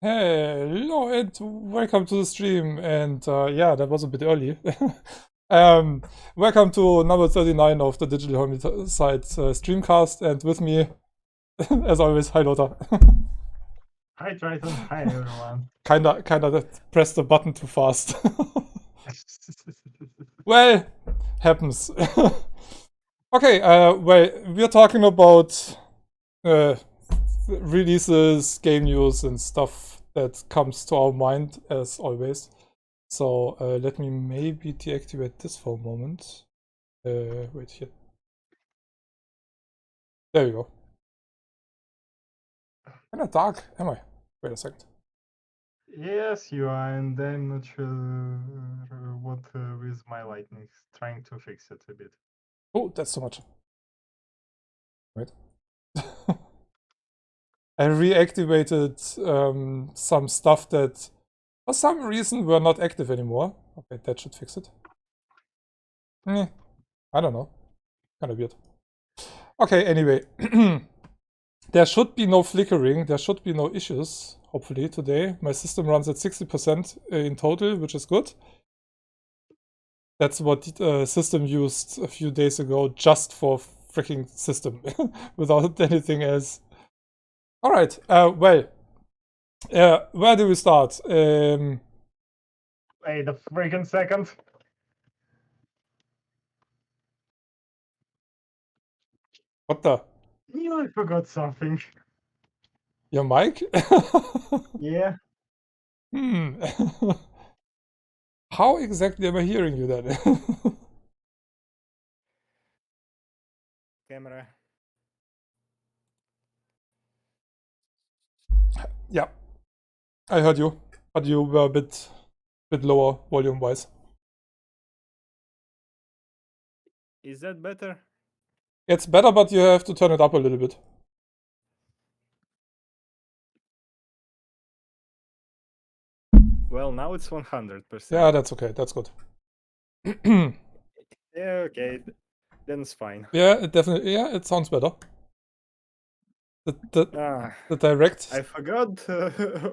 Hello and welcome to the stream. And yeah, that was a bit early. Welcome to number 39 of the Digital Homicides Streamcast. And with me, as always, hi Lothar. Hi Triton, hi everyone. Kinda pressed the button too fast. Well, happens. Okay, well, we're talking about uh, releases, game news, and stuff that comes to our mind as always. So let me maybe deactivate this for a moment. Wait here. There we go. Kinda dark, am I? Wait a second. Yes, you are, and I'm not sure what with my lightning. Trying to fix it a bit. Oh, that's too much. Wait. I reactivated some stuff that for some reason were not active anymore. Okay, that should fix it. I don't know. Kinda weird. Okay, anyway. There should be no flickering. There should be no issues, hopefully, today. My system runs at 60% in total, which is good. That's what system used a few days ago just for freaking system, without anything else. All right, well, where do we start? Wait a freaking second. What the? I forgot something. Your mic? Yeah. How exactly am I hearing you then? Camera. Yeah, I heard you, but you were a bit lower volume-wise. Is that better? It's better, but you have to turn it up a little bit. Well, now it's 100%. Yeah, that's okay. That's good. Yeah, okay. Then it's fine. Yeah, it definitely. Yeah, it sounds better. The direct. I forgot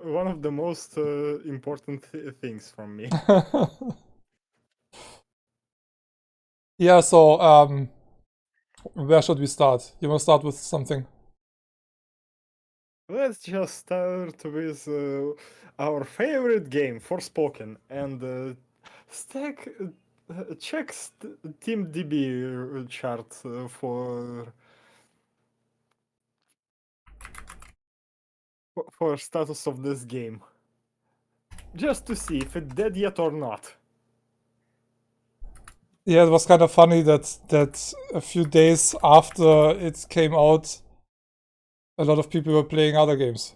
one of the most important things from me. Yeah. So, where should we start? You want to start with something? Let's just start with our favorite game, Forspoken, and check TeamDB chart for status of this game, just to see if it's dead yet or not. Yeah, it was kind of funny that a few days after it came out, a lot of people were playing other games.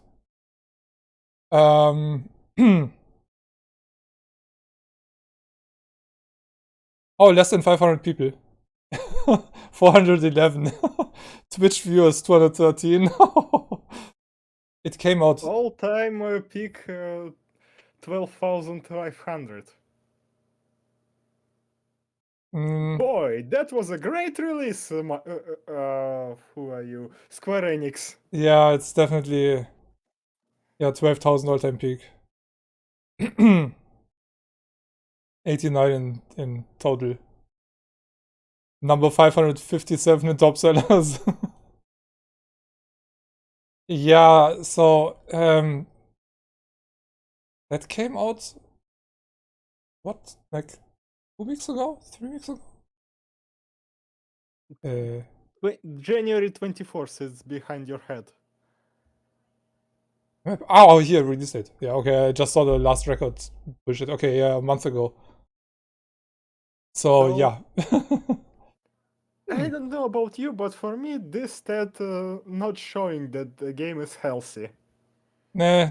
Oh, less than 500 people. 411. Twitch viewers 213. It came out. All-time peak 12,500. Boy, that was a great release. Who are you? Square Enix. Yeah, it's definitely 12,000 all-time peak. 89 in total. Number 557 in top sellers. Yeah, so that came out what, like 2 weeks ago? 3 weeks ago? January 24th is behind your head. Oh, here, release date. Yeah, okay, I just saw the last record bullshit. Okay, yeah, a month ago. So, yeah. I don't know about you, but for me, this stat not showing that the game is healthy. Nah,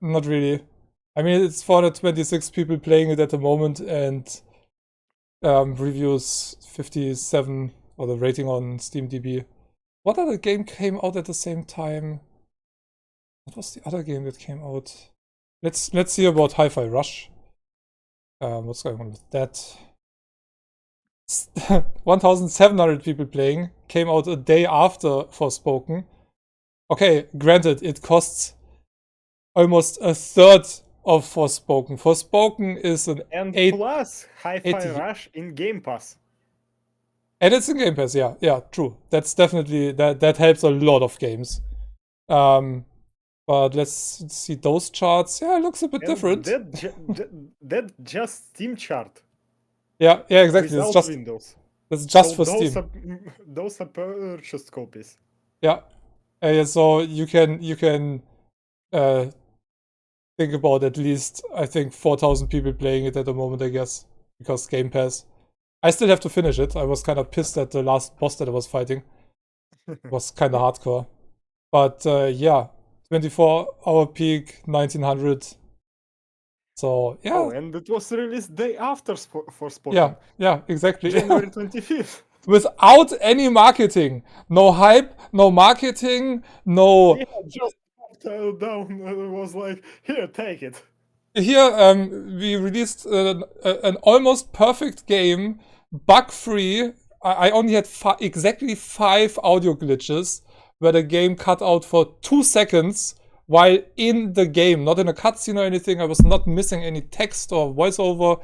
not really. I mean, it's 426 people playing it at the moment, and reviews 57, or the rating on SteamDB. What other game came out at the same time? What was the other game that came out? Let's see about Hi-Fi Rush. What's going on with that? 1,700 people playing. Came out a day after Forspoken. Okay, granted, it costs almost a third of Forspoken. Forspoken is an And 8, plus, Hi-Fi 80 Rush in Game Pass. and it's in Game Pass. Yeah, true. That's definitely that helps a lot of games. But let's see those charts. Yeah, it looks a bit And different. that just Steam chart Yeah, exactly. without It's just Windows. it's just for those Steam. those are purchased copies. Yeah. So you can think about at least, I think, 4,000 people playing it at the moment, I guess, because Game Pass. I still have to finish it. I was kind of pissed at the last boss that I was fighting. It was kind of hardcore. But yeah, 24-hour peak, 1900. So yeah. Oh, and it was released day after Forspoken. Yeah, exactly. January 25th. Without any marketing. No hype, no marketing, no... Yeah, just down was like, here, take it. Here, we released an almost perfect game, bug-free. I only had exactly 5 audio glitches, where the game cut out for 2 seconds while in the game, not in a cutscene or anything. I was not missing any text or voiceover.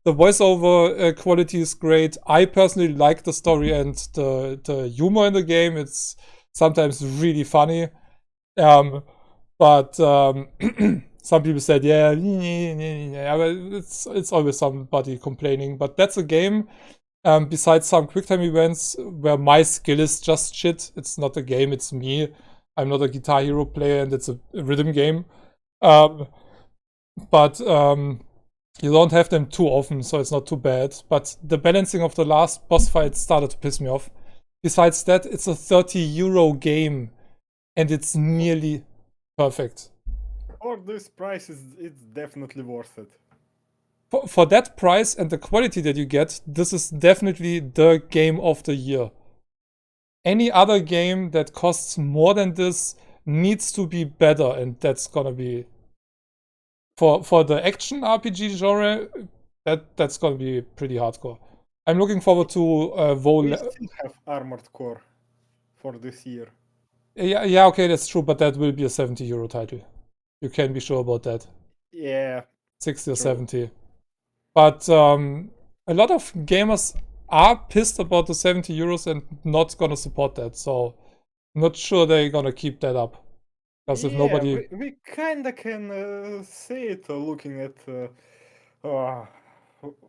The voiceover quality is great. I personally like the story and the humor in the game. It's sometimes really funny. But some people said, yeah, but it's always somebody complaining. But that's a game, besides some QuickTime events, where my skill is just shit. It's not a game, it's me. I'm not a Guitar Hero player, and it's a rhythm game. But you don't have them too often, so it's not too bad. But the balancing of the last boss fight started to piss me off. Besides that, it's a €30 game, and it's nearly perfect. For this price, it's definitely worth it. For that price and the quality that you get, this is definitely the game of the year. Any other game that costs more than this needs to be better, and that's gonna be... For the action RPG genre, that's gonna be pretty hardcore. I'm looking forward to We still have Armored Core for this year. Yeah, okay, that's true, but that will be a €70 title. You can be sure about that. Yeah. 60 or True. 70. But a lot of gamers are pissed about the €70 and not gonna support that. So I'm not sure they're gonna keep that up. Because if nobody... we kinda can see it looking at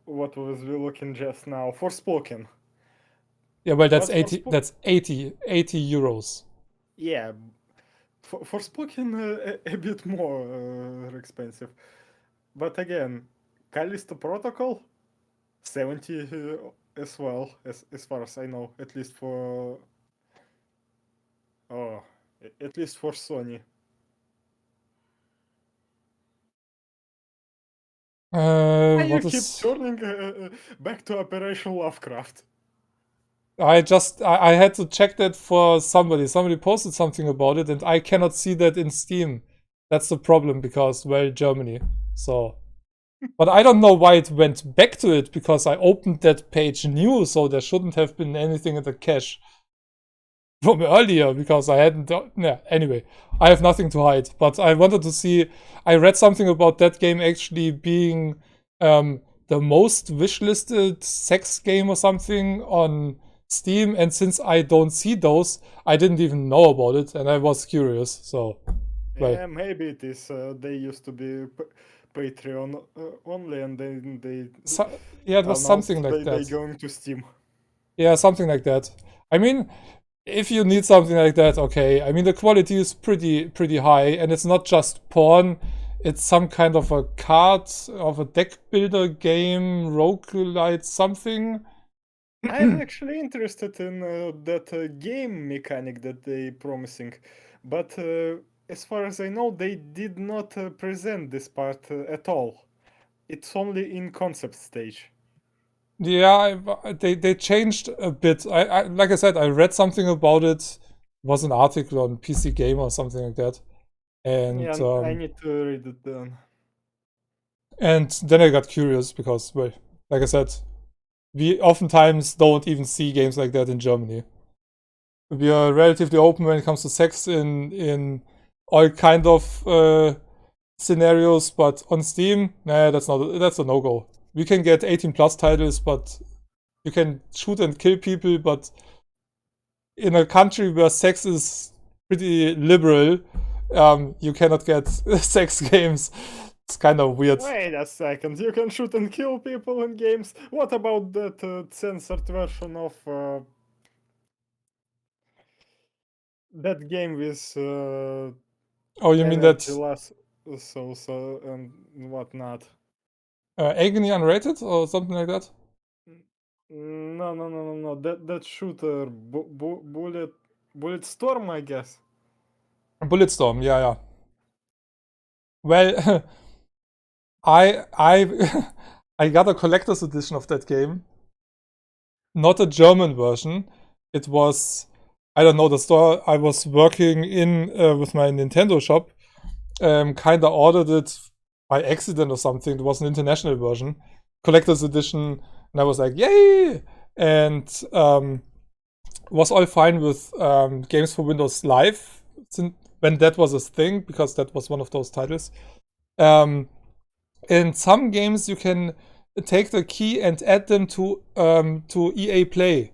what was we looking just now? Forspoken. Yeah, well, that's But 80. That's 80 euros. Yeah, Forspoken a bit more expensive. But again, Callisto Protocol 70 as well, as far as I know, at least for Sony. You keep turning back to Operation Lovecraft. I had to check that for somebody. Somebody posted something about it, and I cannot see that in Steam. That's the problem, because, well, Germany. So, but I don't know why it went back to it, because I opened that page new, so there shouldn't have been anything in the cache from earlier, because I hadn't... Yeah, anyway, I have nothing to hide. But I wanted to see... I read something about that game actually being the most wishlisted sex game or something on Steam, and since I don't see those, I didn't even know about it, and I was curious. So, well, yeah, maybe it is. They used to be Patreon only, and then they yeah, it was something like that. They going to Steam. Yeah, something like that. I mean, if you need something like that, okay. I mean, the quality is pretty high, and it's not just porn. It's some kind of a deck builder game, roguelite something. I'm actually interested in that game mechanic that they promising, but as far as I know, they did not present this part at all. It's only in concept stage. Yeah, they changed a bit. I like I said, I read something about it. It was an article on PC Gamer or something like that. And yeah, I need to read it then. And then I got curious because, well, like I said, we oftentimes don't even see games like that in Germany. We are relatively open when it comes to sex in all kind of scenarios, but on Steam, nah, that's a no-go. We can get 18 plus titles, but you can shoot and kill people, but in a country where sex is pretty liberal, you cannot get sex games. It's kind of weird. Wait a second, you can shoot and kill people in games. What about that censored version of that game with Oh, you mean that last so and whatnot? Agony Unrated or something like that? No. That shooter, Bulletstorm, I guess. Bulletstorm, yeah. Well, I I got a collector's edition of that game. Not a German version. It was, I don't know, the store I was working in with my Nintendo shop kinda ordered it by accident or something. It was an international version, collector's edition, and I was like, yay! And was all fine with games for Windows Live when that was a thing, because that was one of those titles. In some games, you can take the key and add them to EA Play,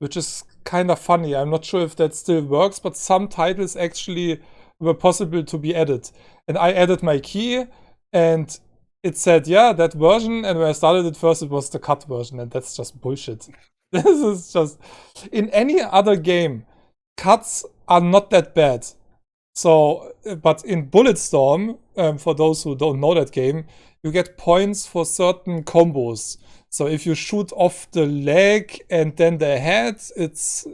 which is kind of funny. I'm not sure if that still works, but some titles actually were possible to be added. And I added my key, and it said, yeah, that version. And when I started it first, it was the cut version, and that's just bullshit. This is just, in any other game, cuts are not that bad. So, but in Bulletstorm, for those who don't know that game, you get points for certain combos. So if you shoot off the leg and then the head, it's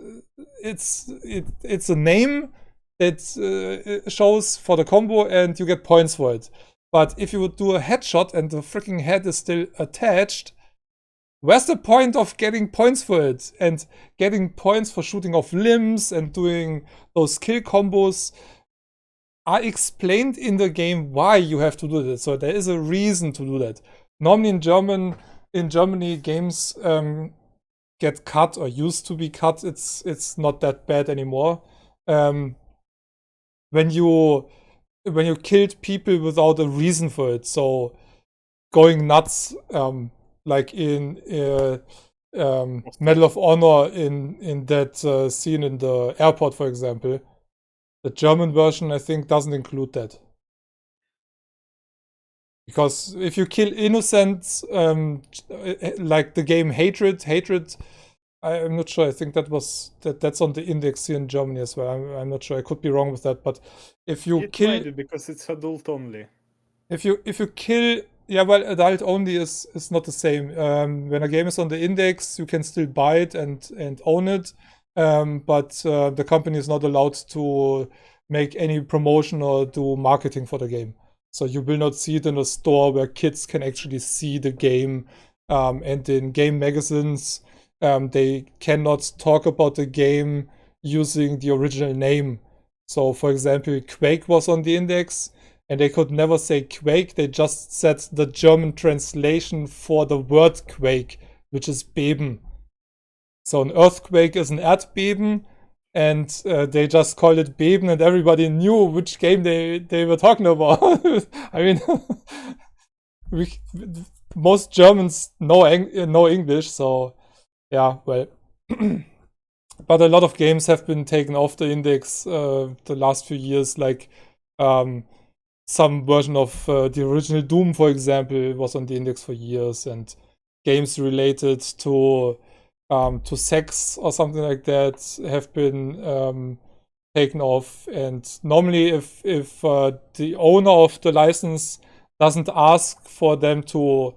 a name that shows for the combo, and you get points for it. But if you would do a headshot and the freaking head is still attached, where's the point of getting points for it? And getting points for shooting off limbs and doing those kill combos are explained in the game why you have to do that. So there is a reason to do that. Normally in Germany, games get cut or used to be cut. It's not that bad anymore. When you killed people without a reason for it, so going nuts, like in Medal of Honor in that scene in the airport, for example. The German version, I think, doesn't include that. Because if you kill innocents, like the game Hatred, I'm not sure. I think that's on the index here in Germany as well. I'm not sure. I could be wrong with that. But if you kill, might be because it's adult only. If you kill, yeah, well, adult only is not the same. When a game is on the index, you can still buy it and own it. But the company is not allowed to make any promotion or do marketing for the game. So you will not see it in a store where kids can actually see the game. And in game magazines, they cannot talk about the game using the original name. So, for example, Quake was on the index, and they could never say Quake. They just said the German translation for the word Quake, which is Beben. So an earthquake is an Erdbeben, and they just called it Beben, and everybody knew which game they were talking about. I mean, most Germans know English, so yeah, well. But a lot of games have been taken off the index the last few years, like some version of the original Doom, for example, was on the index for years, and games related to sex or something like that have been taken off. And normally, if the owner of the license doesn't ask for them to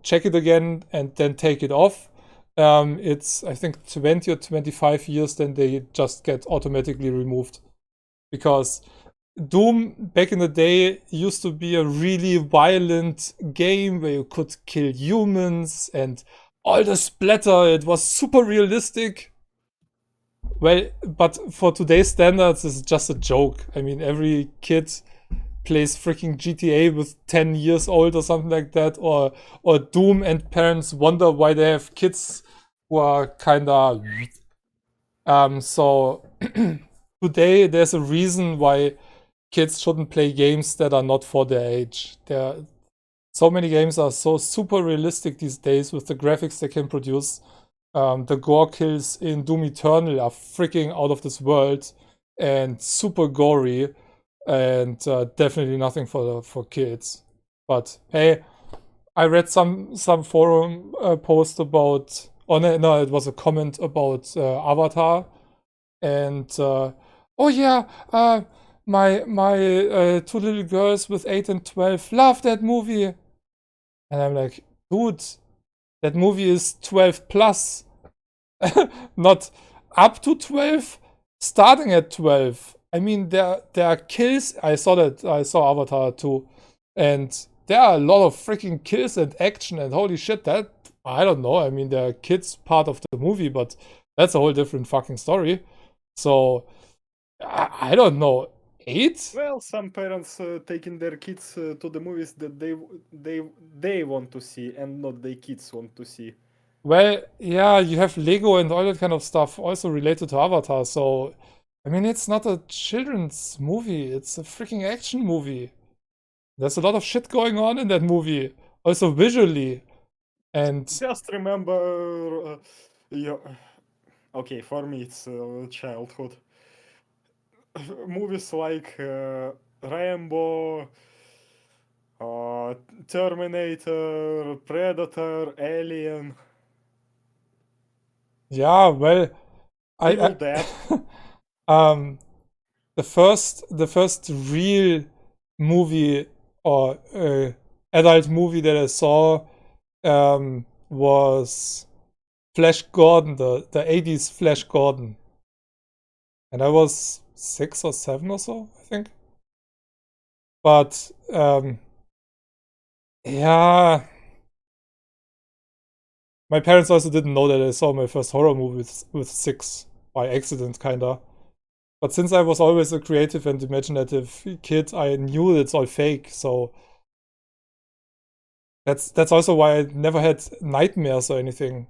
check it again and then take it off, it's, I think, 20 or 25 years, then they just get automatically removed. Because Doom, back in the day, used to be a really violent game where you could kill humans and all the splatter. It was super realistic. Well, but for today's standards, it's just a joke. I mean, every kid plays freaking GTA with 10 years old or something like that, or Doom, and parents wonder why they have kids who are kinda so today there's a reason why kids shouldn't play games that are not for their age. So many games are so super realistic these days with the graphics they can produce. The gore kills in Doom Eternal are freaking out of this world and super gory, and definitely nothing for kids. But hey, I read some forum post about. Oh no, it was a comment about Avatar, and oh yeah, my two little girls with 8 and 12 love that movie, and I'm like, dude, that movie is 12 plus, not up to 12, starting at 12. I mean, there are kills. I saw Avatar 2, and there are a lot of freaking kills and action, and holy shit, that, I don't know. I mean, there are kids part of the movie, but that's a whole different fucking story. So, I don't know. 8? Well, some parents taking their kids to the movies that they want to see and not their kids want to see. Well, yeah, you have Lego and all that kind of stuff also related to Avatar. So, I mean, it's not a children's movie. It's a freaking action movie. There's a lot of shit going on in that movie, also visually. And Just remember, yeah. Okay, for me it's childhood. Movies like Rambo, Terminator, Predator, Alien, yeah, well, Evil Dead. the first real movie or adult movie that I saw was Flash Gordon, the 80s Flash Gordon. And I was 6 or 7 or so, I think. But yeah, my parents also didn't know that I saw my first horror movie with 6 by accident, kinda. But since I was always a creative and imaginative kid, I knew it's all fake. So that's also why I never had nightmares or anything.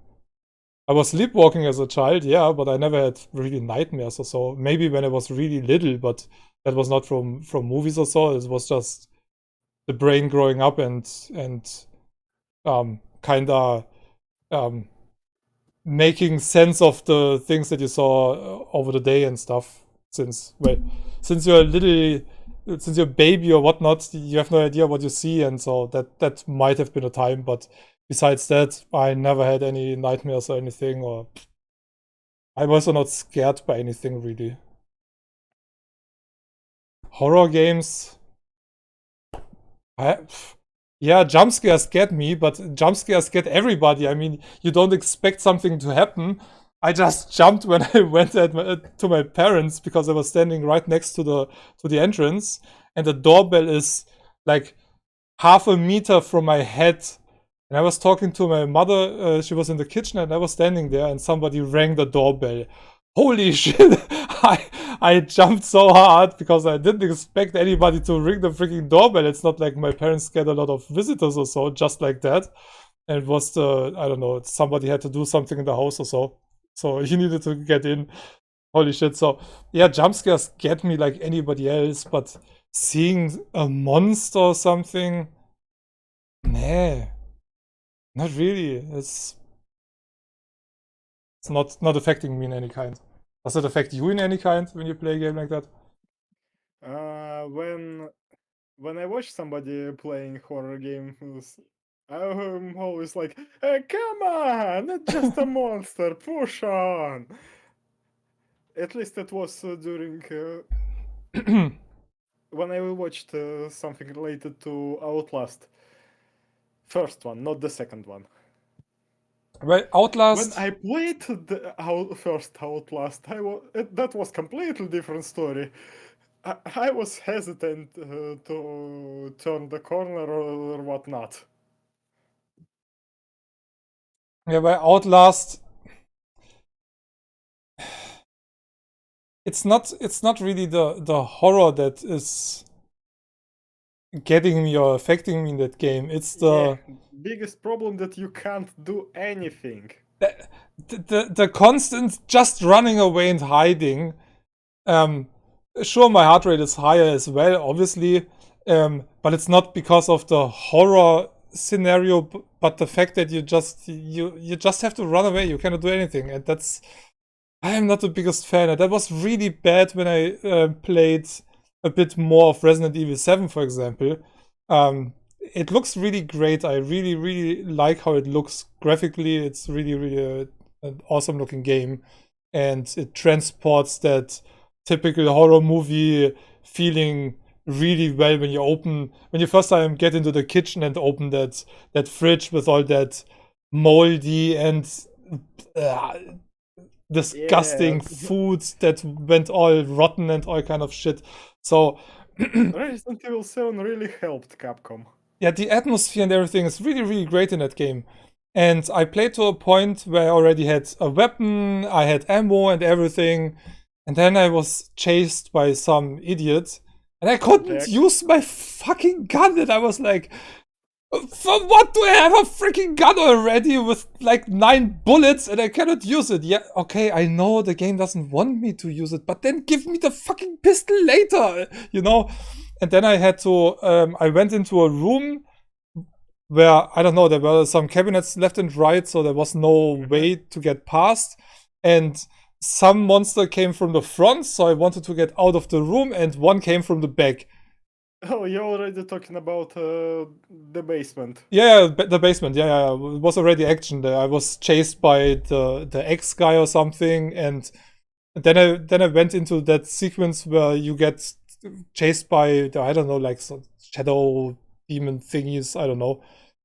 I was sleepwalking as a child, yeah, but I never had really nightmares or so. Maybe when I was really little, but that was not from movies or so. It was just the brain growing up and kinda making sense of the things that you saw over the day and stuff. Since you're a baby or whatnot, you have no idea what you see, and so that might have been a time. But besides that, I never had any nightmares or anything, or I'm also not scared by anything really. Horror games, yeah, jump scares get me, but jump scares get everybody. I mean, you don't expect something to happen. I just jumped when I went to my parents because I was standing right next to the entrance, and the doorbell is like half a meter from my head. And I was talking to my mother. She was in the kitchen, and I was standing there, and somebody rang the doorbell. Holy shit! I jumped so hard because I didn't expect anybody to ring the freaking doorbell. It's not like my parents get a lot of visitors or so, just like that. And it was I don't know, somebody had to do something in the house or so. So he needed to get in. Holy shit. So yeah, jump scares get me like anybody else, but seeing a monster or something, nah, not really. It's not affecting me in any kind. Does it affect you in any kind when you play a game like that? When I watch somebody playing horror games, I'm always like, hey, come on, it's just a monster, push on. At least it was during when I watched something related to Outlast. First one, not the second one. Well, Outlast. When I played the first Outlast, that was completely different story. I was hesitant to turn the corner or whatnot. Yeah, well, Outlast. It's not really the horror that is getting me or affecting me in that game. It's the biggest problem that you can't do anything. The constant just running away and hiding. sure, my heart rate is higher as well, obviously, but it's not because of the horror scenario, but the fact that you just have to run away. You cannot do anything, and I am not the biggest fan. And that was really bad when I played a bit more of Resident Evil 7, for example. It looks really great. I really, really like how it looks graphically. It's really, really an awesome looking game. And it transports that typical horror movie feeling really well when you first time get into the kitchen and open that fridge with all that moldy and uh, disgusting food that went all rotten and all kind of shit. So Resident Evil 7 really helped Capcom. yeah, the atmosphere and everything is really, really great in that game. And I played to a point where I already had a weapon, I had ammo and everything. And then I was chased by some idiot. And I couldn't use my fucking gun. And I was like, for what do I have a freaking gun already with like 9 bullets and I cannot use it? Yeah, okay, I know the game doesn't want me to use it, but then give me the fucking pistol later, you know? And then I had to, I went into a room where, I don't know, there were some cabinets left and right, so there was no way to get past. And some monster came from the front, so I wanted to get out of the room, and one came from the back. Oh, you're already talking about the basement. Yeah, the basement. Yeah, it was already action there. I was chased by the X guy or something, and then I went into that sequence where you get chased by I don't know, like some shadow demon thingies. I don't know,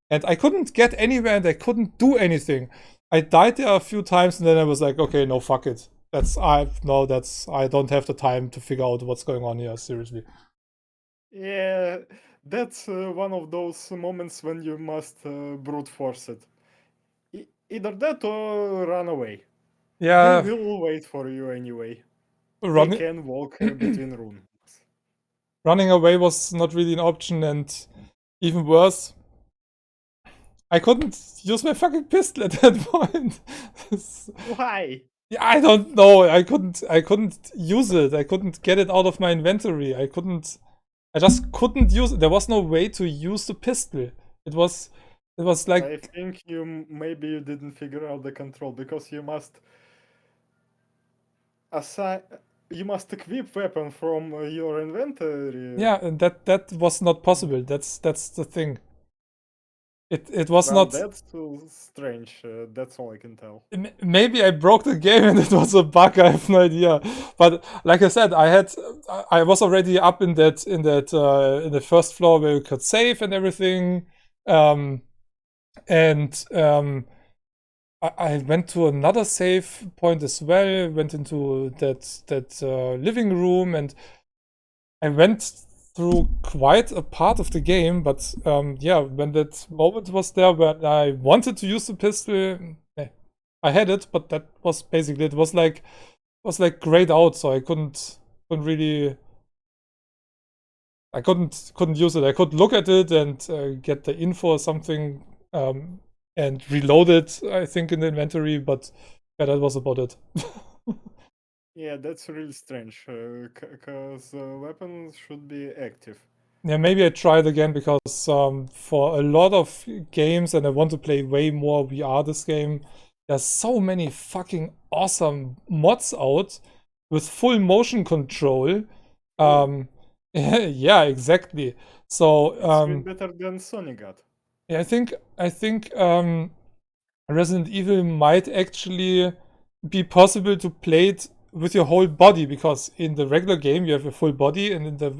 and I couldn't get anywhere, and I couldn't do anything. I died there a few times, and then I was like, okay, no, fuck it. I don't have the time to figure out what's going on here. Seriously. Yeah, that's one of those moments when you must brute force it. Either that or run away. Yeah. They will wait for you anyway. They can walk between rooms. Running away was not really an option, and even worse, I couldn't use my fucking pistol at that point. Why? Yeah, I don't know. I couldn't use it. I couldn't get it out of my inventory. I just couldn't use it. There was no way to use the pistol. It was like, I think maybe you didn't figure out the control, because you must equip weapon from your inventory. yeah, and that was not possible. That's the thing. It was not. That's too strange. That's all I can tell. Maybe I broke the game and it was a bug. I have no idea. But like I said, I was already up in the first floor where you could save and everything. I went to another save point as well. Went into that living room, and I went through quite a part of the game, but yeah, when that moment was there when I wanted to use the pistol, I had it, but that was basically it. Was like grayed out, so I couldn't really. I couldn't use it. I could look at it and get the info or something and reload it, I think, in the inventory, but yeah, that was about it. Yeah, that's really strange, because weapons should be active. Yeah, maybe I try it again, because for a lot of games, and I want to play way more VR this game, there's so many fucking awesome mods out with full motion control. Yeah, exactly. So It's way better than Sony got. yeah, I think Resident Evil might actually be possible to play it with your whole body, because in the regular game you have a full body, and in the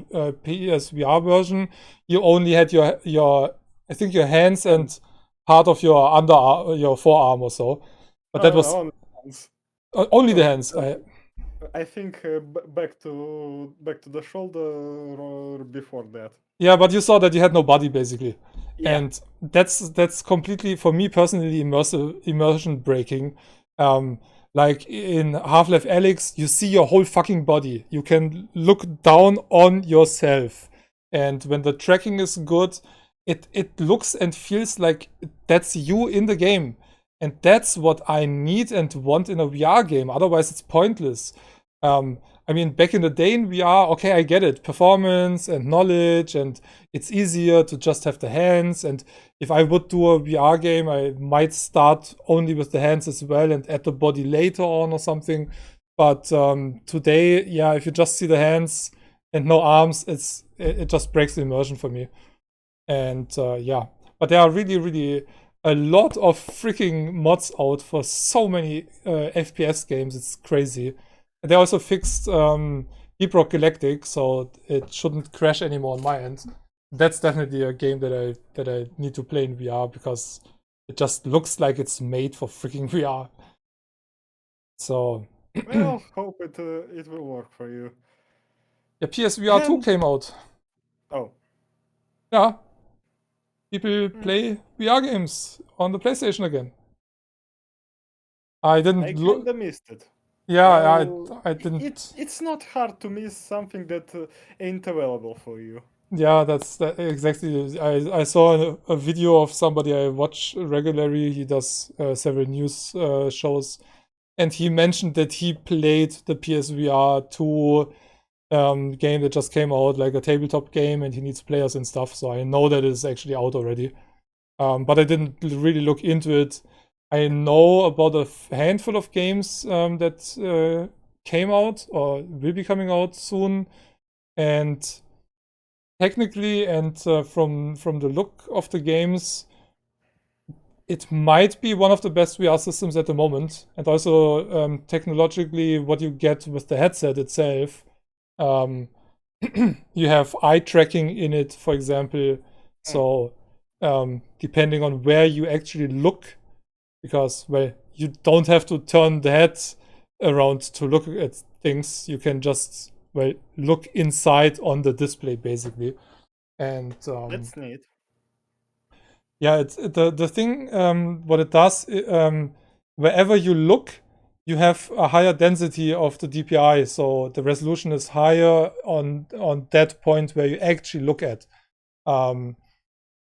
PSVR version you only had your I think your hands and part of your forearm or so. But that was only the hands. I think back to the shoulder or before that. Yeah, but you saw that you had no body basically. Yeah. And that's completely, for me personally, immersion breaking. Like in Half-Life Alyx, you see your whole fucking body. You can look down on yourself. And when the tracking is good, it looks and feels like that's you in the game. And that's what I need and want in a VR game. Otherwise, it's pointless. I mean, back in the day in VR, okay, I get it. Performance and knowledge, and it's easier to just have the hands. And if I would do a VR game, I might start only with the hands as well and add the body later on or something. But today, yeah, if you just see the hands and no arms, it just breaks the immersion for me. And yeah, but there are really a lot of freaking mods out for so many FPS games. It's crazy. They also fixed Deep Rock Galactic, so it shouldn't crash anymore on my end. That's definitely a game that I need to play in VR because it just looks like it's made for freaking VR. So Well, hope it will work for you. yeah, PSVR 2 came out. Oh, Yeah, people play VR games on the PlayStation again. I I didn't look. kinda missed it. Yeah, Well, I didn't. It's not hard to miss something that ain't available for you. Yeah, that's exactly. I saw a video of somebody I watch regularly. He does several news shows, and he mentioned that he played the PSVR 2 game that just came out, like a tabletop game, and he needs players and stuff. So I know that it's actually out already. But I didn't really look into it. I know about a handful of games that came out or will be coming out soon, and technically and from the look of the games, it might be one of the best VR systems at the moment. And also technologically, what you get with the headset itself, you have eye tracking in it, for example. So depending on where you actually look, because well, you don't have to turn the head around to look at things. You can just look inside on the display basically. And That's neat. yeah, it's the thing. What it does, wherever you look, you have a higher density of the DPI, so the resolution is higher on that point where you actually look at.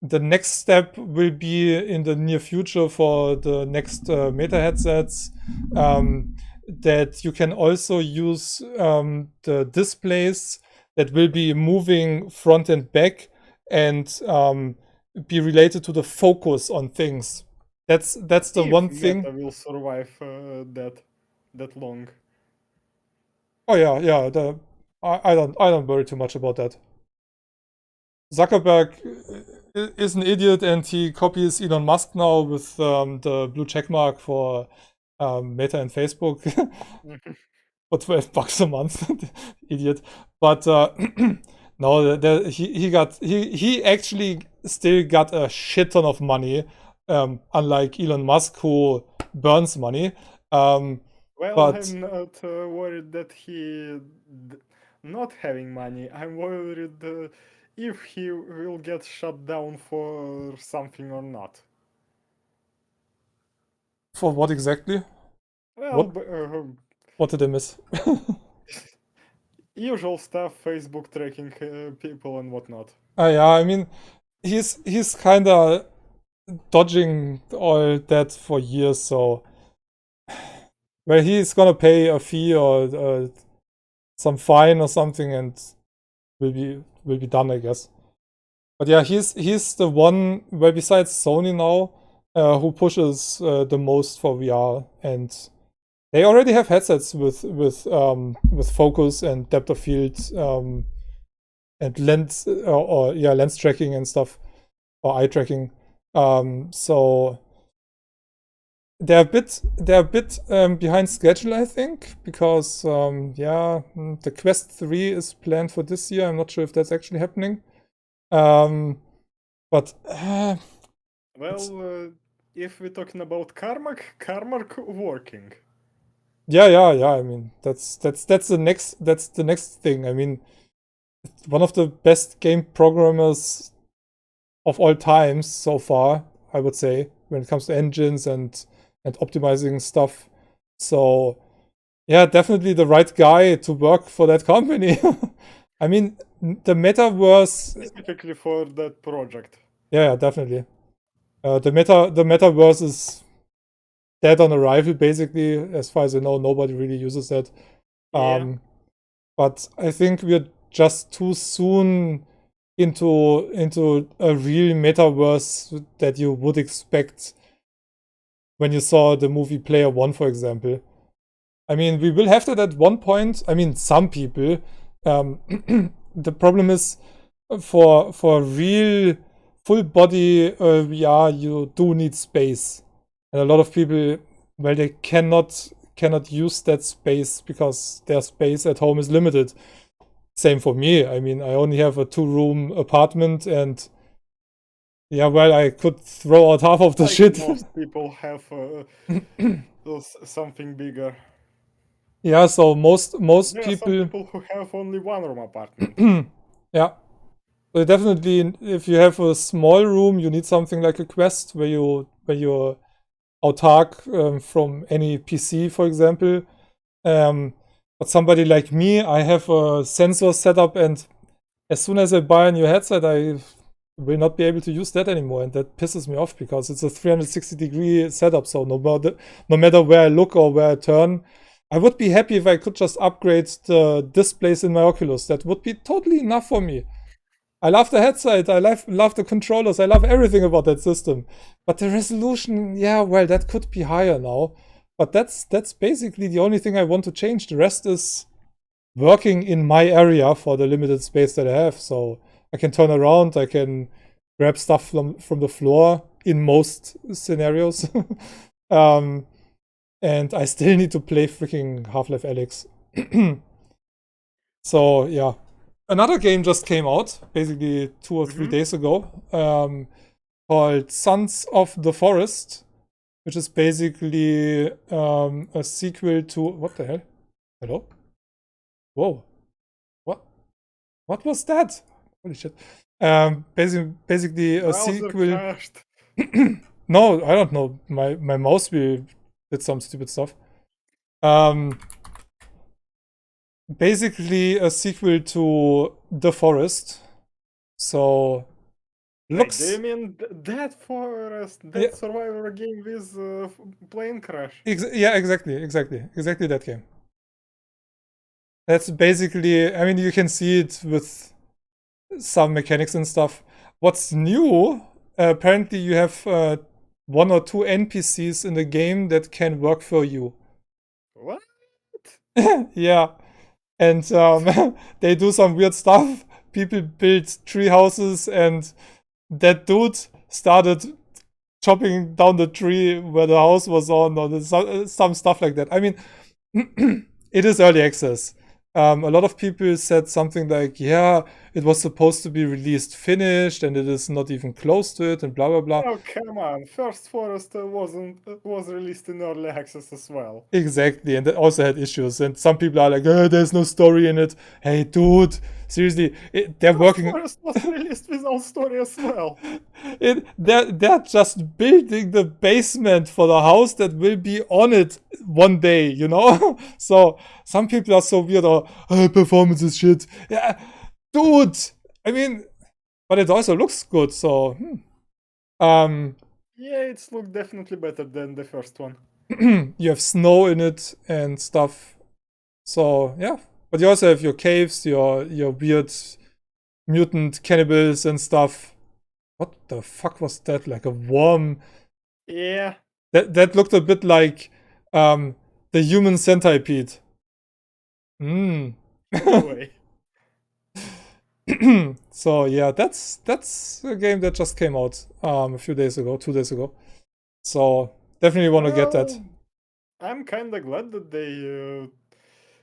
The next step will be in the near future for the next Meta headsets, that you can also use the displays that will be moving front and back and be related to the focus on things. That's the If one thing. Meta will survive that long. Oh yeah. I don't worry too much about that. Zuckerberg is an idiot, and he copies Elon Musk now with the blue checkmark for Meta and Facebook for $12 a month. Idiot. But no, he actually still got a shit ton of money, unlike Elon Musk, who burns money. Well, but I'm not worried that not having money. I'm worried if he will get shut down for something or not. for what exactly? Well, What did I miss? usual stuff, Facebook tracking people and whatnot. Yeah, I mean, he's kind of dodging all that for years, so well, he's gonna pay a fee or some fine or something, and will be done, I guess. But yeah, he's the one, well, besides Sony now, who pushes the most for VR, and they already have headsets with focus and depth of field and lens lens tracking and stuff, or eye tracking. So they're a bit behind schedule, I think, because the Quest 3 is planned for this year. I'm not sure if that's actually happening. But well, if we're talking about Carmack working. Yeah. I mean, that's the next thing. I mean, one of the best game programmers of all times so far, I would say, when it comes to engines and optimizing stuff. So yeah, definitely the right guy to work for that company. I mean, the metaverse Specifically for that project. Yeah, definitely. The metaverse is dead on arrival, basically. As far as I know, nobody really uses that. Yeah. But I think we're just too soon into a real metaverse that you would expect when you saw the movie Player One, for example. I mean, we will have that at one point. I mean, some people. The problem is for real full body VR, you do need space, and a lot of people, well, they cannot use that space because their space at home is limited. Same for me. I mean, I only have a 2-room apartment, and yeah, well, I could throw out half of the Like shit. most people have something bigger. Yeah, so most There are some people, people who have only 1-room apartment. yeah. So definitely, if you have a small room, you need something like a Quest where you're autark from any PC, for example. But somebody like me, I have a sensor setup, and as soon as I buy a new headset, I will not be able to use that anymore, and that pisses me off because it's a 360-degree setup. So no matter where I look or where I turn, I would be happy if I could just upgrade the displays in my Oculus. That would be totally enough for me. I love the headset, I love the controllers, I love everything about that system. But the resolution, yeah, well, that could be higher now. But that's basically the only thing I want to change. The rest is working in my area for the limited space that I have. So I can turn around, I can grab stuff from the floor in most scenarios. And I still need to play freaking Half-Life Alyx. So yeah. Another game just came out, basically 2 or 3 days ago, called Sons of the Forest, which is basically a sequel to... What the hell? Hello? Whoa. What was that? Holy shit. Basically a Browser sequel... crashed. No, I don't know. My mouse wheel did some stupid stuff. Basically a sequel to The Forest. So looks... Wait, do you mean that forest, that Yeah. survivor game with plane crash? Yeah, exactly that game. That's basically, I mean, you can see it with some mechanics and stuff. What's new, apparently you have 1 or 2 NPCs in the game that can work for you. What? Yeah. And they do some weird stuff. People build tree houses, and that dude started chopping down the tree where the house was on, or some stuff like that. I mean, it is early access. A lot of people said something like, yeah, it was supposed to be released finished, and it is not even close to it, and blah, blah, blah. Oh, come on. First Forest was released in early access as well. Exactly, and that also had issues. And some people are like, there's no story in it. Hey, dude, seriously, they're working... Forest was released without story as well. They're just building the basement for the house that will be on it one day, you know? So some people are so weird, or performance is shit. Yeah, dude. I mean, but it also looks good. So, Yeah, it's looked definitely better than the first one. you have snow in it and stuff. So yeah, but you also have your caves, your weird mutant cannibals and stuff. What the fuck was that? Like a worm? Yeah. That looked a bit like the human centipede. Anyway. So yeah, that's a game that just came out a few days ago, 2 days ago. So definitely want to get that. I'm kind of glad that they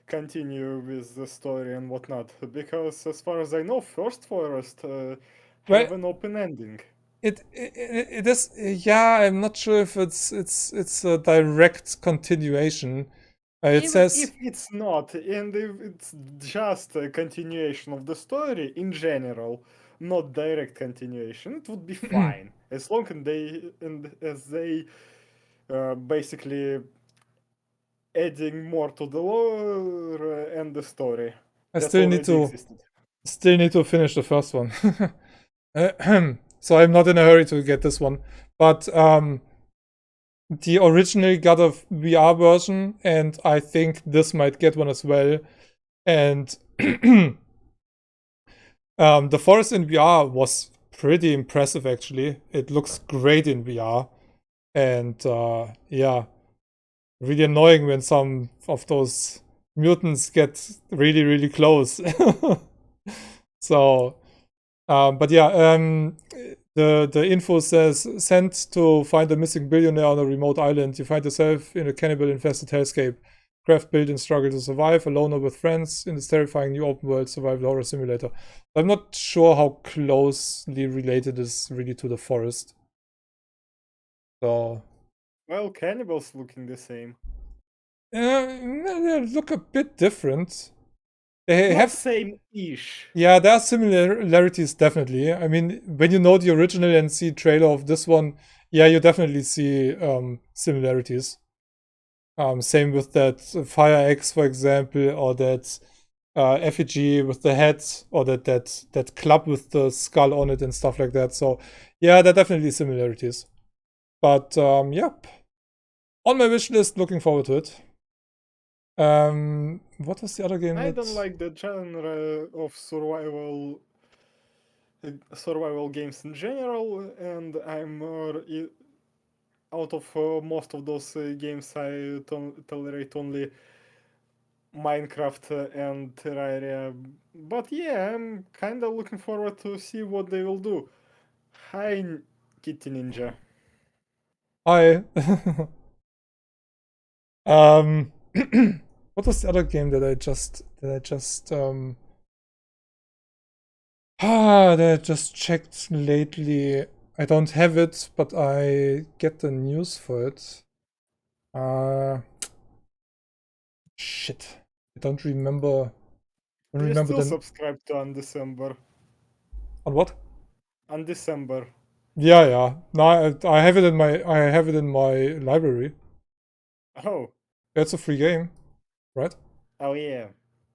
continue with the story and whatnot, because as far as I know, First Forest have an open ending. It is, yeah. I'm not sure if it's a direct continuation. It Even says if it's not, and if it's just a continuation of the story in general, not direct continuation, it would be fine, as long as they basically adding more to the lore and the story. I that still need to finish the first one. So I'm not in a hurry to get this one, but the original got a VR version, and I think this might get one as well. And the forest in VR was pretty impressive, actually. It looks great in VR. And yeah, really annoying when some of those mutants get really, really close. So, but yeah, the info says, sent to find a missing billionaire on a remote island. You find yourself in a cannibal-infested hellscape. Craft, build, and struggle to survive, alone or with friends, in this terrifying new open-world survival horror simulator. I'm not sure how closely related this really to the forest. So, Well, cannibals looking the same. they look a bit different. They Not have same-ish. Yeah, there are similarities, definitely. I mean, when you know the original and see trailer of this one, yeah, you definitely see similarities. Same with that Fire X, for example, or that effigy with the head, or that club with the skull on it and stuff like that. So, yeah, there are definitely similarities. But yep, on my wish list, looking forward to it. What was the other game? I don't like the genre of survival games in general, and I'm more out of most of those games. I tolerate only Minecraft and Terraria. But yeah, I'm kind of looking forward to see what they will do. Hi, Kitty Ninja. Hi. What was the other game that I just that I just checked lately? I don't have it, but I get the news for it. Shit. I don't remember. I don't You remember still the subscribed to Undecember. on what? Undecember. Yeah, yeah. No, I have it in my library. Oh. It's a free game, right? Oh yeah.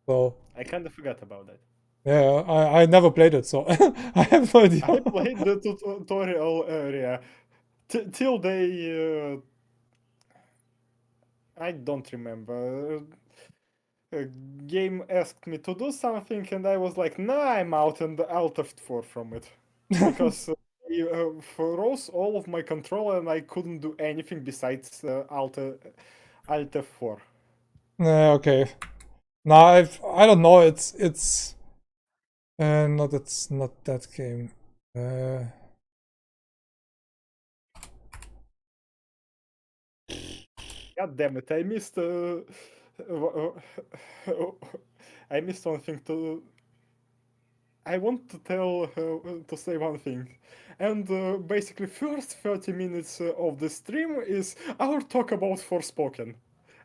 So I kind of forgot about that. yeah, I never played it, so I have no idea. I played the tutorial area till they. I don't remember. A game asked me to do something, and I was like, "Nah, I'm out," and Alt F4 from it because they froze all of my control, and I couldn't do anything besides Alt F4. Okay. No, I don't know. It's no, that's not that game. God damn it! I missed. I missed something to. I want to to say one thing, and basically, first 30 minutes of the stream is our talk about Forspoken.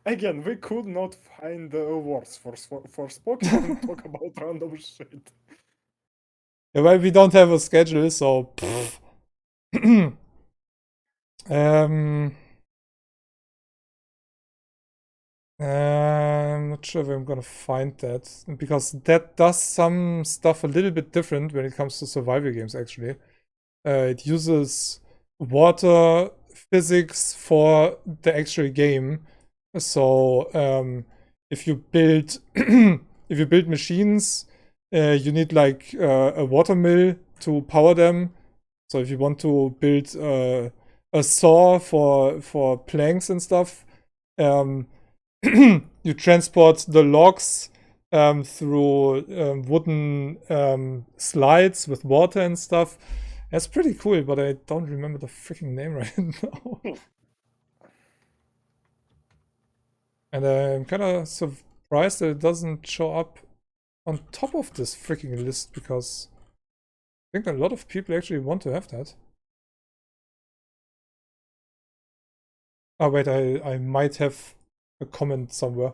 Again, we could not find words for Forspoken and talk about random shit. Yeah, well, we don't have a schedule, so. I'm not sure if I'm gonna find that, because that does some stuff a little bit different when it comes to survival games, actually. It uses water physics for the actual game. So if you build if you build machines, you need like a water mill to power them. So if you want to build a saw for planks and stuff, you transport the logs through wooden slides with water and stuff. That's pretty cool, but I don't remember the freaking name right now. And I'm kind of surprised that it doesn't show up on top of this freaking list, because I think a lot of people actually want to have that. Oh wait, I might have a comment somewhere.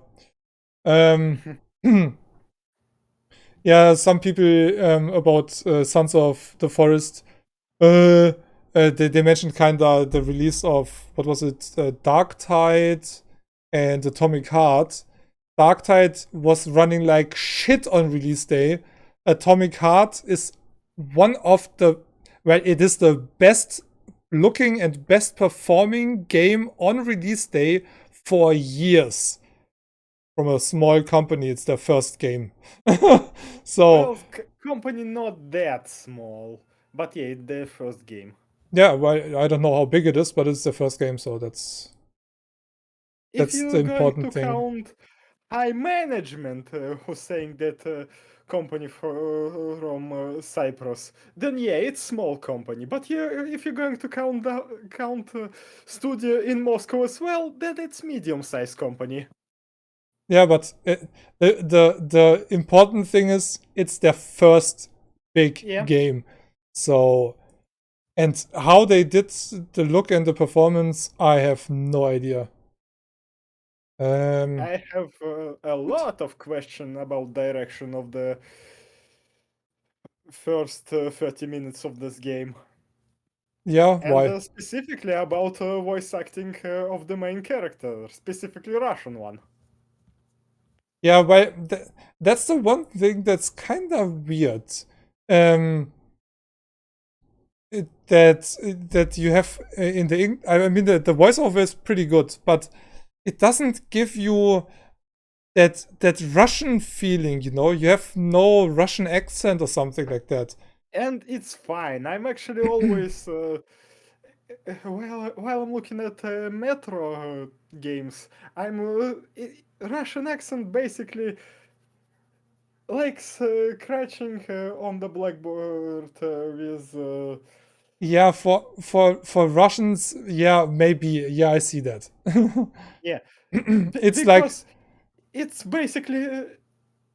Yeah, some people about Sons of the Forest. They mentioned kinda the release of, what was it, Dark Tide and Atomic Heart. Dark Tide was running like shit on release day. Atomic Heart is one of the, well, it is the best looking and best performing game on release day for years. From a small company, it's their first game. So Well, company not that small, but yeah, it's their first game. yeah, well, I don't know how big it is, but it's the first game, so that's If the you're going to important thing. count high management who's saying that company from Cyprus, then yeah, it's small company. But yeah, if you're going to count studio in Moscow as well, then it's medium-sized company. Yeah, but the important thing is it's their first big Yeah. game. So, and how they did the look and the performance, I have no idea. I have a lot of question about direction of the first 30 minutes of this game. Yeah, And why? specifically about voice acting of the main character, specifically Russian one. Yeah, well, that's the one thing that's kind of weird. That you have in the I mean the voiceover is pretty good, but it doesn't give you that Russian feeling. You have no Russian accent or something like that. And it's fine. I'm actually always while I'm looking at Metro games, I'm Russian accent basically like scratching on the blackboard with. Yeah, for Russians, yeah, maybe, yeah, I see that. Yeah, It's like, because it's basically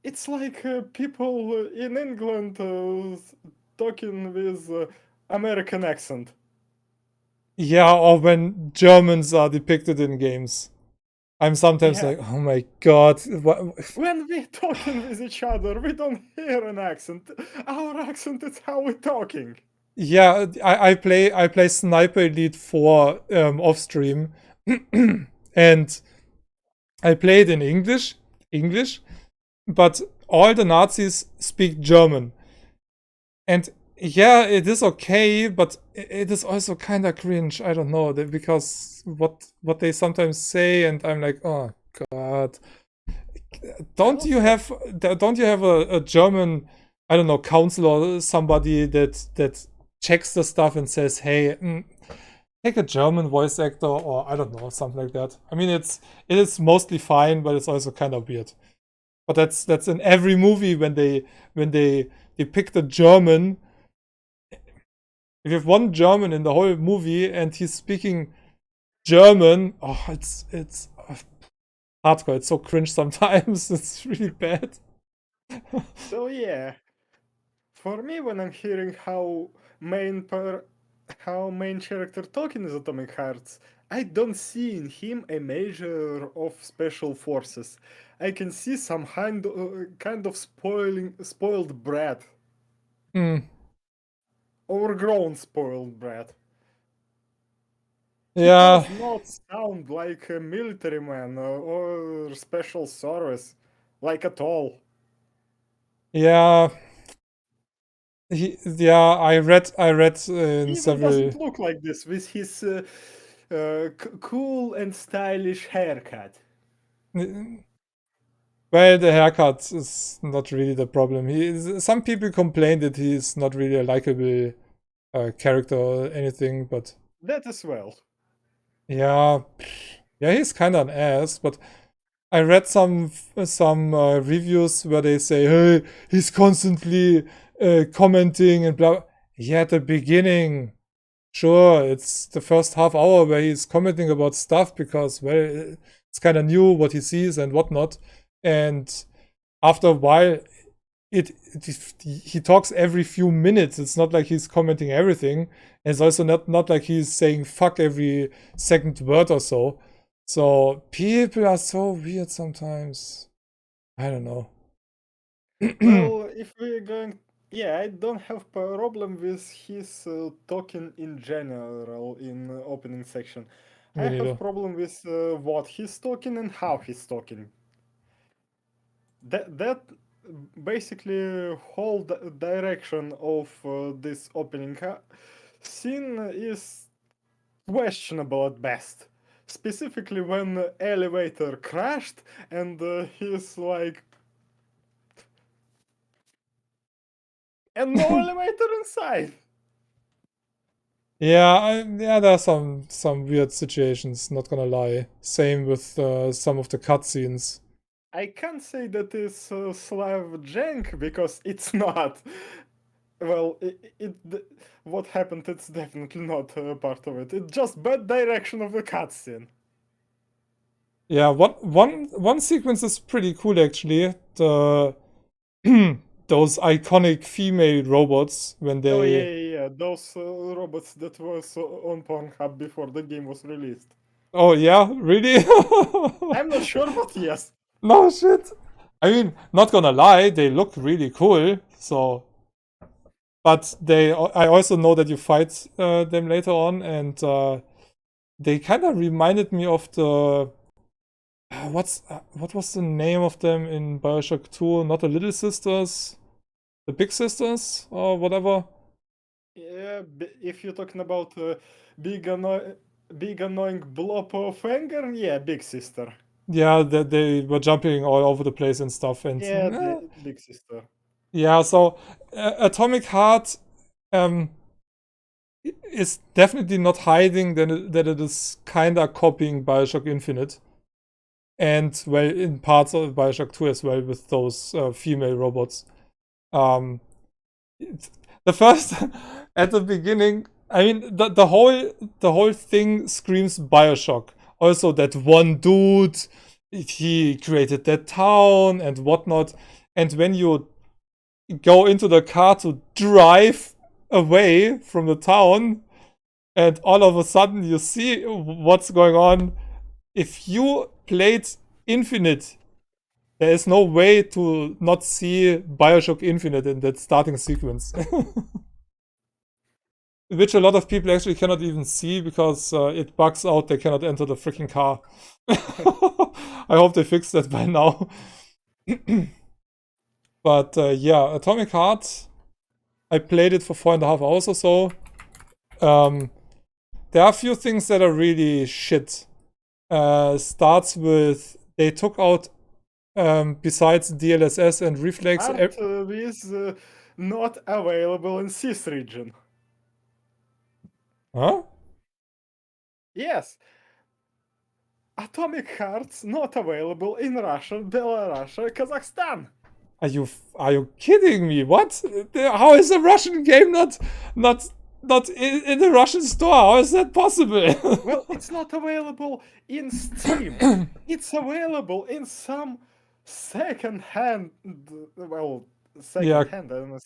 it's like people in England talking with American accent. yeah, or when Germans are depicted in games. I'm sometimes Yeah. like, oh my god, what? When we're talking with each other, we don't hear an accent. Our accent is how we're talking. Yeah, I play Sniper Elite 4 off stream, and I play it in English, but all the Nazis speak German, and yeah, it is okay, but it is also kind of cringe. I don't know because what they sometimes say, and I'm like, oh god, don't you have a German, I don't know, counselor or somebody that checks the stuff and says, hey, take a German voice actor or I don't know, something like that. I mean, it is mostly fine, but it's also kind of weird. But that's in every movie when they depict a German. If you have one German in the whole movie and he's speaking German, oh, it's hardcore. It's so cringe sometimes. It's really bad. So yeah, for me, when I'm hearing how main character talking is Atomic Hearts, I don't see in him a major of special forces. I can see some kind of spoiled brat, Mm, overgrown spoiled brat. He yeah, does not sound like a military man or special service, like at all. yeah. I read He in even several. doesn't look like this with his cool and stylish haircut. Well, the haircut is not really the problem. Some people complain that he's not really a likable character or anything, but That as well. yeah, yeah, he's kind of an ass. But I read some reviews where they say, "Hey, he's constantly commenting and blah." Yeah, at the beginning, sure, it's the first half hour where he's commenting about stuff because, well, it's kind of new what he sees and whatnot. And after a while, he talks every few minutes. It's not like he's commenting everything. And it's also not like he's saying fuck every second word or so. So people are so weird sometimes. I don't know. Well, if we're going, yeah, I don't have problem with his talking in general in opening section. Me I have neither. problem with what he's talking and how he's talking. That basically whole direction of this opening scene is questionable at best. Specifically when the elevator crashed and he's like, and no elevator inside. Yeah, there are some weird situations, not gonna lie. Same with some of the cutscenes. I can't say that it's Slav jank because it's not. Well, what happened, it's definitely not part of it. It's just bad direction of the cutscene. Yeah, one sequence is pretty cool actually. The those iconic female robots when Oh yeah, they. yeah, yeah. Those robots that was on Pornhub before the game was released. Oh yeah, really? I'm not sure, but yes. No shit. I mean, not gonna lie, they look really cool. So, but I also know that you fight them later on, and they kind of reminded me of the. What was the name of them in Bioshock 2? Not the Little Sisters, the Big Sisters, or whatever. Yeah, if you're talking about big annoying blob of anger, yeah, big sister. Yeah, they were jumping all over the place and stuff, and Yeah, the big sister. yeah. So Atomic Heart is definitely not hiding that it is kind of copying Bioshock Infinite, and well, in parts of Bioshock 2 as well with those female robots. Um, the first at the beginning, I mean, the whole thing screams Bioshock. Also, that one dude, he created that town and whatnot. And when you go into the car to drive away from the town, and all of a sudden you see what's going on. If you played Infinite, there is no way to not see Bioshock Infinite in that starting sequence. Which a lot of people actually cannot even see because it bugs out, they cannot enter the freaking car. I hope they fixed that by now. But yeah, Atomic Heart, I played it for 4.5 hours or so. There are a few things that are really shit. Starts with, they took out, besides DLSS and Reflex... Art is not available in CIS region. Huh? Yes. Atomic Heart's not available in Russia, Belarus, Kazakhstan. Are you kidding me? What? How is a Russian game not in the Russian store? How is that possible? Well, it's not available in Steam. It's available in some second-hand. Well, second-hand. I don't know.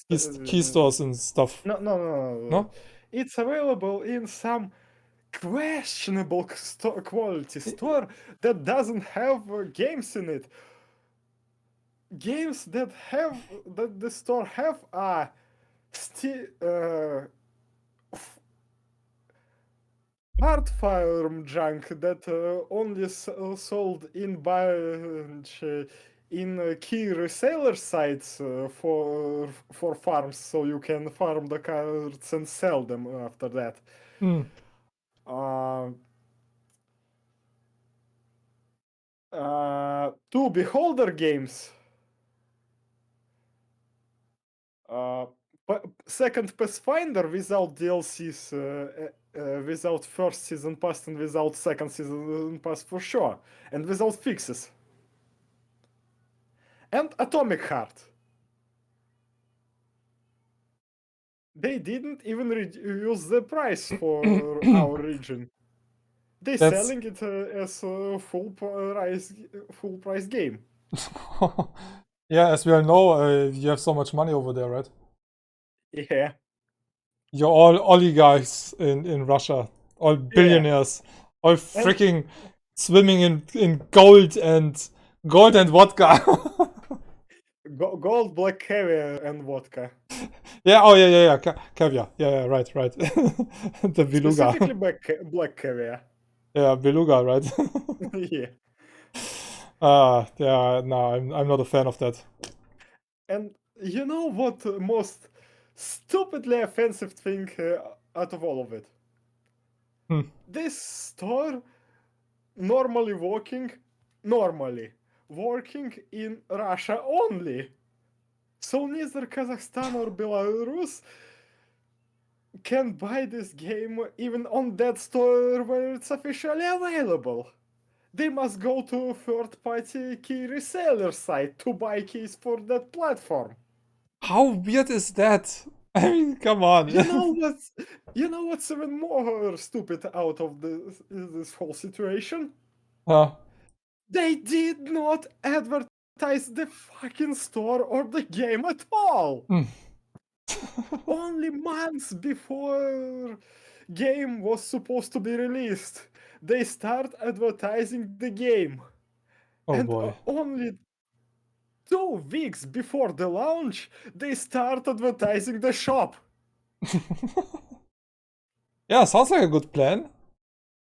Key stores and stuff. No. No? It's available in some questionable quality store that doesn't have games in it. Games that the store have are art farm junk that only sold in bunch in key reseller sites for farms, so you can farm the cards and sell them after that. Two Beholder games. Second Pathfinder without DLCs, without first season pass and without second season pass for sure, and without fixes. And Atomic Heart. They didn't even reduce the price for our region. They're selling it as a full price game. Yeah, as we all know, you have so much money over there, right? Yeah. You're all oligarchs in Russia, all billionaires, all freaking swimming in gold and vodka. Gold, black caviar, and vodka. Yeah. Oh yeah. Caviar. Yeah. Right. The beluga. Specifically black caviar. Yeah, beluga, right? Yeah. Yeah. No, I'm not a fan of that. And you know what most stupidly offensive thing out of all of it? This store normally working in Russia only. So neither Kazakhstan or Belarus can buy this game even on that store where it's officially available. They must go to a third-party key reseller site to buy keys for that platform. How weird is that? I mean, come on. You know what's even more stupid out of this whole situation? Huh. They did not advertise the fucking store or the game at all. Only months before game was supposed to be released, they start advertising the game. Oh And boy. only 2 weeks before the launch, they start advertising the shop. Yeah, sounds like a good plan.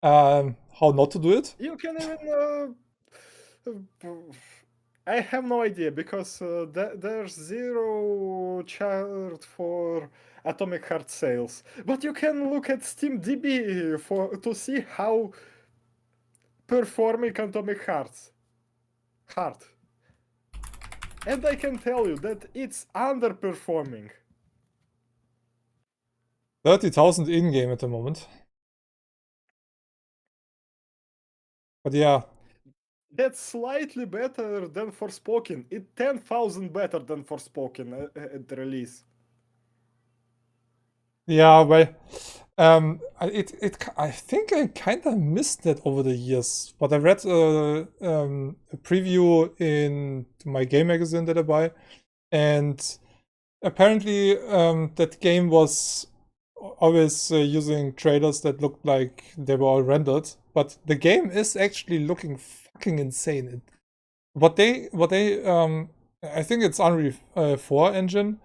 How not to do it? You can even. I have no idea because there's zero chart for Atomic Heart sales. But you can look at SteamDB to see how performing Atomic Heart. And I can tell you that it's underperforming. 30,000 in-game at the moment. But yeah. That's slightly better than Forspoken. It's 10,000 better than Forspoken at the release. Yeah, well, I think I kind of missed that over the years, but I read a preview in my game magazine that I buy, and apparently that game was always using trailers that looked like they were all rendered, but the game is actually looking fucking insane. What they I think it's Unreal 4 engine.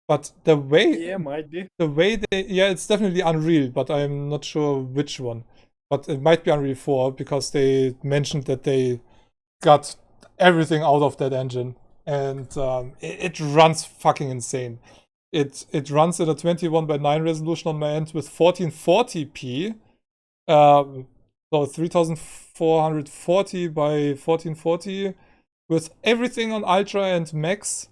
But the way might be. it's definitely Unreal, but I'm not sure which one. But it might be Unreal 4 because they mentioned that they got everything out of that engine, and it runs fucking insane. It runs at a 21:9 resolution on my end with 1440p, so 3440 by 1440 with everything on ultra and max.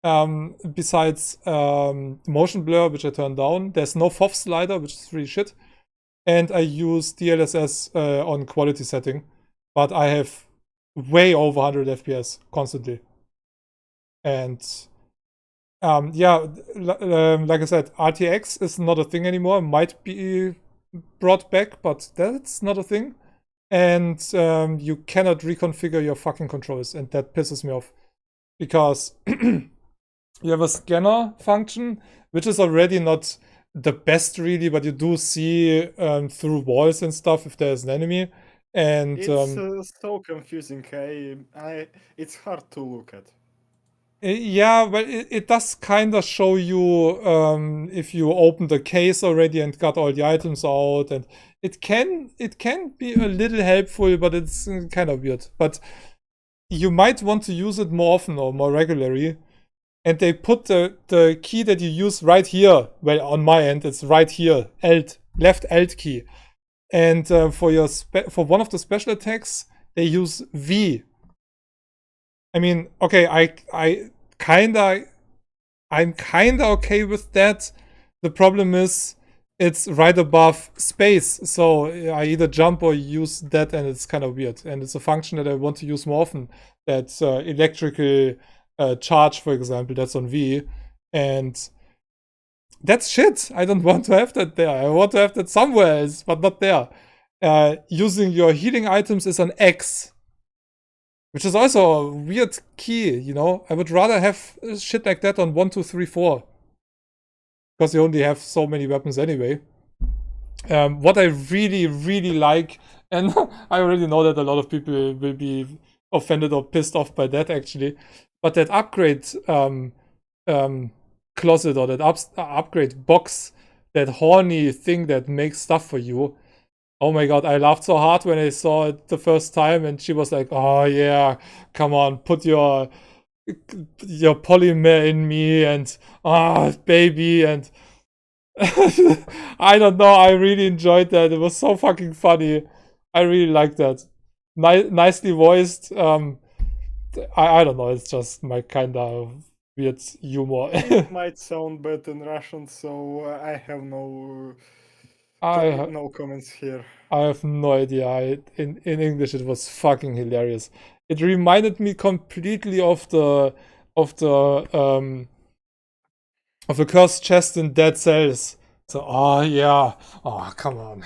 Besides motion blur, which I turned down. There's no FOV slider, which is really shit. And I use DLSS on quality setting. But I have way over 100 FPS constantly. And yeah, like I said, RTX is not a thing anymore. Might be brought back, but that's not a thing. And you cannot reconfigure your fucking controls. And that pisses me off. Because you have a scanner function, which is already not the best really, but you do see through walls and stuff if there's an enemy. And it's so confusing. It's hard to look at. Yeah, well, it does kind of show you if you open the case already and got all the items out, and it can be a little helpful, but it's kind of weird. But you might want to use it more often or more regularly. And they put the key that you use right here. Well, on my end, it's right here, Alt, left Alt key. And for one of the special attacks, they use V. I mean, okay, I'm kinda okay with that. The problem is it's right above space, so I either jump or use that, and it's kind of weird. And it's a function that I want to use more often. That's electrical charge, for example, that's on V, and that's shit. I don't want to have that there. I want to have that somewhere else, but not there. Using your healing items is an X, which is also a weird key, you know? I would rather have shit like that on 1, 2, 3, 4. Because you only have so many weapons anyway. What I really, really like, and I already know that a lot of people will be offended or pissed off by that actually, but that upgrade closet or that upgrade box, that horny thing that makes stuff for you. Oh my god, I laughed so hard when I saw it the first time, and she was like, "Oh yeah, come on, put your polymer in me," and baby, and I don't know. I really enjoyed that. It was so fucking funny. I really liked that. Nicely voiced. I don't know. It's just my kind of weird humor. It might sound bad in Russian, so I have no I comments here. I have no idea. In English, it was fucking hilarious. It reminded me completely of the cursed chest in Dead Cells. So, oh yeah, oh come on,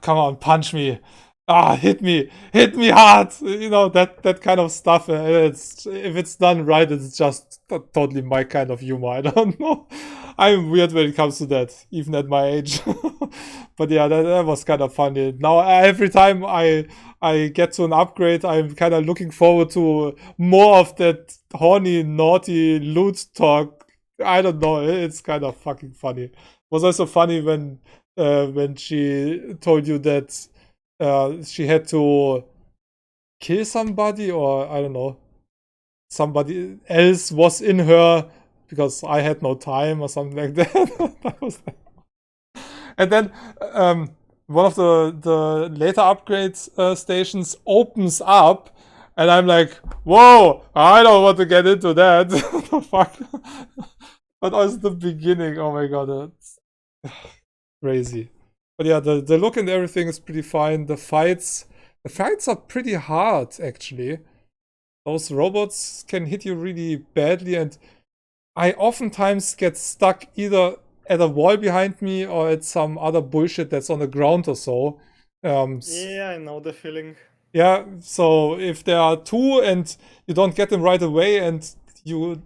come on, punch me, hit me hard, that kind of stuff. It's if it's done right, it's just totally my kind of humor. I don't know. I'm weird when it comes to that, even at my age. But yeah, that was kind of funny. Now every time I get to an upgrade, I'm kind of looking forward to more of that horny, naughty loot talk. I don't know. It's kind of fucking funny. It was also funny when she told you that she had to kill somebody, or I don't know, somebody else was in her because I had no time or something like that. That was and then one of the later upgrade stations opens up, and I'm like, whoa, I don't want to get into that. What the fuck? But also the beginning, oh my god, that's crazy. But yeah, the look and everything is pretty fine. The fights are pretty hard, actually. Those robots can hit you really badly, and I oftentimes get stuck either at a wall behind me or at some other bullshit that's on the ground or so. Yeah, I know the feeling. Yeah, so if there are two and you don't get them right away and you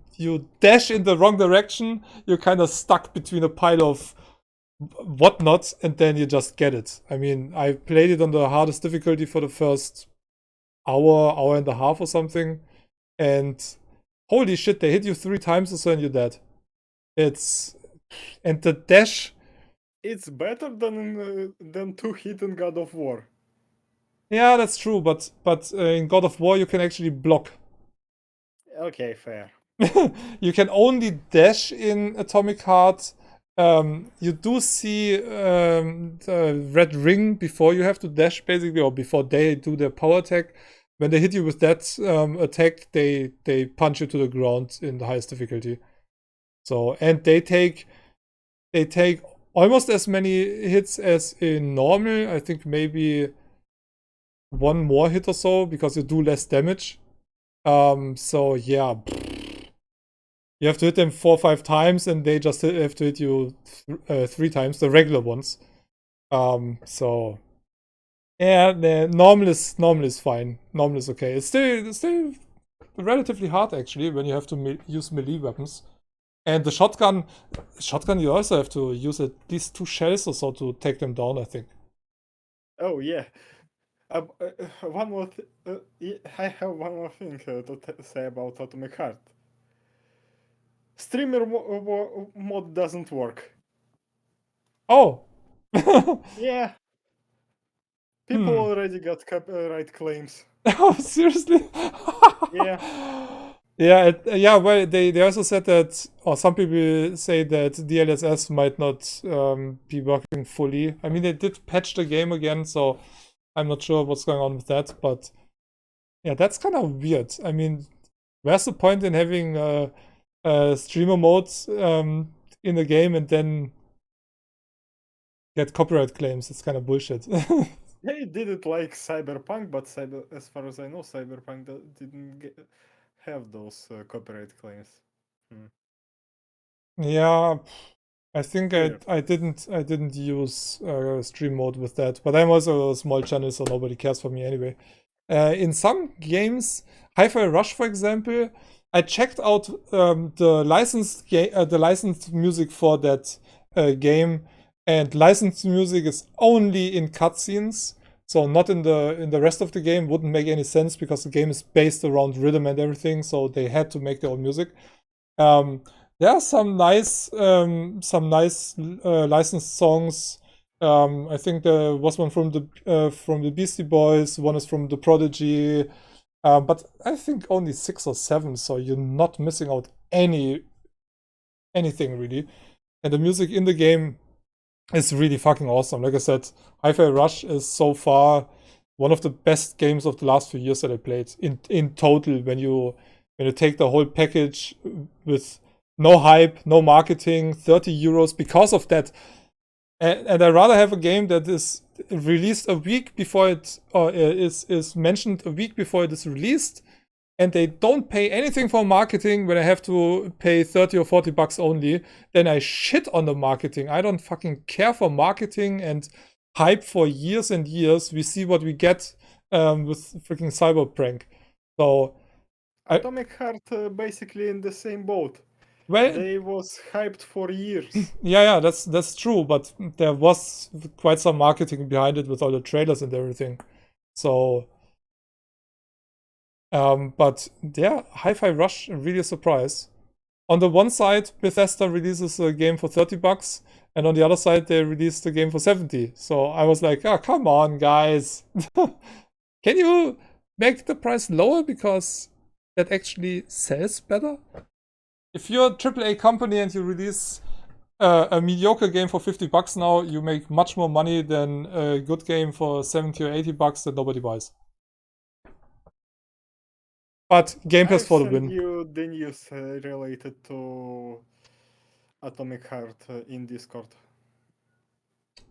dash in the wrong direction, you're kind of stuck between a pile of whatnot, and then you just get it. I mean, I played it on the hardest difficulty for the first hour and a half or something, and holy shit, they hit you 3 times or so and you're dead. And the dash. It's better than 2 hit in God of War. Yeah, that's true, but in God of War you can actually block. Okay, fair. You can only dash in Atomic Heart. You do see the red ring before you have to dash, basically, or before they do their power attack. When they hit you with that attack, they punch you to the ground in the highest difficulty. So, and they take almost as many hits as in normal. I think maybe one more hit or so because you do less damage. So yeah, you have to hit them 4 or 5 times, and they just have to hit you 3 times, the regular ones. So yeah, the normal is fine. Normal is okay. It's still relatively hard actually when you have to use melee weapons. And the shotgun you also have to use at least 2 shells or so to take them down, I think. Oh yeah. One more. I have one more thing to say about Atomic Heart. Streamer mod doesn't work. Oh. Yeah. People already got copyright claims. Oh, seriously? Yeah. Yeah, well, they also said that, or some people say that DLSS might not be working fully. I mean, they did patch the game again, so I'm not sure what's going on with that, but yeah, that's kind of weird. I mean, where's the point in having streamer modes in the game and then get copyright claims? It's kind of bullshit. They did it like Cyberpunk, but as far as I know, Cyberpunk didn't have those copyright claims. Yeah, I think I didn't use stream mode with that, but I'm also a small channel, so nobody cares for me anyway. In some games, Hi-Fi Rush, for example, I checked out the licensed music for that game, and licensed music is only in cutscenes, so not in the rest of the game. Wouldn't make any sense because the game is based around rhythm and everything, so they had to make their own music. There are some nice licensed songs. I think there was one from the Beastie Boys. One is from the Prodigy. But I think only 6 or 7, so you're not missing out anything really. and the music in the game is really fucking awesome. Like I said, Hi-Fi Rush is so far one of the best games of the last few years that I played in total. When you take the whole package with no hype, no marketing, 30 euros because of that. And I rather have a game that is released a week before it, or is mentioned a week before it is released, and they don't pay anything for marketing when I have to pay 30 or 40 bucks only, then I shit on the marketing. I don't fucking care for marketing and hype for years and years. We see what we get with freaking Cyberprank. So Atomic Heart basically in the same boat. well, They was hyped for years. yeah, that's true, but there was quite some marketing behind it with all the trailers and everything. So but yeah, Hi-Fi Rush, really a surprise. On the one side, Bethesda releases a game for 30 bucks, and on the other side, they released the game for 70. So I was like, oh, come on, guys. Can you make the price lower because that actually sells better? If you're a AAA company and you release a mediocre game for 50 bucks now, you make much more money than a good game for 70 or 80 bucks that nobody buys. But Game Pass for the win. You the news related to Atomic Heart in Discord.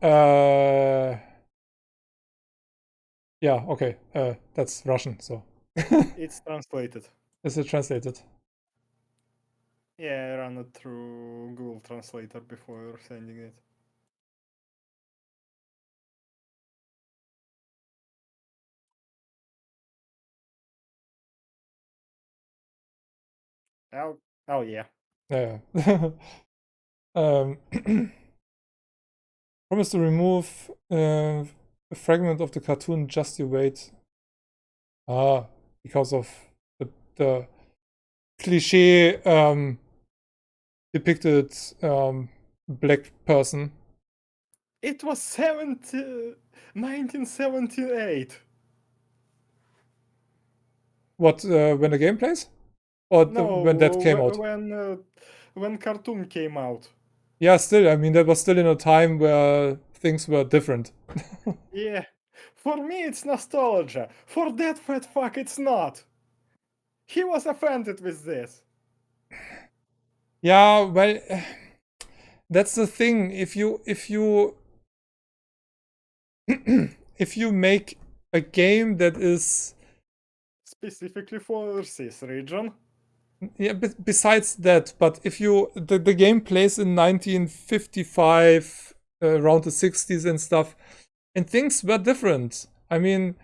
Yeah, okay. That's Russian, so. It's translated. Is it translated? Yeah, I ran it through Google Translator before sending it. Oh yeah. Yeah. Promise to remove a fragment of the cartoon, just you wait. Because of the cliche depicted black person. It was 1978. What, when the game plays? Or No, when that came out? When cartoon came out. Yeah, still, I mean, that was still in a time where things were different. Yeah. For me, it's nostalgia. For that fat fuck, it's not. He was offended with this. Yeah, well, that's the thing. If you if you make a game that is Specifically for this region. yeah, besides that, but if you the game plays in 1955, around the 60s and stuff, and things were different. I mean,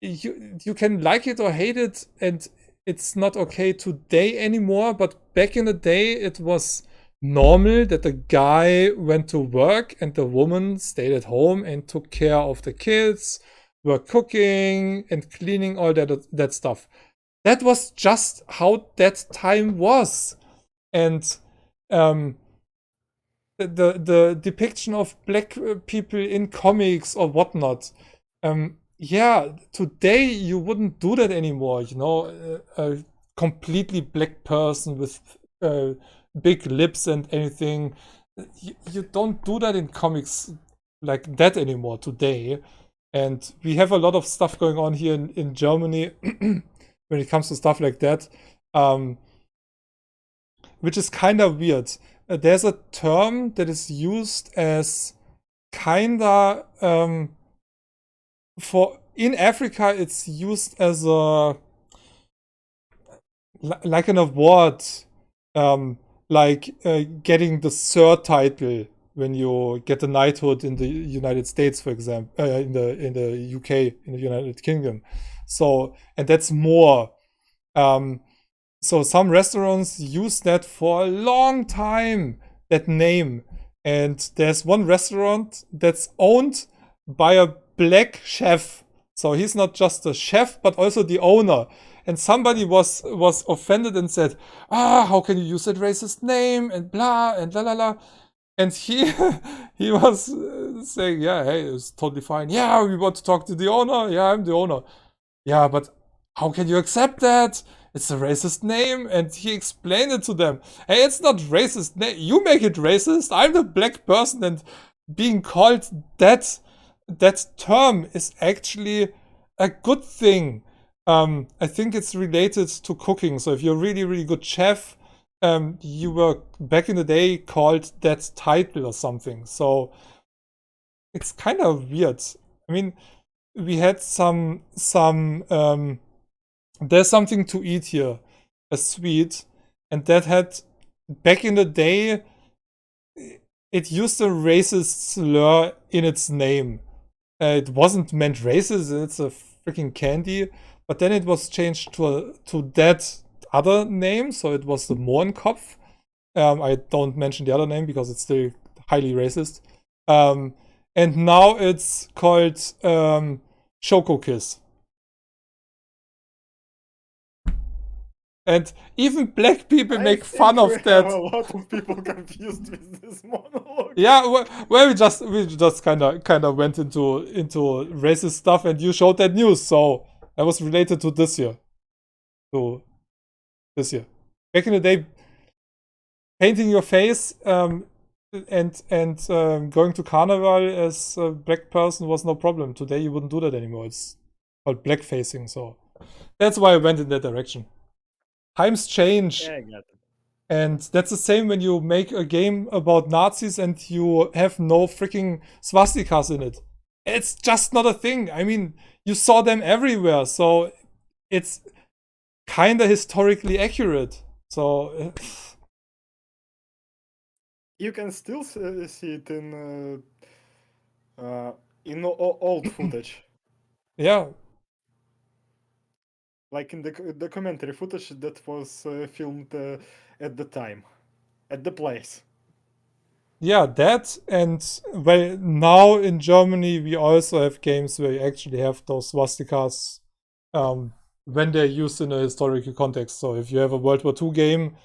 you can like it or hate it, and it's not okay today anymore, but back in the day it was normal that the guy went to work and the woman stayed at home and took care of the kids, were cooking and cleaning, all that stuff. That was just how that time was. And the depiction of black people in comics or whatnot, yeah, today you wouldn't do that anymore. You know, a completely black person with big lips and anything. You don't do that in comics like that anymore today. And we have a lot of stuff going on here in Germany when it comes to stuff like that, which is kind of weird. There's a term that is used as kinda in Africa, it's used as like an award, like getting the Sir title when you get the knighthood in the United States, for example, in the UK, in the United Kingdom. So, and that's more. So some restaurants use that for a long time, that name. And there's one restaurant that's owned by a black chef. So he's not just a chef, but also the owner. And somebody was offended and said, how can you use that racist name and blah and la la la. And he was saying, yeah, hey, it's totally fine. Yeah, we want to talk to the owner. Yeah, I'm the owner. Yeah, but how can you accept that? it's a racist name, and he explained it to them. Hey, it's not racist. You make it racist. I'm the black person, and being called that term is actually a good thing. I think it's related to cooking. So if you're a really, really good chef, you were back in the day called that title or something. So it's kind of weird. I mean, we had there's something to eat here, a sweet, and that had, back in the day, it used a racist slur in its name. It wasn't meant racist, it's a freaking candy, but then it was changed to that other name, so it was the Mohrenkopf. I don't mention the other name because it's still highly racist. And now it's called Choco Kiss. And even black people make fun of that. A lot of people confused with this monologue. Yeah, well, we just kind of went into racist stuff, and you showed that news, so that was related to this year. Back in the day, painting your face and going to carnival as a black person was no problem. Today you wouldn't do that anymore. It's called blackfacing, so that's why I went in that direction. Times change. Yeah, I got it. And that's the same when you make a game about Nazis and you have no freaking swastikas in it. It's just not a thing. I mean, you saw them everywhere, so it's kind of historically accurate. So you can still see it in old footage. Yeah. Like in the documentary footage that was filmed at the time, at the place. Yeah, that, and well, now in Germany we also have games where you actually have those swastikas when they're used in a historical context. So if you have a World War II game,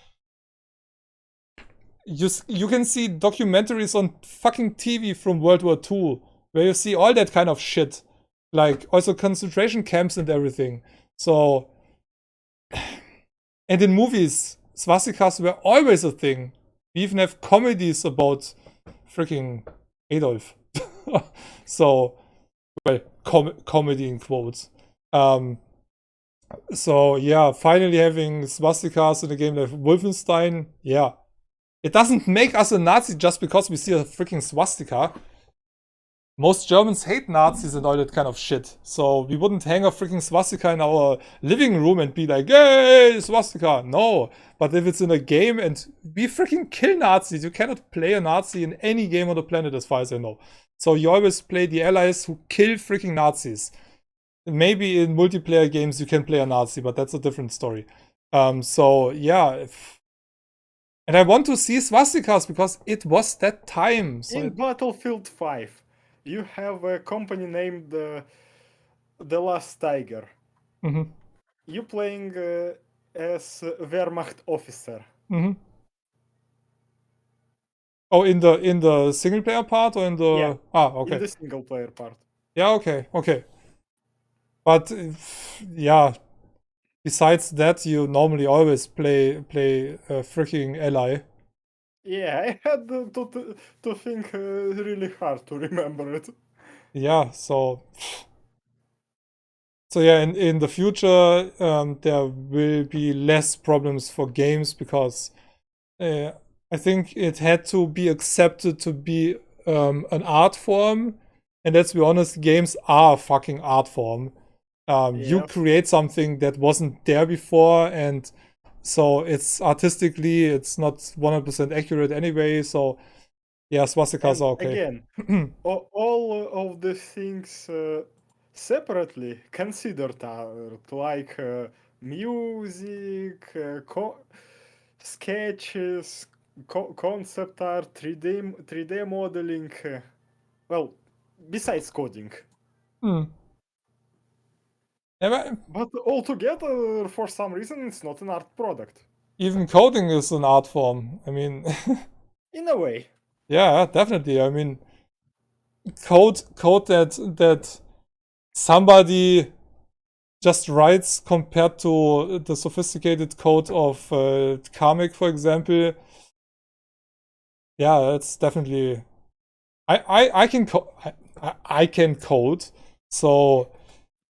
you can see documentaries on fucking TV from World War II where you see all that kind of shit, like also concentration camps and everything. So, and in movies, swastikas were always a thing. We even have comedies about freaking Adolf. So, well, comedy in quotes. So yeah, finally having swastikas in a game like Wolfenstein, yeah. It doesn't make us a Nazi just because we see a freaking swastika. Most Germans hate Nazis and all that kind of shit. So we wouldn't hang a freaking swastika in our living room and be like, yay, swastika. No. But if it's in a game and we freaking kill Nazis, you cannot play a Nazi in any game on the planet as far as I know. So you always play the allies who kill freaking Nazis. Maybe in multiplayer games you can play a Nazi, but that's a different story. So yeah, and I want to see swastikas because it was that time. So in Battlefield 5. You have a company named The Last Tiger. Mm-hmm. You playing as Wehrmacht officer. Mm-hmm. Oh, in the single player part or in the okay. In the single player part. Yeah, okay. But yeah, besides that, you normally always play a freaking ally. Yeah, I had to think really hard to remember it. Yeah, so yeah, in the future, there will be less problems for games because I think it had to be accepted to be an art form, and let's be honest, games are a fucking art form. You create something that wasn't there before, and so it's artistically, it's not 100% accurate anyway, so yeah, swastikas are okay. Again, all of the things separately considered art, like music, sketches, concept art, 3D modeling, well, besides coding. Yeah, but altogether, for some reason, it's not an art product. Even coding is an art form. I mean, in a way. Yeah, definitely. I mean, code that somebody just writes compared to the sophisticated code of Karmic, for example. Yeah, it's definitely. I can I can code, so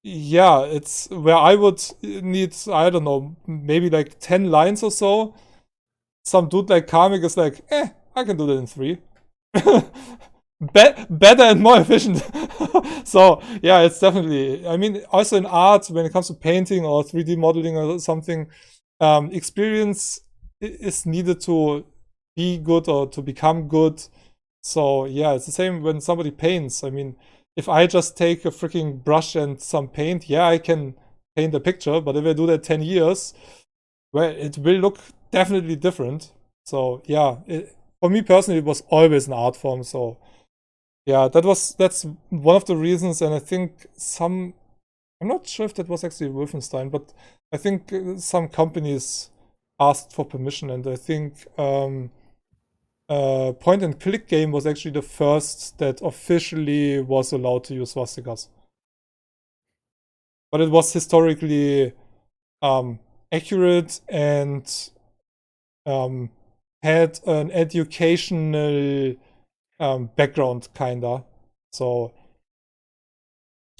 yeah, it's where I would need, I don't know, maybe like 10 lines or so. Some dude like Karmic is like, I can do that in 3. Better and more efficient. So yeah, it's definitely, I mean, also in art, when it comes to painting or 3D modeling or something, experience is needed to be good or to become good. So yeah, it's the same when somebody paints. I mean, if I just take a freaking brush and some paint, yeah, I can paint a picture, but if I do that 10 years, well, it will look definitely different. So yeah, for me personally, it was always an art form. So yeah, that's one of the reasons, and I think I'm not sure if that was actually Wolfenstein, but I think some companies asked for permission, and I think point and click game was actually the first that officially was allowed to use swastikas. But it was historically accurate and had an educational background, kinda. So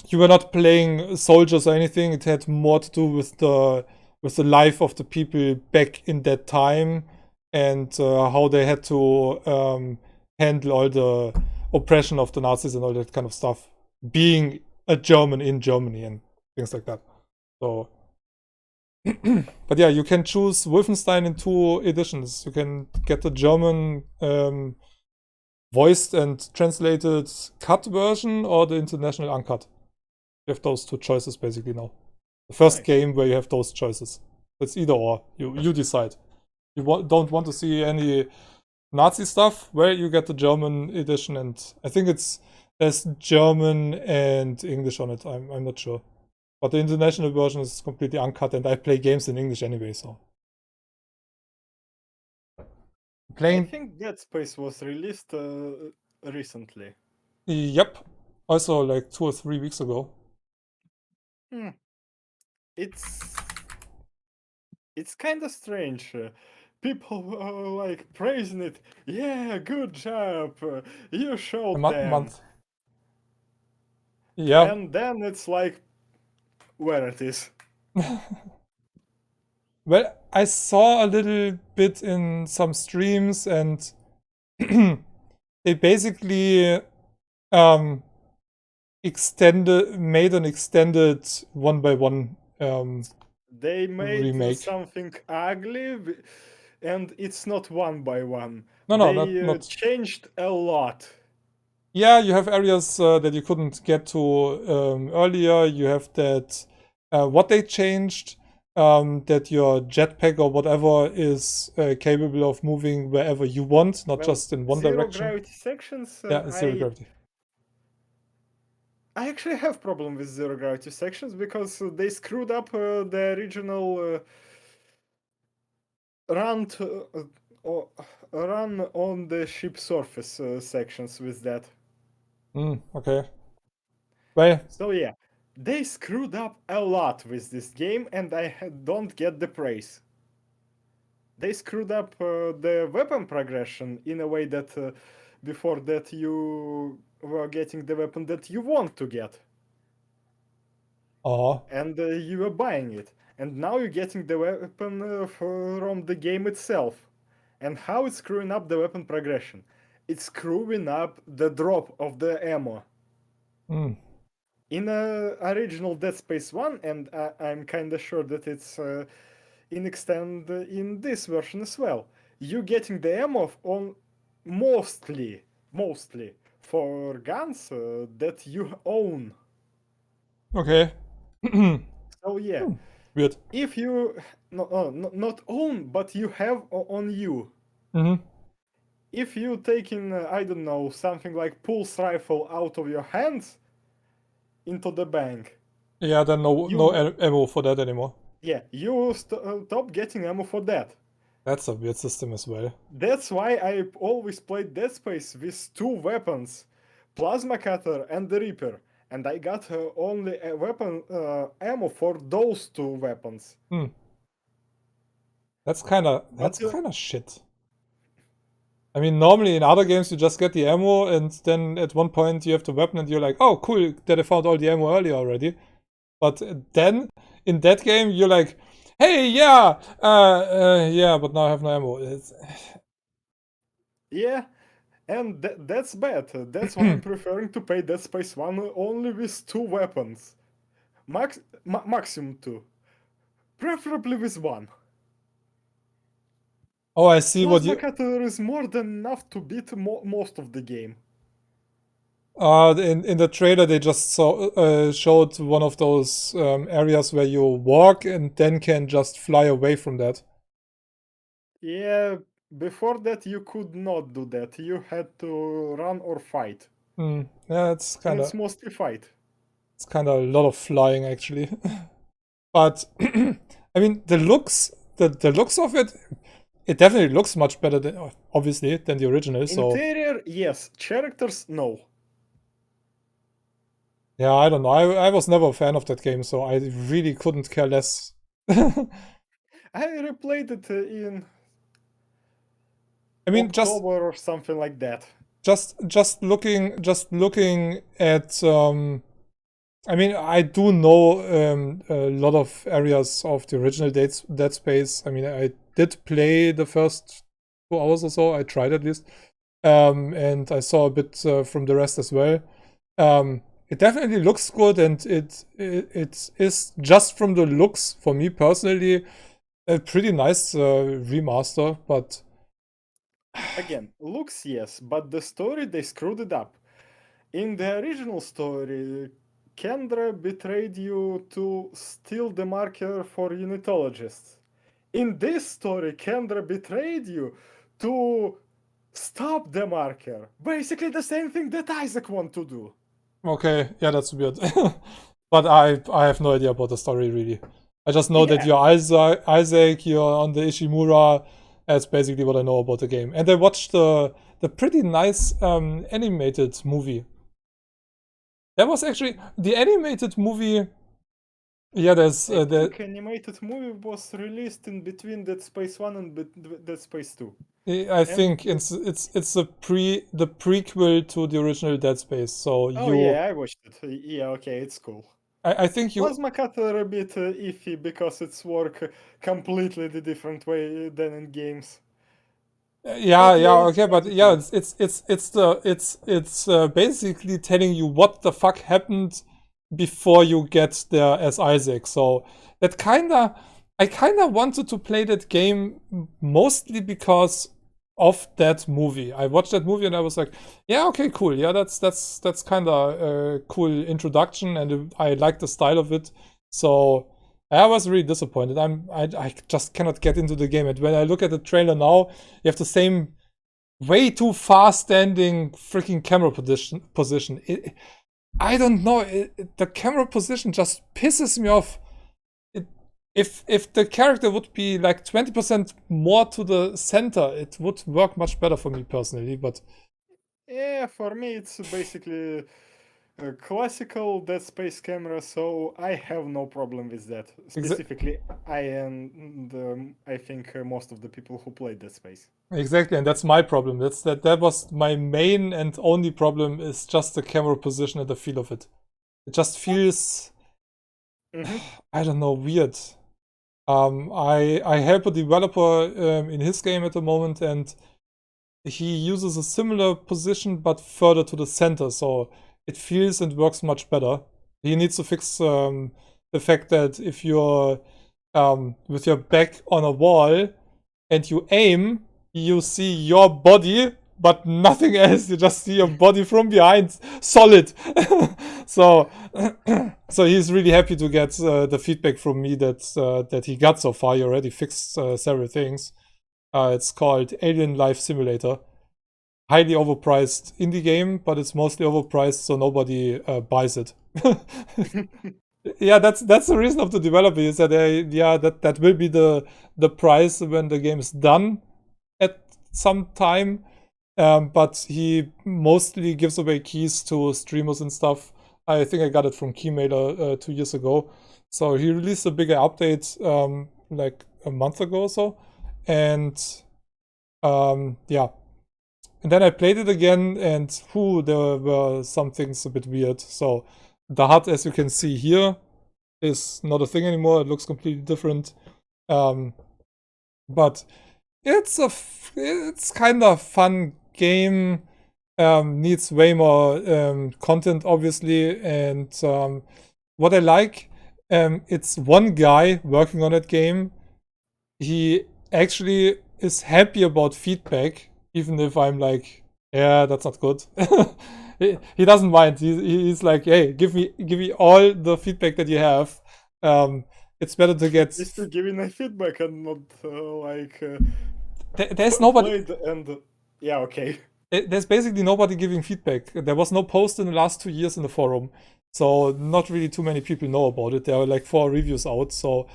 you were not playing soldiers or anything. It had more to do with the life of the people back in that time, and how they had to handle all the oppression of the Nazis and all that kind of stuff, being a German in Germany and things like that. So, but yeah, you can choose Wolfenstein in 2 editions. You can get the German voiced and translated cut version or the international uncut. You have those 2 choices basically now. The first game where you have those choices. It's either or. You decide. You don't want to see any Nazi stuff, where you get the German edition, and I think there's German and English on it. I'm not sure. But the international version is completely uncut, and I play games in English anyway, so. I think Dead Space was released recently. Yep. Also like 2 or 3 weeks ago. It's kind of strange. People are like praising it. Yeah, good job. You showed them. Month. Yeah. And then it's like, where it is. Well, I saw a little bit in some streams, and they basically made an extended 1x1 they made remake. something ugly, and it's not 1x1. No, they not changed a lot. Yeah, you have areas that you couldn't get to earlier. You have that what they changed, that your jetpack or whatever is capable of moving wherever you want, not just in one direction. Zero gravity sections. Yeah, zero gravity. I actually have problem with zero gravity sections because they screwed up the original run on the ship surface sections with that. Okay. Well. So yeah, they screwed up a lot with this game, and I don't get the praise. They screwed up the weapon progression in a way that before that you were getting the weapon that you want to get. And you were buying it. And now you're getting the weapon from the game itself. And how it's screwing up the weapon progression? It's screwing up the drop of the ammo. In original Dead Space 1, and I'm kinda sure that it's in this version as well, you getting the ammo on mostly for guns that you own. Okay. So yeah, weird. If you not own, but you have on you. If you taking I don't know, something like pulse rifle out of your hands into the bank. Yeah, then no ammo for that anymore. Yeah, you stop getting ammo for that. That's a weird system as well. That's why I always played Dead Space with 2 weapons, Plasma Cutter and the Reaper. and I got only a weapon ammo for those 2 weapons. That's kind of But shit. I mean, normally in other games you just get the ammo, and then at one point you have the weapon, and you're like, "Oh, cool! That I found all the ammo earlier already." But then in that game you're like, "Hey, yeah, yeah, but now I have no ammo." yeah, and that's bad. That's why I'm preferring to play Dead Space 1 only with 2 weapons. Maximum 2. Preferably with 1. Oh, I see what Plasma you. cutter is more than enough to beat most of the game. In the trailer they just showed one of those areas where you walk and then can just fly away from that. Yeah, before that you could not do that. You had to run or fight. Yeah, it's And kind it's of mostly fight. a lot of flying actually. But I mean, the looks of it, it definitely looks much better than obviously than the original. So Interior, yes. Characters, no. yeah, I don't know. I was never a fan of that game, so I really couldn't care less. I replayed it in I mean, October or something like that. just looking at I mean, I do know a lot of areas of the original Dead Space. I mean, I did play the first 2 hours or so. I tried at least, and I saw a bit from the rest as well. It definitely looks good, and it is just from the looks for me personally a pretty nice remaster. But Again, looks yes, but the story they screwed it up. In the original story, Kendra betrayed you to steal the marker for unitologists. In this story, Kendra betrayed you to stop the marker. Basically the same thing that Isaac want to do. okay, yeah, that's weird. But I have no idea about the story really. I just know that Yeah. you're Isaac, you're on the Ishimura. That's basically what I know about the game. And I watched the pretty nice animated movie. That was actually the animated movie. Yeah, there's I the think animated movie was released in between Dead Space 1 and Dead Space 2. I think it's the prequel to the original Dead Space. So Oh yeah, I watched it. Yeah, okay, it's cool. I think you Plasma cutter a bit iffy because it's work completely the different way than in games. yeah, But yeah, okay, it's but kinda yeah, cool. it's basically telling you what the fuck happened before you get there as Isaac. So that I kinda wanted to play that game mostly because of that movie. I watched that movie and I was like, yeah, okay, cool. Yeah, that's kinda a cool introduction, and I like the style of it. So I was really disappointed. I just cannot get into the game. And when I look at the trailer now, you have the same way too fast standing freaking camera position. I don't know. The camera position just pisses me off. If the character would be like 20% more to the center, it would work much better for me personally. But Yeah, for me it's basically a classical Dead Space camera, so I have no problem with that. Specifically, I and I think most of the people who play Dead Space. exactly, and that's my problem. That was my main and only problem is just the camera position and the feel of it. It just feels I don't know, weird. I help a developer in his game at the moment, and he uses a similar position but further to the center, so it feels and works much better. He needs to fix the fact that if you're with your back on a wall and you aim, you see your body but nothing else. You just see your body from behind, solid. So, so he's really happy to get the feedback from me that he got so far. He already fixed several things. It's called Alien Life Simulator. Highly overpriced indie game, but it's mostly overpriced, so nobody buys it. Yeah, that's the reason of the developer is that that will be the price when the game is done at some time. But he mostly gives away keys to streamers and stuff. I think I got it from Keymailer 2 years ago. So he released a bigger update like a month ago or so. And yeah. And then I played it again, and there were some things a bit weird. So the HUD, as you can see here, is not a thing anymore. It looks completely different. But it's kind of fun game. Needs way more content, obviously. And what I like, it's one guy working on that game. He actually is happy about feedback, even if I'm like, yeah, that's not good. He doesn't mind. He's like, hey, give me all the feedback that you have. It's better to get. Just to giving a feedback and not like There's nobody. played and yeah, okay. There's basically nobody giving feedback. There was no post in the last 2 years in the forum, so not really too many people know about it. There are like 4 reviews out, so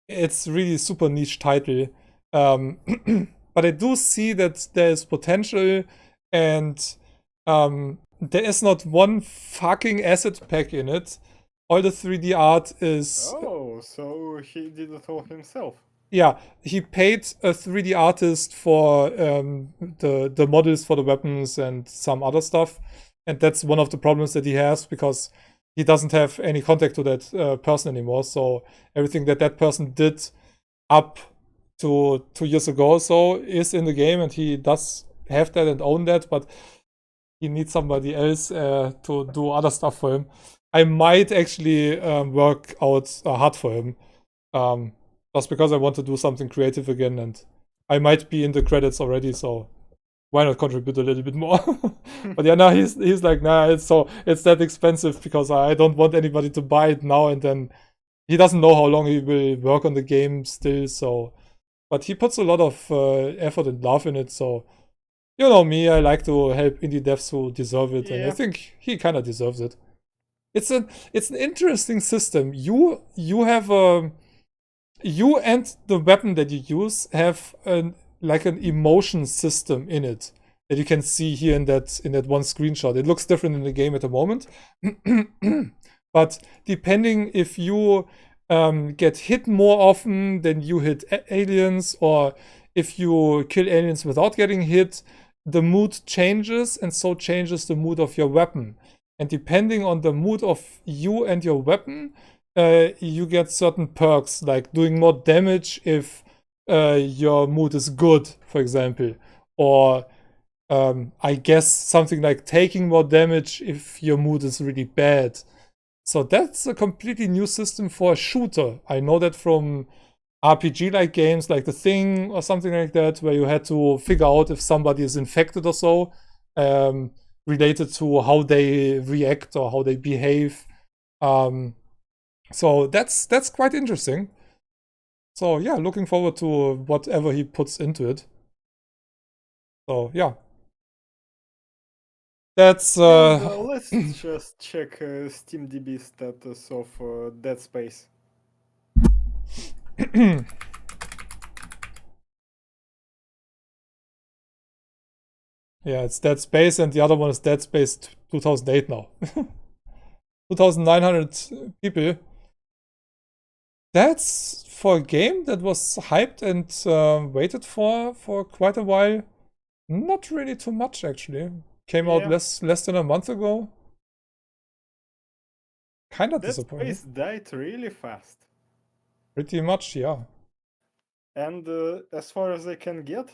it's really super niche title. But I do see that there is potential, and there is not one fucking asset pack in it. All the 3D art is. Oh, so he did it all himself. Yeah, he paid a 3D artist for the models for the weapons and some other stuff. And that's one of the problems that he has, because he doesn't have any contact to that person anymore. So everything that person did up to 2 years ago or so is in the game, and he does have that and own that, but he needs somebody else to do other stuff for him. I might actually work out a HUD for him. Just because I want to do something creative again, and I might be in the credits already, so why not contribute a little bit more? But yeah, now he's like, nah, it's that expensive, because I don't want anybody to buy it now, and then he doesn't know how long he will work on the game still. So, but he puts a lot of effort and love in it. So, you know me, I like to help indie devs who deserve it, and I Yeah. think he kind of deserves it. It's an interesting system. You have a You and the weapon that you use have an emotion system in it that you can see here in that one screenshot. It looks different in the game at the moment, but depending if you get hit more often than you hit aliens, or if you kill aliens without getting hit, the mood changes, and so changes the mood of your weapon. And depending on the mood of you and your weapon, you get certain perks, like doing more damage if your mood is good, for example. Or I guess something like taking more damage if your mood is really bad. So that's a completely new system for a shooter. I know that from RPG-like games like The Thing or something like that, where you had to figure out if somebody is infected or so, related to how they react or how they behave. So that's quite interesting. So yeah, looking forward to whatever he puts into it. So yeah. That's Let's just check SteamDB status of Dead Space. yeah, it's Dead Space, and the other one is Dead Space 2008 now. 2,900 people. That's for a game that was hyped and waited for quite a while. Not really too much, actually. Came out Yeah. less than a month ago. Kind of Dead disappointing. Space died really fast. Pretty much, yeah. And as far as I can get,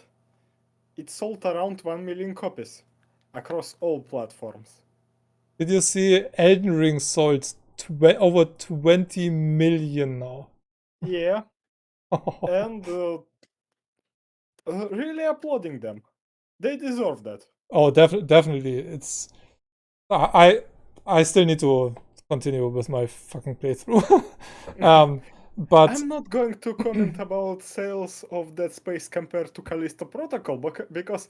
it sold around 1 million copies across all platforms. Did you see Elden Ring sold over 20 million now? Yeah, and really applauding them. They deserve that. Oh, definitely. It's I still need to continue with my fucking playthrough. But I'm not going to comment about sales of Dead Space compared to Callisto Protocol, because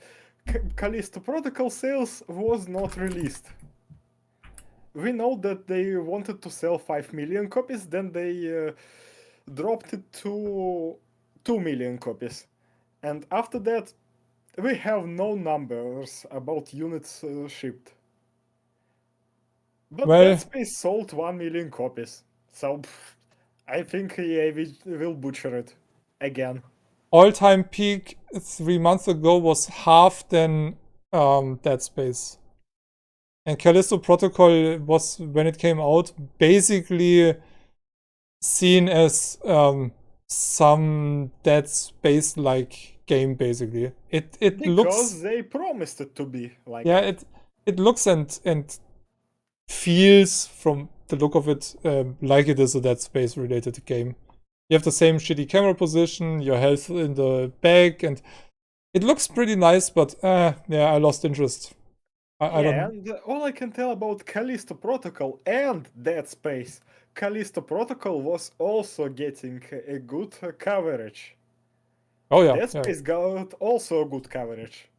Callisto Protocol sales was not released. We know that they wanted to sell 5 million copies, then they dropped it to 2 million copies. And after that, we have no numbers about units shipped. But Well, Dead Space sold 1 million copies, so I think EA will butcher it again. all-time peak 3 months ago was half than Dead Space. And Callisto Protocol was, when it came out, basically seen as some Dead Space-like game, basically. It Because looks... they promised it to be like. Yeah, it looks and feels, from the look of it, like it is a Dead Space-related game. You have the same shitty camera position, your health in the bag, and it looks pretty nice, but yeah, I lost interest. I Yeah, don't... and all I can tell about Callisto Protocol and Dead Space, Callisto Protocol was also getting a good coverage. Oh yeah, Dead yeah. Space got also good coverage.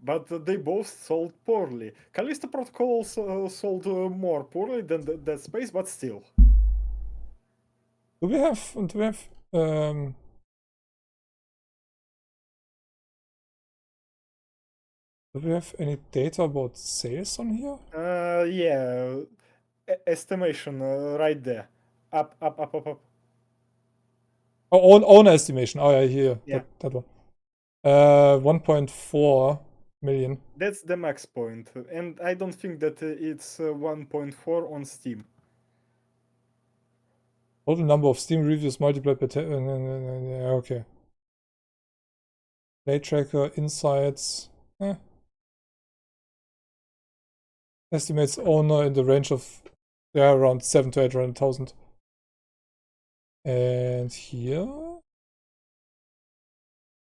But they both sold poorly. Callisto Protocol also sold more poorly than Dead Space, but still. Do we have any data about sales on here? Yeah, estimation right there. Up. Oh, own estimation. Oh yeah, here. Yeah. That one. 1.4 million. That's the max point, and I don't think that it's 1.4 on Steam. Total number of Steam reviews multiplied by 10. Okay. Play tracker, insights. Estimates owner in the range of around 700,000 to 800,000. And here,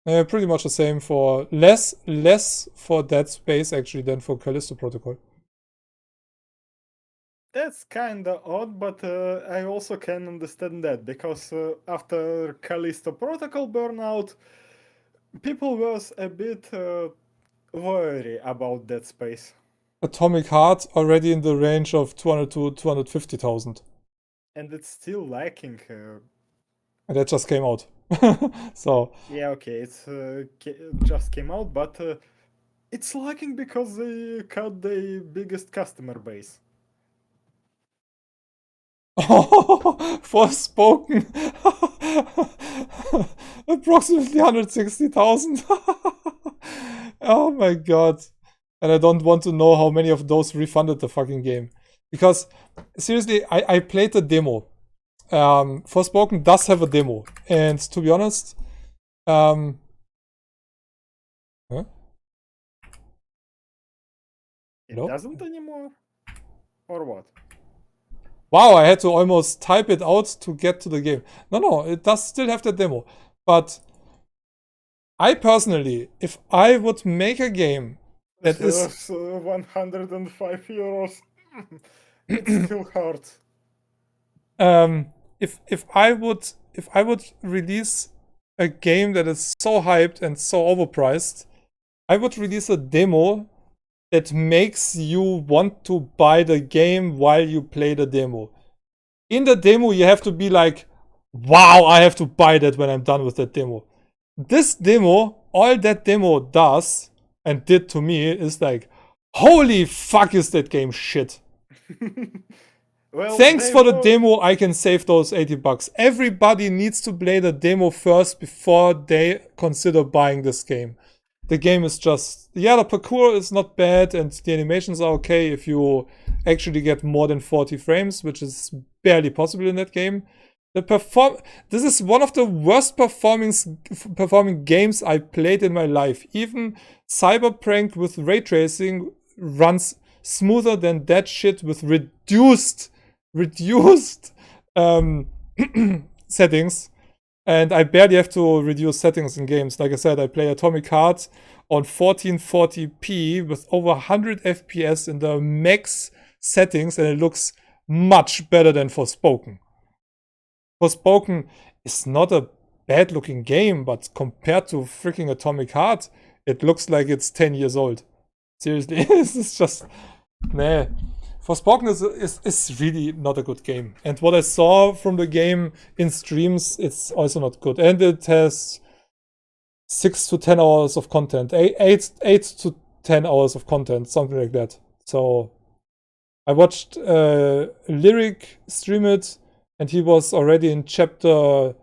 pretty much the same for less for Dead Space actually than for Callisto Protocol. That's kinda odd, but I also can understand that, because after Callisto Protocol burnout, people was a bit worried about Dead Space. Atomic Heart already in the range of 200 to 250,000. And it's still lacking. And that just came out. So Yeah, okay, it's just came out, but it's lacking because they cut the biggest customer base. Forspoken. Approximately 160,000. Oh my god. And I don't want to know how many of those refunded the fucking game. Because, seriously, I played the demo. Forspoken does have a demo. And to be honest, huh? It Hello? doesn't anymore? Or what? Wow, I had to almost type it out to get to the game. No, it does still have the demo. But I personally, if I would make a game that is 105 euros. It's still hard. if I would release a game that is so hyped and so overpriced, I would release a demo that makes you want to buy the game while you play the demo. In the demo, you have to be like, wow, I have to buy that when I'm done with that demo. This demo, all that demo does and did to me is like, holy fuck, is that game shit. Well, Thanks for the demo, I can save those 80 bucks. Everybody needs to play the demo first before they consider buying this game. The game is just... Yeah, the parkour is not bad and the animations are okay if you actually get more than 40 frames, which is barely possible in that game. This is one of the worst performing games I played in my life. Even Cyberprank with ray tracing runs smoother than that shit with reduced settings. And I barely have to reduce settings in games. Like I said, I play Atomic Heart on 1440p with over 100 FPS in the max settings, and it looks much better than Forspoken. Forspoken is not a bad looking game, but compared to freaking Atomic Heart, it looks like it's 10 years old. Seriously, this is just... Nah. Forspoken is really not a good game. And what I saw from the game in streams, it's also not good. And it has 6 to 10 hours of content. 8 to 10 hours of content, something like that. So I watched Lyric stream it, and he was already in chapter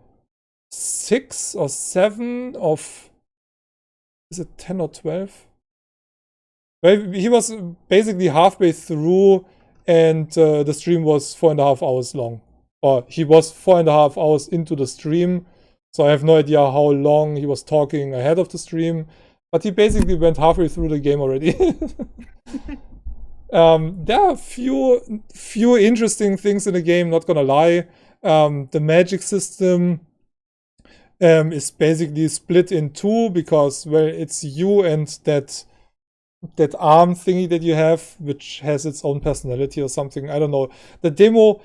6 or 7 of, is it 10 or 12? Well, he was basically halfway through, and the stream was 4.5 hours long. Or he was 4.5 hours into the stream, so I have no idea how long he was talking ahead of the stream, but he basically went halfway through the game already. There are few interesting things in the game, not gonna lie. The magic system is basically split in two because, well, it's you and that arm thingy that you have, which has its own personality or something. I don't know. The demo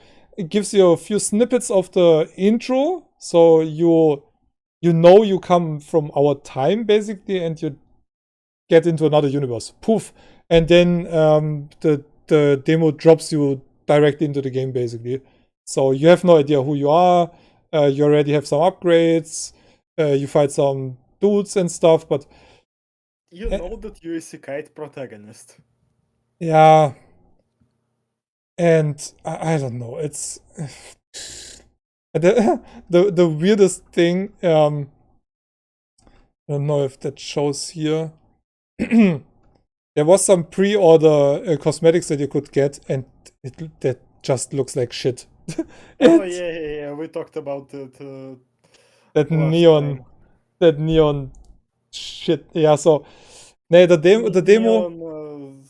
gives you a few snippets of the intro, so you know you come from our time basically, and you get into another universe. Poof, and then the demo drops you directly into the game basically. So you have no idea who you are. You already have some upgrades. You fight some dudes and stuff, but you know that you is a kite protagonist. Yeah. And I don't know. It's the weirdest thing. I don't know if that shows here. There was some pre-order cosmetics that you could get, and that just looks like shit. Oh yeah. We talked about it. That last neon shit. Yeah. So, the demo. Neon,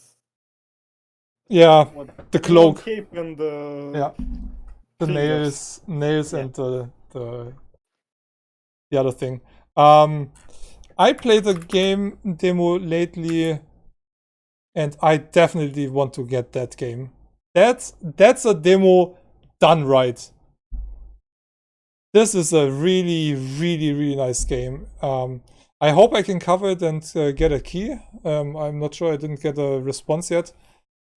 Yeah, what, the neon cloak. cape and Yeah, the fingers. nails, Yeah. and the other thing. I played the game demo lately, and I definitely want to get that game. That's a demo done right. This is a really, really, really nice game. I hope I can cover it and get a key. I'm not sure. I didn't get a response yet.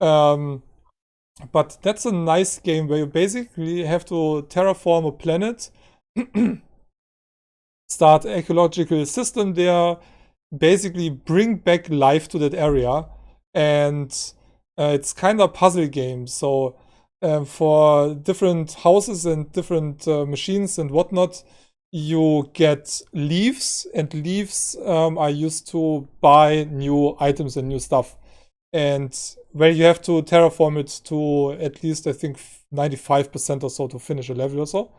But that's a nice game where you basically have to terraform a planet, start an ecological system there, basically bring back life to that area, and it's kind of a puzzle game. So for different houses and different machines and whatnot, you get leaves, and leaves are used to buy new items and new stuff. And where you have to terraform it to at least, I think, 95% or so to finish a level or so.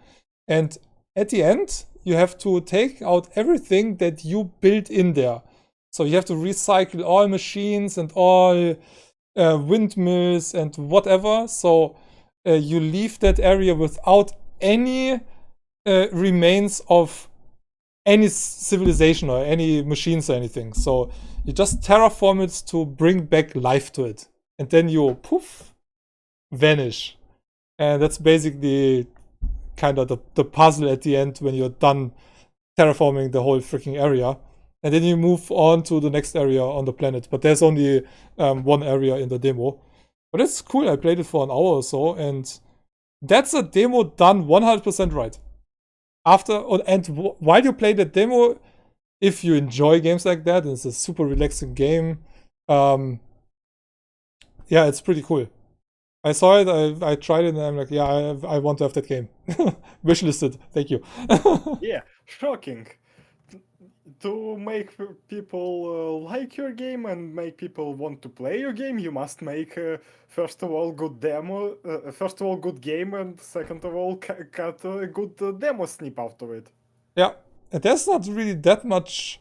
And at the end, you have to take out everything that you built in there. So you have to recycle all machines and all windmills and whatever. So you leave that area without any remains of any civilization or any machines or anything. So you just terraform it to bring back life to it. And then you, poof, vanish. And that's basically kind of the puzzle at the end when you're done terraforming the whole freaking area. And then you move on to the next area on the planet. But there's only one area in the demo. But it's cool. I played it for an hour or so. And that's a demo done 100% right. While you play the demo, if you enjoy games like that, and it's a super relaxing game, yeah, it's pretty cool. I saw it, I tried it, and I'm like, yeah, I want to have that game. Wishlisted, thank you. Yeah, shocking. To make people like your game and make people want to play your game, you must make first of all good demo, first of all good game, and second of all cut a good demo snip out of it. Yeah, and there's not really that much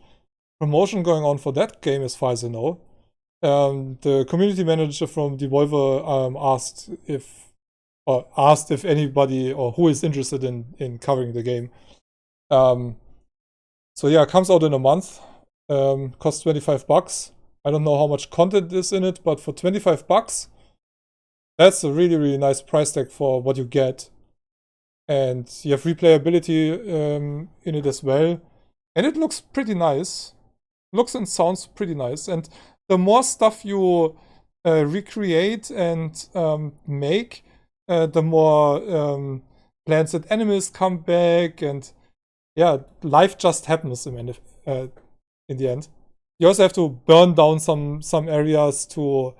promotion going on for that game as far as I know. The community manager from Devolver asked if anybody or who is interested in covering the game. So yeah, it comes out in a month. Costs $25. I don't know how much content is in it, but for $25, that's a really, really nice price tag for what you get. And you have replayability in it as well. And it looks pretty nice. Looks and sounds pretty nice. And the more stuff you recreate and make, the more plants and animals come back, and yeah, life just happens in the end. You also have to burn down some areas to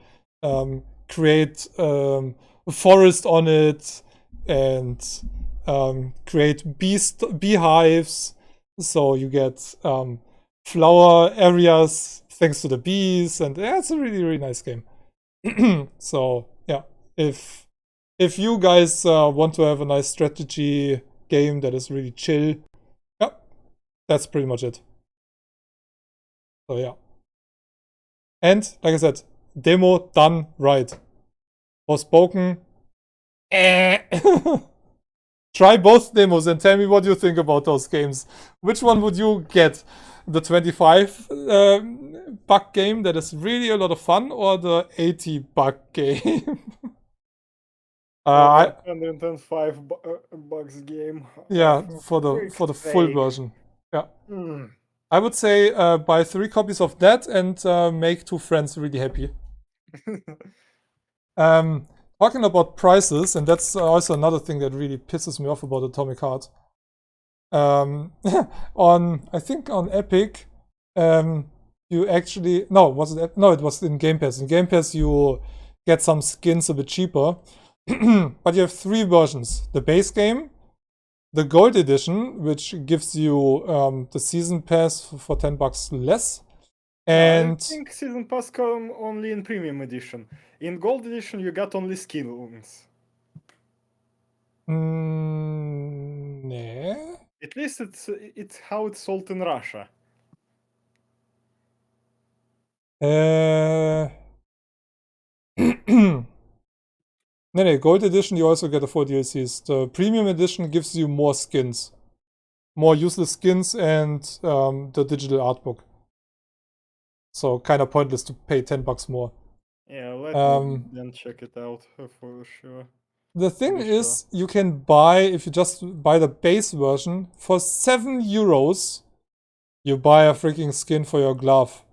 create a forest on it and create beehives. So you get flower areas thanks to the bees, and it's a really, really nice game. So yeah, if you guys want to have a nice strategy game that is really chill, yeah, that's pretty much it. So yeah. And like I said, demo done right. Forspoken. Try both demos and tell me what you think about those games. Which one would you get? The 25 buck game that is really a lot of fun, or the 80 buck game? 105 bucks game. Yeah, for the full version. Yeah. I would say buy 3 copies of that and make 2 friends really happy. Talking about prices, and that's also another thing that really pisses me off about Atomic Heart. I think on Epic, you actually it was in Game Pass. In Game Pass, you get some skins a bit cheaper, but you have 3 versions: the base game, the Gold Edition, which gives you the Season Pass for $10 less. And I think Season Pass come only in Premium Edition. In Gold Edition, you got only skins. Nah. At least it's how it's sold in Russia. No, Gold Edition, you also get the 4 DLCs. The Premium Edition gives you more skins. More useless skins and the digital art book. So kind of pointless to pay $10 more. Yeah, let me then check it out for sure. The thing is, you can buy, if you just buy the base version, for €7, you buy a freaking skin for your glove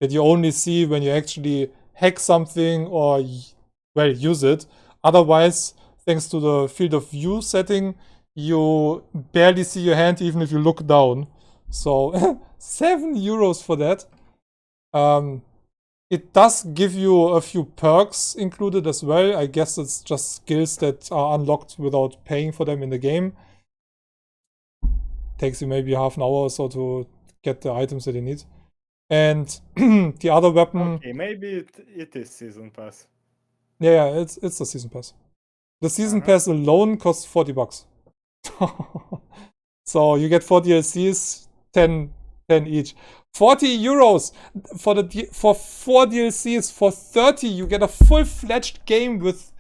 that you only see when you actually hack something or, well, use it. Otherwise, thanks to the field of view setting, you barely see your hand even if you look down. So, €7 for that. It does give you a few perks included as well. I guess it's just skills that are unlocked without paying for them in the game. Takes you maybe half an hour or so to get the items that you need. And the other weapon... Okay, maybe it is Season Pass. Yeah, it's the Season Pass. The Season Pass alone costs $40. So you get 4 DLCs, 10 each. €40 for 4 DLCs. For 30, you get a full-fledged game with...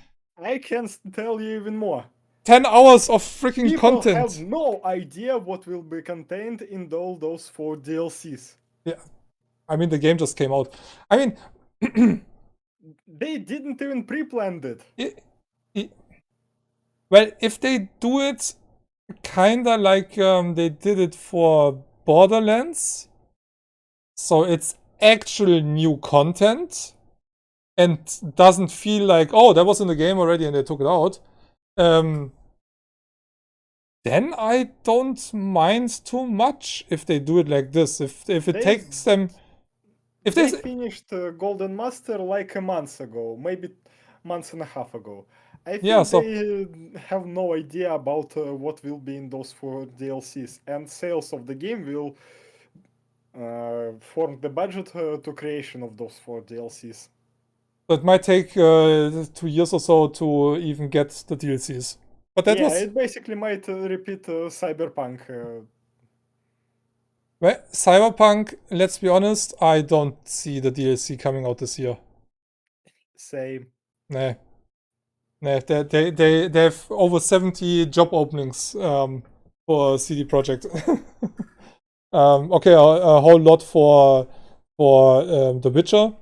I can tell you even more. 10 hours of freaking content. People have no idea what will be contained in all those 4 DLCs. Yeah, I mean, the game just came out. I mean... They didn't even pre-plan it. Well, if they do it kinda like they did it for Borderlands, so it's actual new content and doesn't feel like, oh, that was in the game already and they took it out, then I don't mind too much if they do it like this. If it takes them... If they finished Golden Master like a month ago, maybe month and a half ago. I think they have no idea about what will be in those 4 DLCs, and sales of the game will form the budget to creation of those 4 DLCs. It might take 2 years or so to even get the DLCs. But that it basically might repeat Cyberpunk. Well, Cyberpunk, let's be honest, I don't see the DLC coming out this year. Same. Nah, they have over 70 job openings for CD Projekt. Okay, a whole lot for The Witcher.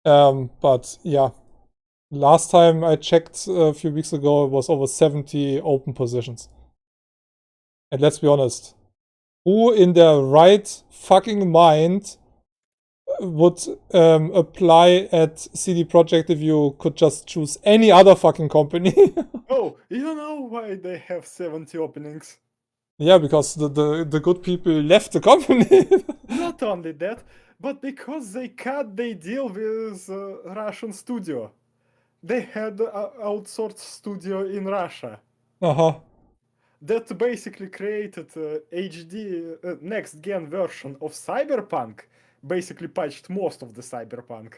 But yeah, last time I checked a few weeks ago, it was over 70 open positions. And let's be honest, who in their right fucking mind would apply at CD Projekt if you could just choose any other fucking company? Oh, you know why they have 70 openings? Yeah, because the good people left the company. Not only that, but because they cut their deal with Russian studio. they had an outsourced studio in Russia Uh-huh. that basically created HD next gen version of Cyberpunk, basically patched most of the Cyberpunk.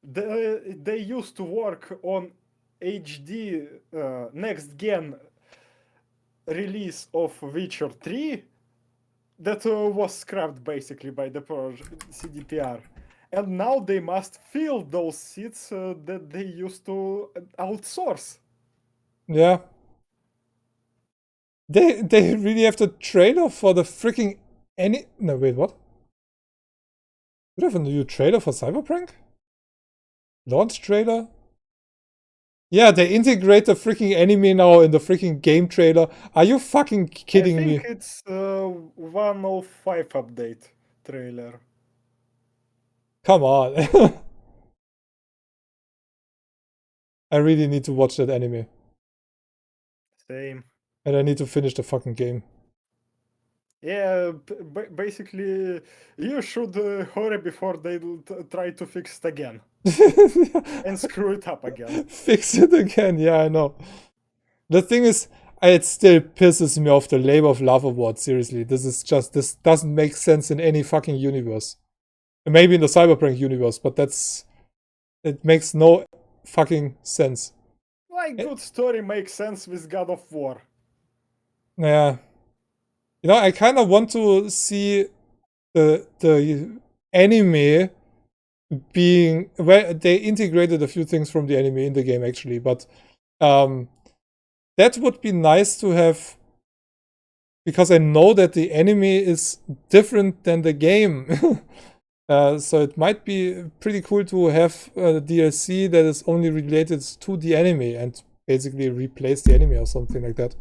They used to work on HD next gen release of Witcher 3 that was scrapped basically by the CDPR. And now they must fill those seats that they used to outsource. Yeah. They really have the trailer for the freaking no, wait, what? Do they have a new trailer for Cyberpunk? Launch trailer? Yeah, they integrate the freaking anime now in the freaking game trailer. Are you fucking kidding I me? think it's 105 update trailer. Come on. I really need to watch that anime. Same. And I need to finish the fucking game. Yeah, basically, you should hurry before they try to fix it again and screw it up again. Fix it again, yeah, I know. The thing is, it still pisses me off, the Labor of Love Award, seriously. This doesn't make sense in any fucking universe. Maybe in the Cyberpunk universe, but it makes no fucking sense. Like, good story makes sense with God of War. Yeah. You know, I kind of want to see the anime being, well, they integrated a few things from the anime in the game actually, but that would be nice to have, because I know that the anime is different than the game. So it might be pretty cool to have a DLC that is only related to the anime and basically replace the anime or something like that.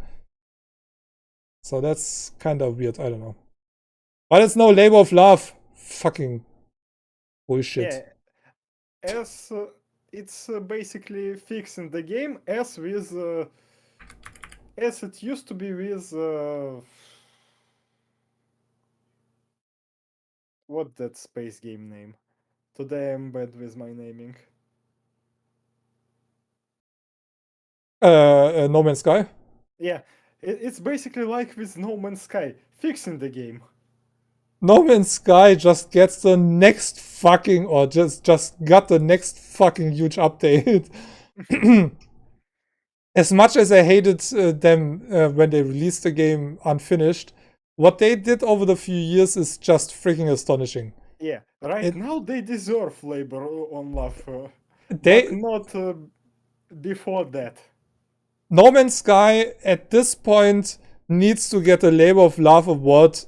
So that's kind of weird, I don't know. But it's no Labor of Love. Fucking bullshit. Yeah. As it's basically fixing the game as with as it used to be with what that space game name? Today I'm bad with my naming. No Man's Sky? Yeah, it's basically like with No Man's Sky, fixing the game. No Man's Sky just gets the next fucking, or just got the next fucking huge update. As much as I hated them when they released the game unfinished, what they did over the few years is just freaking astonishing. Yeah, right now they deserve Labor on Love, They but not before that. No Man's Sky at this point needs to get a Labor of Love award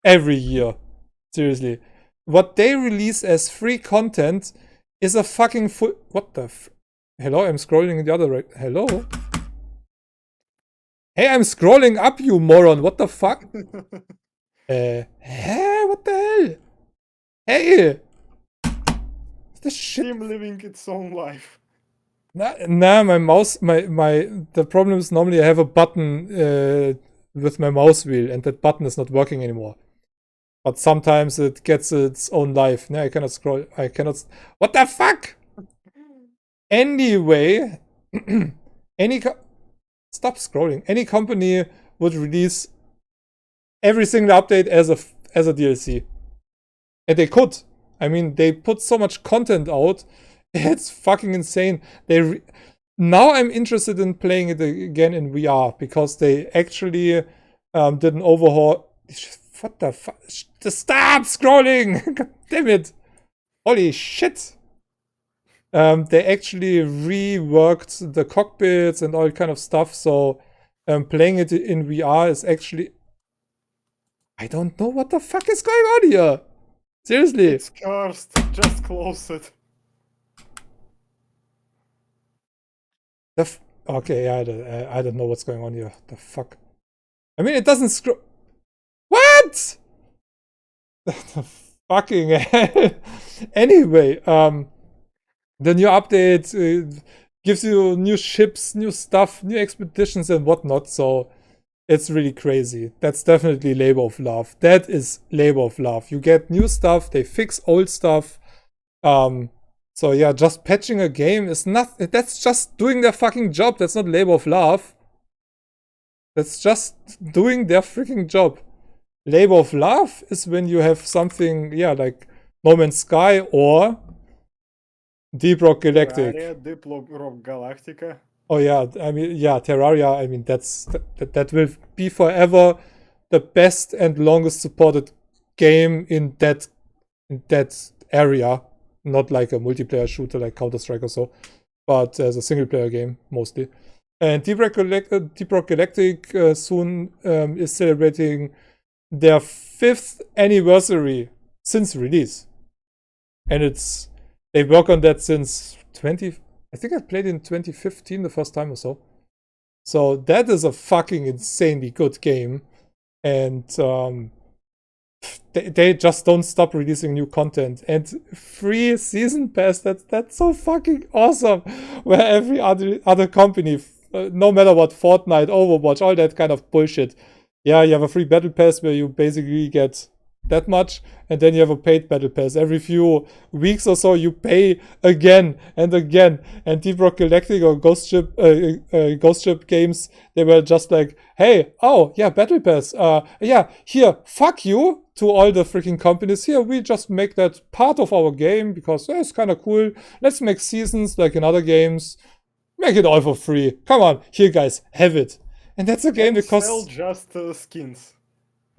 every year. Seriously. What they release as free content is a fucking full. What the hello? I'm scrolling in the other hello? Hey, I'm scrolling up, you moron. What the fuck? What the hell? Hey! What's this shit? Steam living its own life. Nah, my mouse, the problem is normally I have a button with my mouse wheel and that button is not working anymore. But sometimes it gets its own life. No, I cannot scroll. I cannot. What the fuck? Anyway, stop scrolling. Any company would release every single update as a DLC, and they could. I mean, they put so much content out. It's fucking insane. Now I'm interested in playing it again in VR because they actually did an overhaul. What the fuck? Just stop scrolling! God damn it! Holy shit! They actually reworked the cockpits and all kind of stuff. So playing it in VR is actually. I don't know what the fuck is going on here. Seriously. It's cursed. Just close it. Okay, yeah, I don't know what's going on here. The fuck? I mean, it doesn't scroll. What? The fucking hell. Anyway, the new update gives you new ships, new stuff, new expeditions and whatnot. So it's really crazy. That's definitely Labor of Love. That is Labor of Love. You get new stuff. They fix old stuff. So yeah, just patching a game is not. That's just doing their fucking job. That's not labor of love. That's just doing their freaking job. Labor of love is when you have something, yeah, like No Man's Sky or Deep Rock Galactic. Terraria, Deep Rock Galactica. Oh yeah, I mean, yeah, Terraria. I mean, that will be forever the best and longest supported game in that area. Not like a multiplayer shooter like Counter-Strike or so, but as a single-player game mostly. And Deep Rock Galactic soon is celebrating their 5th anniversary since release, and they work on that since I think I played in 2015 the first time or so. So that is a fucking insanely good game, and they just don't stop releasing new content. And free season pass, that's so fucking awesome. Where every other company, no matter what, Fortnite, Overwatch, all that kind of bullshit. Yeah, you have a free battle pass where you basically get that much, and then you have a paid battle pass. Every few weeks or so, you pay again and again. And Deep Rock Galactic or Ghost Ship games, they were just like, hey, oh yeah, battle pass. Yeah, here, fuck you to all the freaking companies. Here, we just make that part of our game because it's kind of cool. Let's make seasons like in other games. Make it all for free. Come on, here guys, have it. And that's a game that costs. Sell just skins.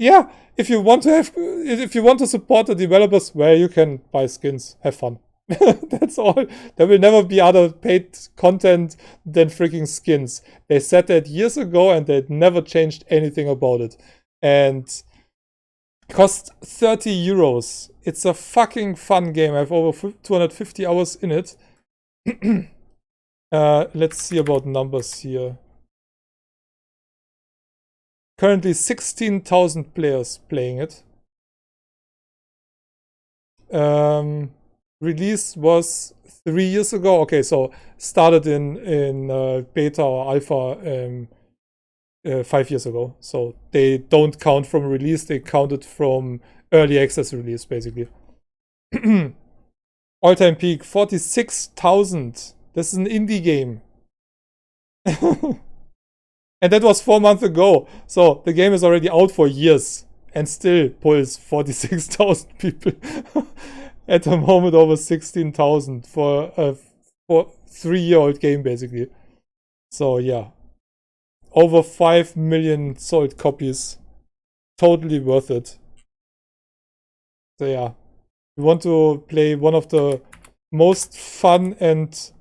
Yeah, if you want to support the developers, well, you can buy skins. Have fun. That's all. There will never be other paid content than freaking skins. They said that years ago, and they never changed anything about it. And it costs 30 euros. It's a fucking fun game. I have over 250 hours in it. Let's see about numbers here. Currently 16,000 players playing it. Release was 3 years ago. Okay, so started in beta or alpha 5 years ago. So they don't count from release, they counted from early access release, basically. All-time peak, 46,000. This is an indie game. And that was 4 months ago. So the game is already out for years and still pulls 46,000 people. At the moment, over 16,000 for a 3-year-old game, basically. So yeah. Over 5 million sold copies. Totally worth it. So yeah. You want to play one of the most fun and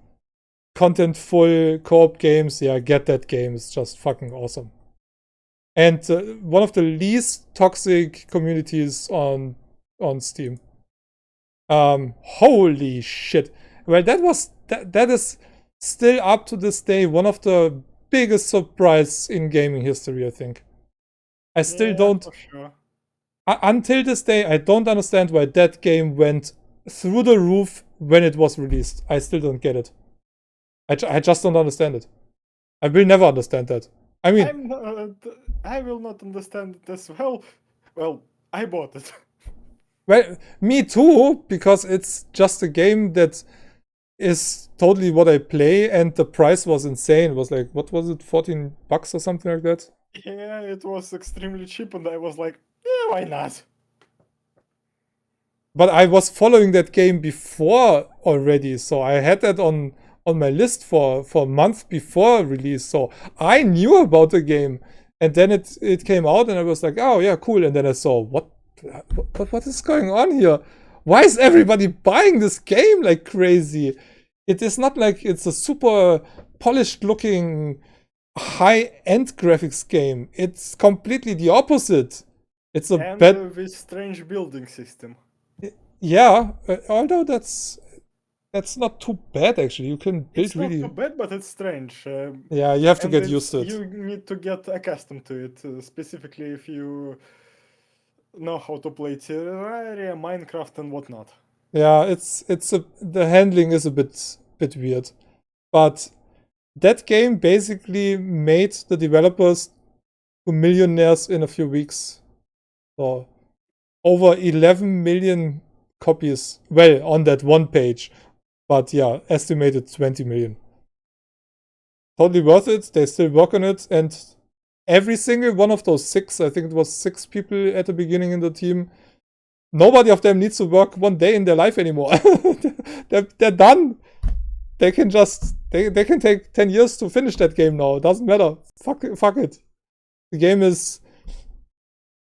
contentful co-op games, yeah, get that game. It's just fucking awesome. And one of the least toxic communities on Steam. Holy shit. Well, that is still up to this day one of the biggest surprise in gaming history, I think. I still don't. For sure. Until this day, I don't understand why that game went through the roof when it was released. I still don't get it. I just don't understand it. I will never understand that. I mean, I will not understand it as well. Well, I bought it. Well, me too, because it's just a game that is totally what I play, and the price was insane. It was like, what was it, $14 or something like that? Yeah, it was extremely cheap, and I was like, yeah, why not? But I was following that game before already, so I had that on my list for a month before release, so I knew about the game. And then it came out, and I was like, oh yeah, cool. And then I saw, what is going on here? Why is everybody buying this game like crazy? It is not like it's a super polished looking high-end graphics game. It's completely the opposite. It's a bad with strange building system. Yeah, although that's not too bad actually. You can build really. It's not too bad, but it's strange. Yeah, you have to get used to it. You need to get accustomed to it, specifically if you know how to play Terraria, Minecraft, and whatnot. Yeah, the handling is a bit weird, but that game basically made the developers millionaires in a few weeks. So over 11 million copies. Well, on that one page. But yeah, estimated 20 million. Totally worth it. They still work on it. And every single one of those 6, I think it was 6 people at the beginning in the team, nobody of them needs to work one day in their life anymore. they're done. They can just, they can take 10 years to finish that game now. It doesn't matter. Fuck it. The game is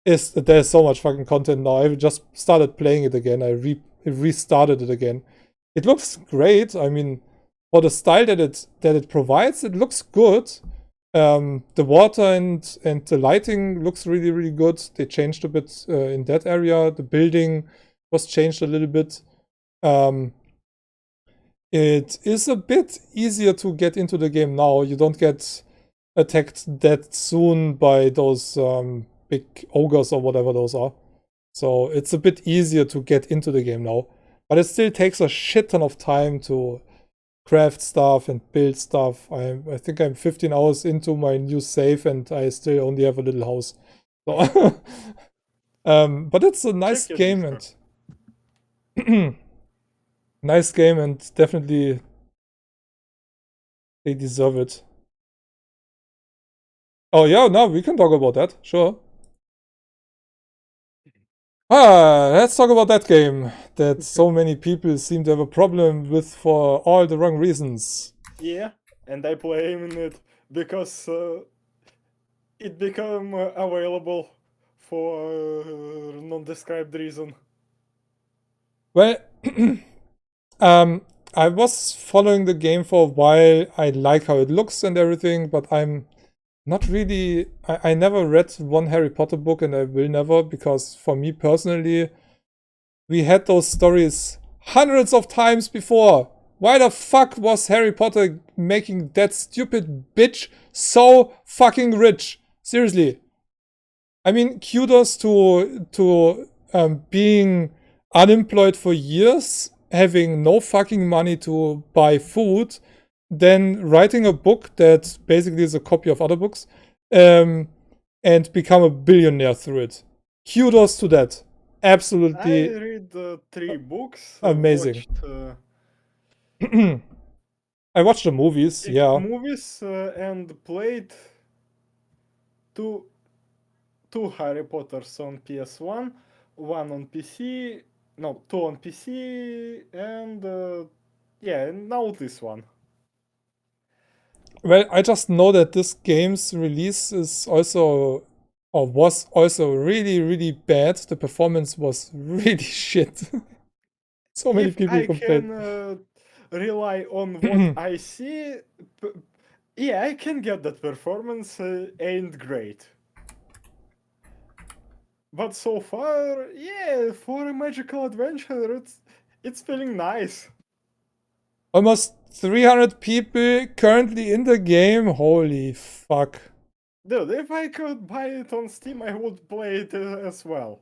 there's so much fucking content now. I just started playing it again. I restarted it again. It looks great. I mean, for the style that it provides, it looks good. The water and the lighting looks really, really good. They changed a bit in that area. The building was changed a little bit. It is a bit easier to get into the game now. You don't get attacked that soon by those big ogres or whatever those are. So it's a bit easier to get into the game now. But it still takes a shit ton of time to craft stuff and build stuff. I think I'm 15 hours into my new save and I still only have a little house. So but it's a nice game and nice game, and definitely they deserve it. Oh yeah, no, we can talk about that, sure. Let's talk about that game that so many people seem to have a problem with for all the wrong reasons. Yeah, and I blame it because it became available for non-described reason. Well, I was following the game for a while. I like how it looks and everything, but I'm not really... I never read one Harry Potter book, and I will never, because for me personally, we had those stories hundreds of times before. Why the fuck was Harry Potter making that stupid bitch so fucking rich? Seriously. I mean, kudos to being unemployed for years, having no fucking money to buy food, then writing a book that basically is a copy of other books, and become a billionaire through it. Kudos to that. Absolutely. I read 3 books. Amazing. I watched the movies, yeah. Movies and played two Harry Potters on PS1, one on PC, no, 2 on PC, and yeah, now this one. Well, I just know that this game's release is also, or was also really, really bad. The performance was really shit. So many people complained. If I can rely on what I see, yeah, I can get that performance ain't great. But so far, yeah, for a magical adventure, it's feeling nice. Almost 300 people currently in the game. Holy fuck. Dude, if I could buy it on Steam, I would play it as well.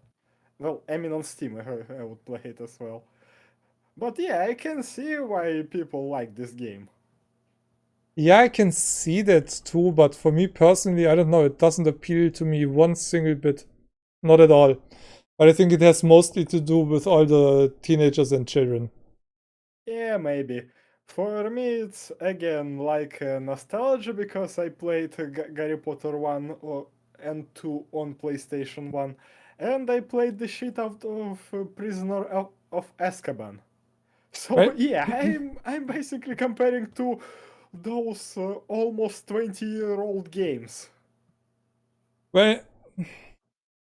Well, I mean on Steam, I would play it as well. But yeah, I can see why people like this game. Yeah, I can see that too, but for me personally, I don't know, it doesn't appeal to me one single bit. Not at all. But I think it has mostly to do with all the teenagers and children. Yeah, maybe. For me, it's again like nostalgia because I played Harry Potter 1 and 2 on PlayStation 1, and I played the shit out of Prisoner of Azkaban. So Right? yeah, I'm basically comparing to those almost 20-year-old games. Well,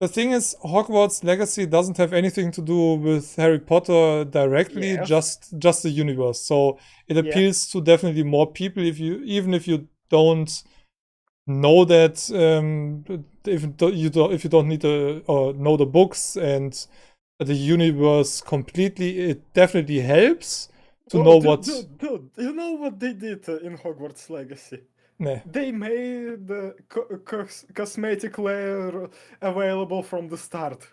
the thing is, Hogwarts Legacy doesn't have anything to do with Harry Potter directly, Yes. just the universe. So it appeals to definitely more people even if you don't know that if you don't need to or know the books and the universe completely, it definitely helps to know what. Dude, you know what they did in Hogwarts Legacy? Nah. They made the cosmetic layer available from the start.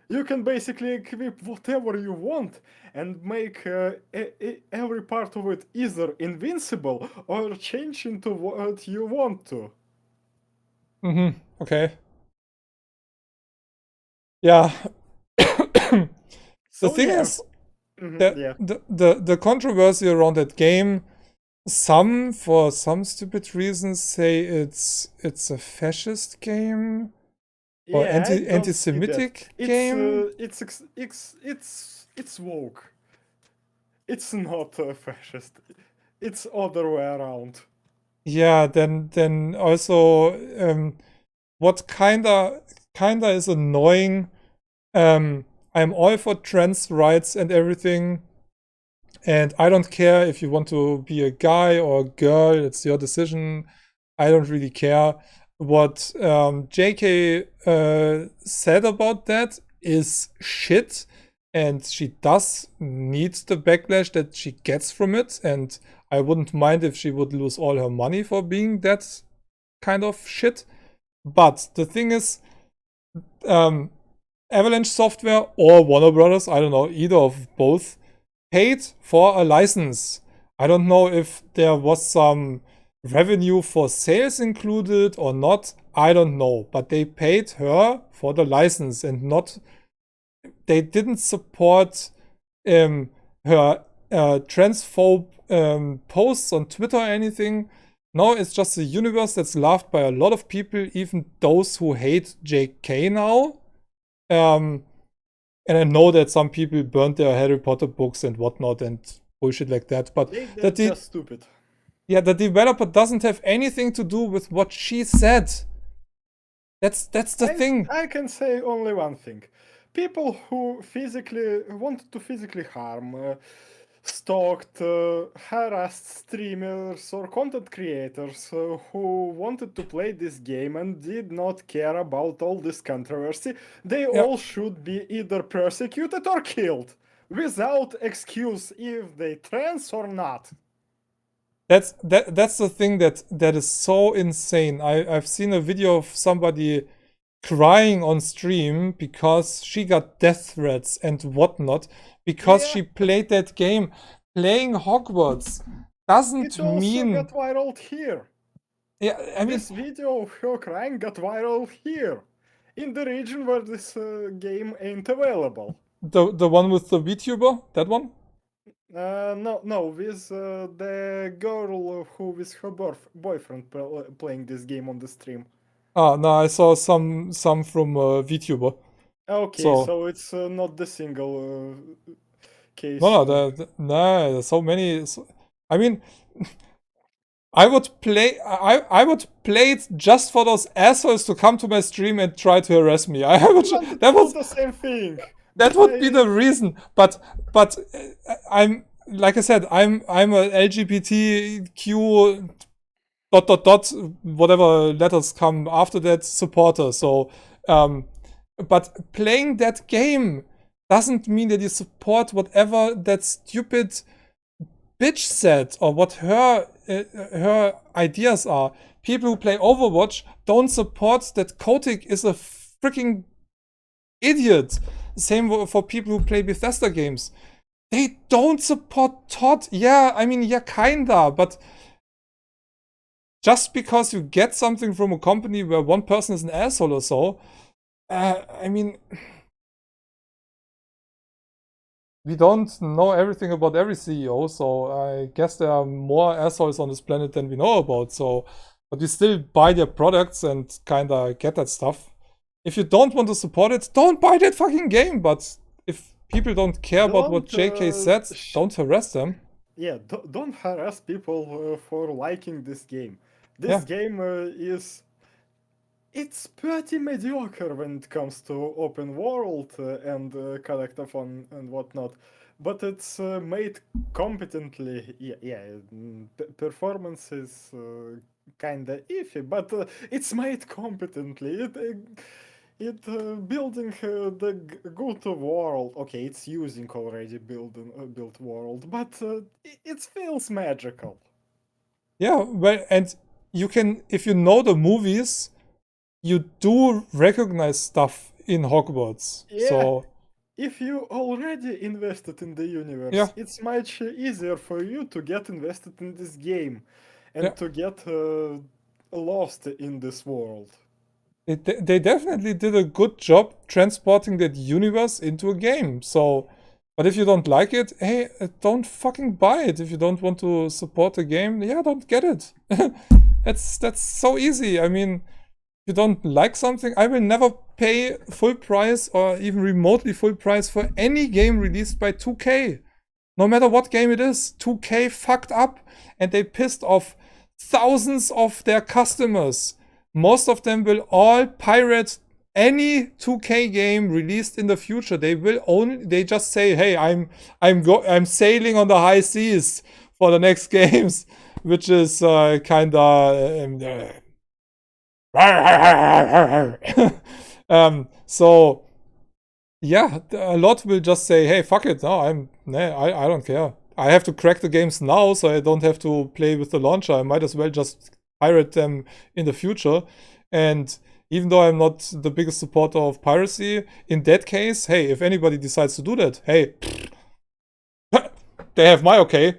You can basically equip whatever you want and make every part of it either invincible or change into what you want to. Okay. Yeah. The So thing yeah, is, Yeah. The controversy around that game, some for some stupid reasons say it's a fascist game or Yeah, I don't see that. anti-Semitic game. It's woke. It's not fascist. It's other way around. Yeah, then also what kinda is annoying. I'm all for trans rights and everything, and I don't care if you want to be a guy or a girl. It's your decision. I don't really care. What JK said about that is shit, and she does need the backlash that she gets from it. And I wouldn't mind if she would lose all her money for being that kind of shit. But the thing is, Avalanche Software or Warner Brothers, I don't know, either of both, paid for a license. I don't know if there was some revenue for sales included or not. I don't know. But they paid her for the license and not. They didn't support her transphobe posts on Twitter or anything. No, it's just a universe that's loved by a lot of people, even those who hate JK now. And I know that some people burned their Harry Potter books and whatnot and bullshit like that, but That's just stupid. Yeah, the developer doesn't have anything to do with what she said. That's the thing. I can say only one thing. People who wanted to physically harm, stalked, harassed streamers or content creators who wanted to play this game and did not care about all this controversy, they all should be either persecuted or killed, without excuse if they trans or not. That's the thing that is so insane. I've seen a video of somebody crying on stream because she got death threats and whatnot because she played that game. Playing Hogwarts doesn't mean... It also got viral here. Yeah, I mean... This video of her crying got viral here, in the region where this game ain't available. The one with the VTuber? That one? No, with the girl who with her boyfriend playing this game on the stream. Ah, no, I saw some from VTuber. Okay, so it's not the single case. No, there's so many. I mean, I would play it just for those assholes to come to my stream and try to harass me. That was the same thing. That would be the reason. But I'm, like I said, I'm a LGBTQ ... whatever letters come after that supporter. So, but playing that game doesn't mean that you support whatever that stupid bitch said or what her ideas are. People who play Overwatch don't support that Kotick is a freaking idiot. Same for people who play Bethesda games. They don't support Todd. Yeah, I mean, yeah, kinda, but just because you get something from a company where one person is an asshole or so, I mean, we don't know everything about every CEO, so I guess there are more assholes on this planet than we know about. So, but we still buy their products and kinda get that stuff. If you don't want to support it, don't buy that fucking game. But if people don't care about what JK said, don't harass them. Yeah, don't harass people for liking this game. This game it's pretty mediocre when it comes to open world and collectathon and whatnot, but it's made competently. Performance is kinda iffy, but it's made competently. It building the good world. Okay, it's using already built world, but it feels magical. Yeah, well, and you can, if you know the movies, you do recognize stuff in Hogwarts. Yeah. So if you already invested in the universe, it's much easier for you to get invested in this game and to get lost in this world. They definitely did a good job transporting that universe into a game. So But if you don't like it, hey, don't fucking buy it. If you don't want to support the game, yeah, don't get it. That's so easy. I mean, if you don't like something, I will never pay full price or even remotely full price for any game released by 2K. No matter what game it is, 2K fucked up and they pissed off thousands of their customers. Most of them will all pirate any 2K game released in the future. They just say, "Hey, I'm sailing on the high seas for the next games," which is so yeah, a lot will just say, "Hey, fuck it, no, I don't care. I have to crack the games now, so I don't have to play with the launcher. I might as well just pirate them in the future." And even though I'm not the biggest supporter of piracy, in that case, hey, if anybody decides to do that, hey, they have my okay.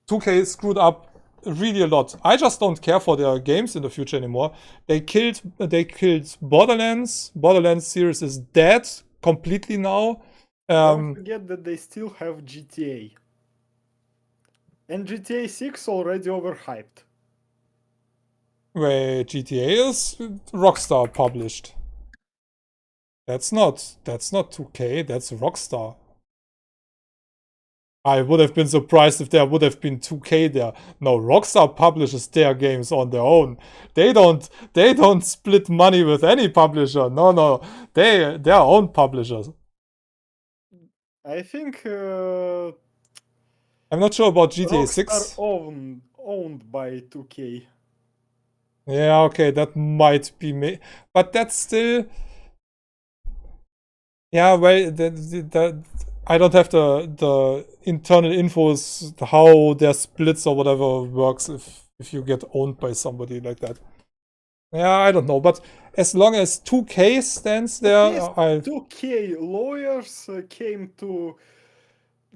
2K screwed up really a lot. I just don't care for their games in the future anymore. They killed Borderlands. Borderlands series is dead completely now. Don't forget that they still have GTA. And GTA 6 already overhyped. Wait, GTA is Rockstar published. That's not 2K, that's Rockstar. I would have been surprised if there would have been 2K there. No, Rockstar publishes their games on their own. They don't split money with any publisher. No. They're their own publishers. I think I'm not sure about GTA 6. Rockstar owned by 2K. Yeah, okay, that might be me. But that's still... Yeah, well, I don't have the internal infos how their splits or whatever works if you get owned by somebody like that. Yeah, I don't know, but as long as 2K stands there, Yes, 2K lawyers came to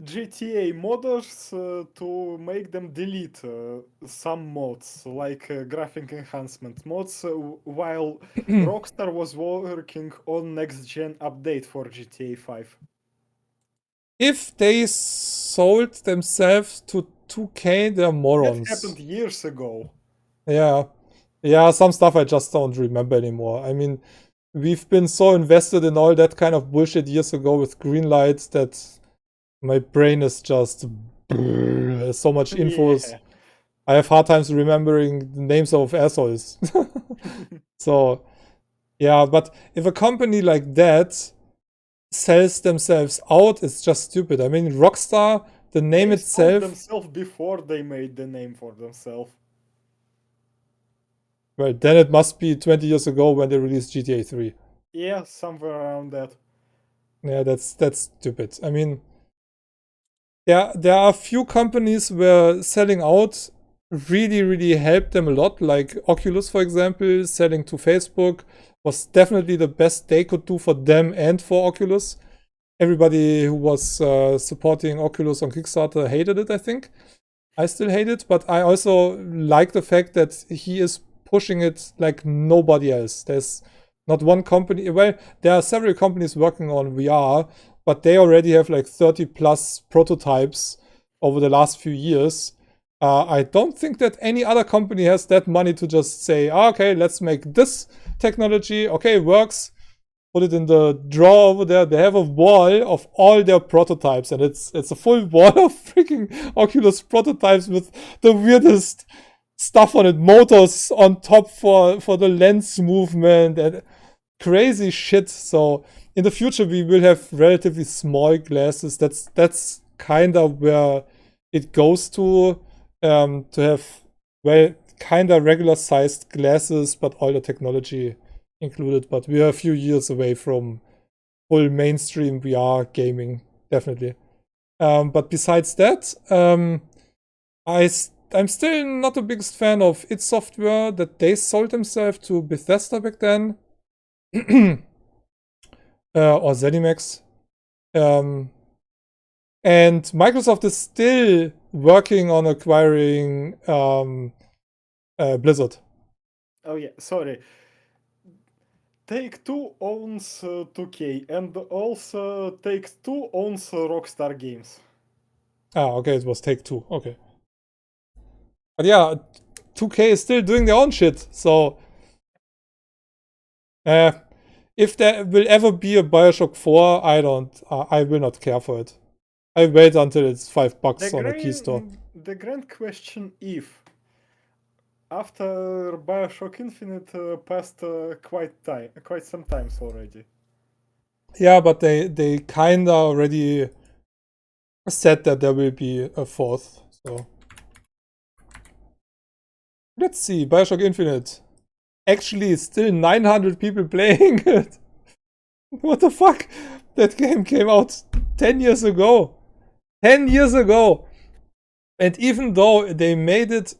GTA modders to make them delete some mods, like graphic enhancement mods, while Rockstar was working on next-gen update for GTA 5. if they sold themselves to 2K, they're That morons. happened years ago. Yeah, some stuff I just don't remember anymore. I mean, we've been so invested in all that kind of bullshit years ago with Greenlight that my brain is just so much infos. Yeah. I have hard times remembering the names of assholes. So, yeah, but if a company like that sells themselves out, it's just stupid. I mean, Rockstar, the name They sold itself, themselves before they made the name for themselves. well, then it must be 20 years ago when they released GTA 3. Yeah, somewhere around that. Yeah, that's stupid. I mean, there are a few companies where selling out really helped them a lot. Like Oculus, for example, selling to Facebook was definitely the best they could do for them and for Oculus. Everybody who was supporting Oculus on Kickstarter hated it, I think. I still hate it, but I also like the fact that he is pushing it like nobody else. There's not one company. Well, there are several companies working on VR, but they already have like 30 plus prototypes over the last few years. I don't think that any other company has that money to just say, okay, let's make this technology. Okay, works. Put it in the drawer over there. They have a wall of all their prototypes, and it's a full wall of freaking Oculus prototypes with the weirdest stuff on it, motors on top for the lens movement and crazy shit. So in the future we will have relatively small glasses. That's kind of where it goes to have, well, kind of regular sized glasses, but all the technology included. But we are a few years away from full mainstream VR gaming, definitely. But besides that, I'm still not the biggest fan of id Software, that they sold themselves to Bethesda back then. Or ZeniMax. And Microsoft is still working on acquiring Blizzard. Oh yeah, sorry. Take-Two owns 2K, and also Take-Two owns Rockstar Games. Ah, okay, it was Take-Two. Okay. But yeah, 2K is still doing their own shit. So, if there will ever be a Bioshock 4, I will not care for it. I wait until it's $5 on a key store. The grand question if after Bioshock Infinite passed quite some times already. Yeah, but they kinda already said that there will be a fourth. So let's see, Bioshock Infinite. Actually, still 900 people playing it. What the fuck? That game came out 10 years ago. 10 years ago. And even though they made it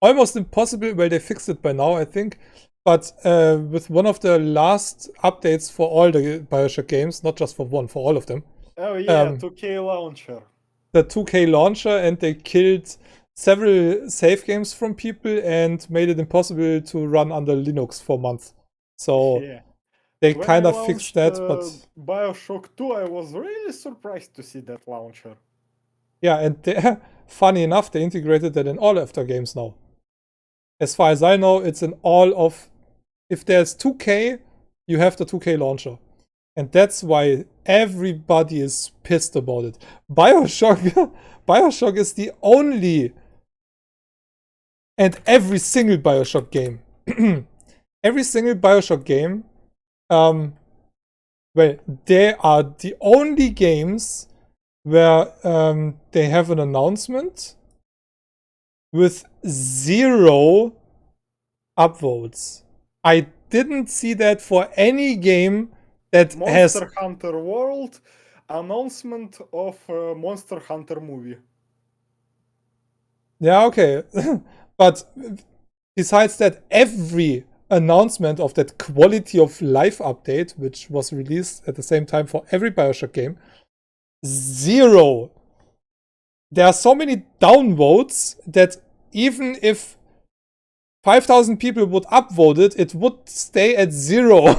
almost impossible, well, they fixed it by now, I think. But with one of the last updates for all the Bioshock games, not just for one, for all of them. Oh yeah, 2K launcher. The 2K launcher, and they killed several save games from people and made it impossible to run under Linux for months. So Yeah. they When kind I of fixed that, but Bioshock 2, I was really surprised to see that launcher. yeah, and funny enough, they integrated that in all of their games now. As far as I know, it's in all of... If there's 2K, you have the 2K launcher. And that's why everybody is pissed about it. Bioshock is the only... And every single Bioshock game. Every single Bioshock game... well, they are the only games where they have an announcement with 0 upvotes. I didn't see that for any game that has... Monster Hunter World announcement of Monster Hunter movie. Yeah, okay. But besides that, every announcement of that quality of life update, which was released at the same time for every Bioshock game, 0. There are so many downvotes that even if 5,000 people would upvote it, it would stay at 0.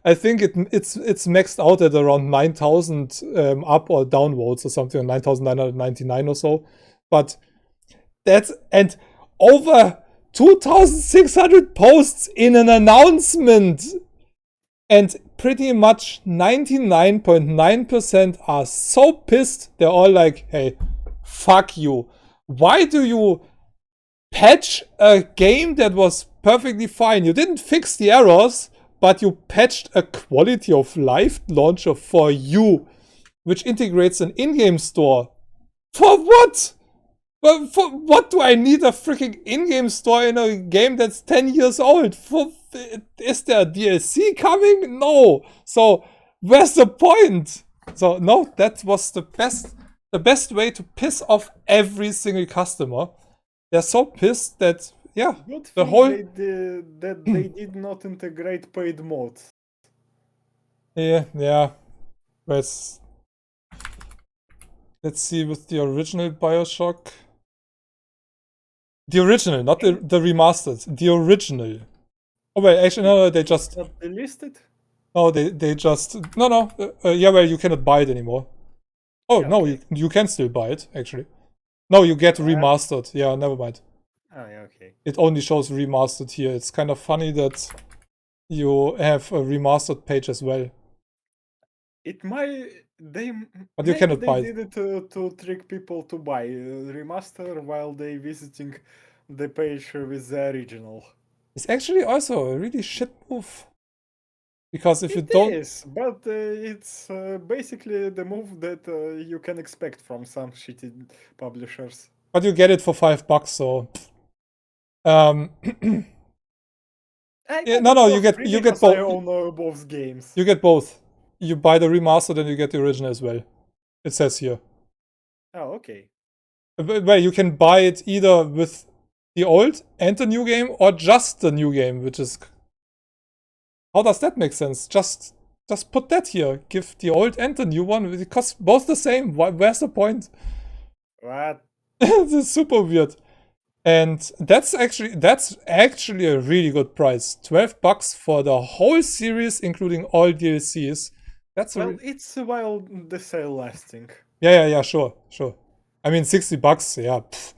I think it's maxed out at around 9,000 up or down votes or something, 9,999 or so. But that's... And over 2,600 posts in an announcement. And pretty much 99.9% are so pissed. They're all like, hey, fuck you. Why do you patch a game that was perfectly fine? You didn't fix the errors, but you patched a quality of life launcher for you, which integrates an in-game store. For what? Well, for what do I need a freaking in-game store in a game that's 10 years old? Is there a DLC coming? No. So where's the point? So no, that was the best way to piss off every single customer. They're so pissed that, yeah, Good the thing whole... they did not integrate paid mods. Yeah. Let's see with the original Bioshock. The original, not the remastered. The original. Oh wait, actually no, they just... Not delisted? No, they just... No. Yeah, well, you cannot buy it anymore. Oh, Yeah, no, okay. you can still buy it, actually. No, you get remastered. Yeah, never mind. Oh, yeah, okay. It only shows remastered here. It's kind of funny that you have a remastered page as well. It might... But you cannot buy They did it to trick people to buy remaster while they visiting the page with the original. It's actually also a really shit move. Because if you It don't... is, but it's basically the move that you can expect from some shitty publishers. But you get it for $5, so... I Yeah, got no, it you for get free you get because I both. own both games. You get both. You buy the remastered and you get the original as well. It says here. Oh, okay. Well, you can buy it either with the old and the new game, or just the new game, which is... How does that make sense? Just put that here. Give the old and the new one. It costs both the same. Where's the point? What? This is super weird. And that's actually a really good price. $12 for the whole series, including all DLCs. That's well, it's while the sale lasting. yeah, sure. I mean, $60, yeah. Pff.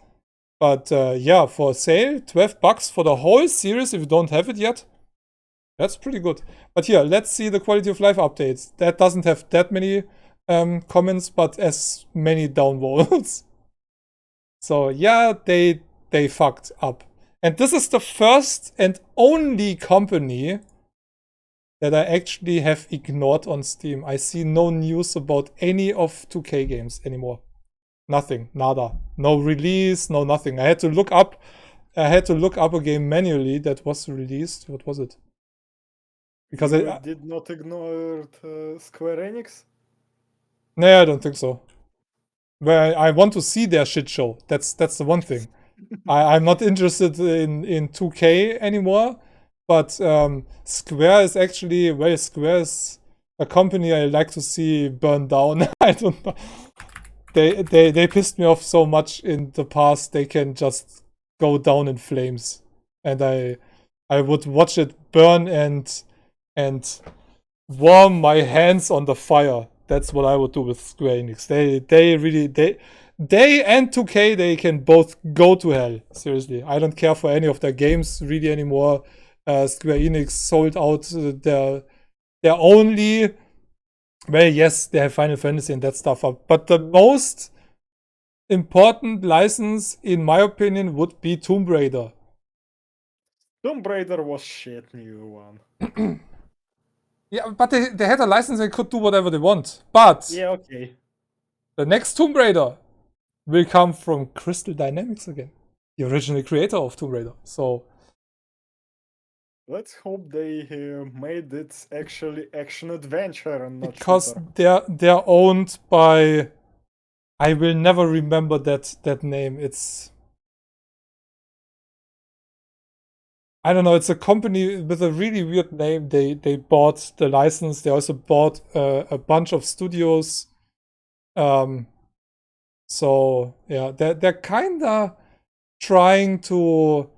But yeah, for sale, $12 for the whole series if you don't have it yet. That's pretty good. But here, let's see the quality of life updates. That doesn't have that many comments, but as many downvotes. So yeah, they fucked up. And this is the first and only company that I actually have ignored on Steam. I see no news about any of 2K games anymore. Nothing, nada. No release, no nothing. I had to look up a game manually that was released. What was it? Because You did not ignore Square Enix? No, I don't think so. Well, I want to see their shit show. That's the one thing. I'm not interested in 2K anymore. But Square is a company I like to see burn down. I don't know. They pissed me off so much in the past. They can just go down in flames, and I would watch it burn and warm my hands on the fire. That's what I would do with Square Enix. They and 2K, they can both go to hell. Seriously, I don't care for any of their games really anymore. Square Enix sold out their only. Well, yes, they have Final Fantasy and that stuff up, but the most important license, in my opinion, would be Tomb Raider. Tomb Raider was shit, new one. Yeah, but they had a license and could do whatever they want. But yeah, okay. The next Tomb Raider will come from Crystal Dynamics again, the original creator of Tomb Raider. So let's hope they made it actually action adventure and not because shooter. they're owned by, I will never remember that name. I don't know. It's a company with a really weird name. They bought the license. They also bought a bunch of studios. So yeah, they're kinda trying to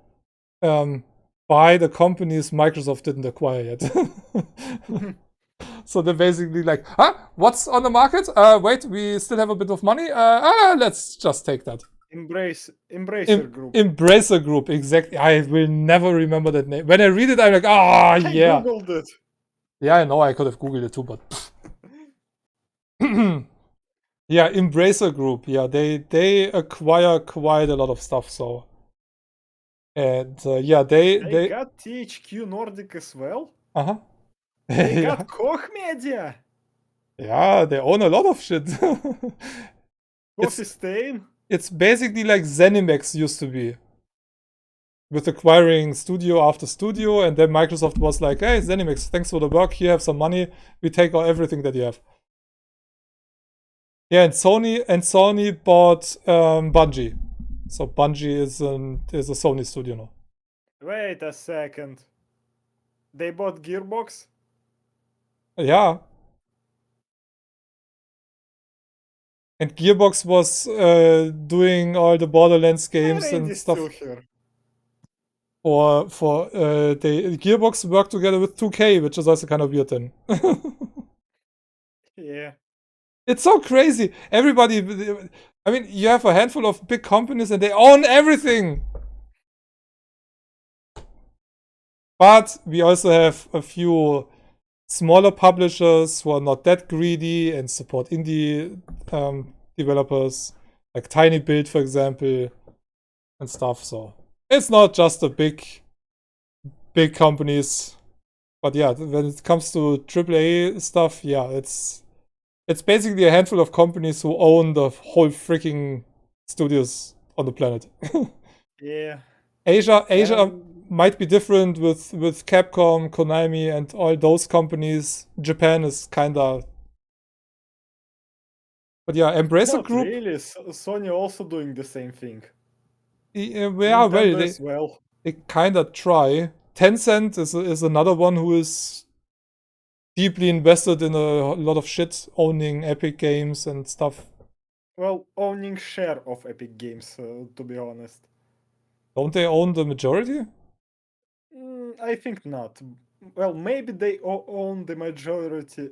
buy the companies Microsoft didn't acquire yet. So they're basically like, what's on the market? Wait, we still have a bit of money. Let's just take that. Embracer Group. Embracer Group, exactly. I will never remember that name. When I read it, I'm like, yeah. I googled it. Yeah, I know. I could have googled it too, but yeah, Embracer Group. Yeah, they acquire quite a lot of stuff. So, and yeah, they got THQ Nordic as well. They got Koch Media. Yeah, they own a lot of shit. It's basically like ZeniMax used to be, with acquiring studio after studio, and then Microsoft was like, "Hey, ZeniMax, thanks for the work. Here, have some money. We take everything that you have." Yeah, and Sony bought Bungie, so Bungie is a Sony studio now. Wait a second. They bought Gearbox? Yeah. And Gearbox was doing all the Borderlands games and stuff. For the Gearbox worked together with 2K, which is also kind of weird then. Yeah. It's so crazy. Everybody, I mean, you have a handful of big companies and they own everything. But we also have a few smaller publishers who are not that greedy and support indie developers, like Tiny Build, for example, and stuff. So it's not just the big companies. But yeah, when it comes to AAA stuff, yeah, it's basically a handful of companies who own the whole freaking studios on the planet. Yeah. Asia might be different with Capcom, Konami, and all those companies. Japan is kinda, but yeah, Embracer Group. Really, Sony also doing the same thing. Yeah, well, they kinda try. Tencent is another one who is deeply invested in a lot of shit, owning Epic Games and stuff. Well, owning share of Epic Games, to be honest. Don't they own the majority? I think not. Well, maybe they own the majority.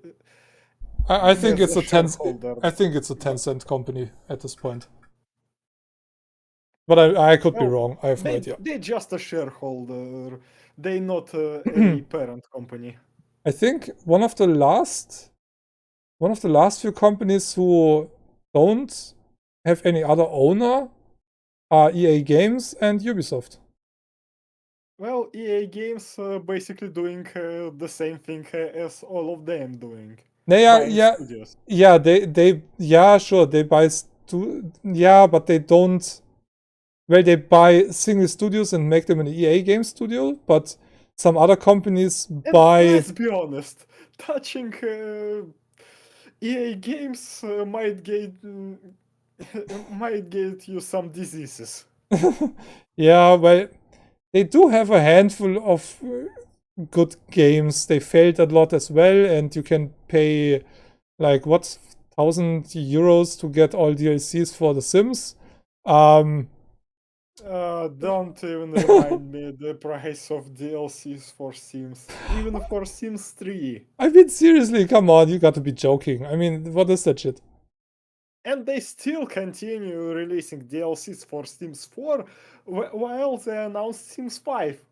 I think as it's a a ten. shareholder. I think it's a Tencent company at this point. But I could be Well, wrong. I have no idea. They're just a shareholder. They're not a parent company. I think one of the last few companies who don't have any other owner are EA Games and Ubisoft. Well, EA Games basically doing the same thing as all of them doing. Buying studios. Yeah, sure, they buy but they don't. Well, they buy single studios and make them an EA game studio, but some other companies buy. Let's be honest, touching EA Games might get you some diseases. Yeah, well, they do have a handful of good games. They failed a lot as well, and you can pay like what, €1,000 to get all DLCs for The Sims. Don't even remind me the price of DLCs for Sims. Even for Sims 3. I mean, seriously, come on, you got to be joking. I mean, what is that shit? And they still continue releasing DLCs for Sims 4 while they announced Sims 5.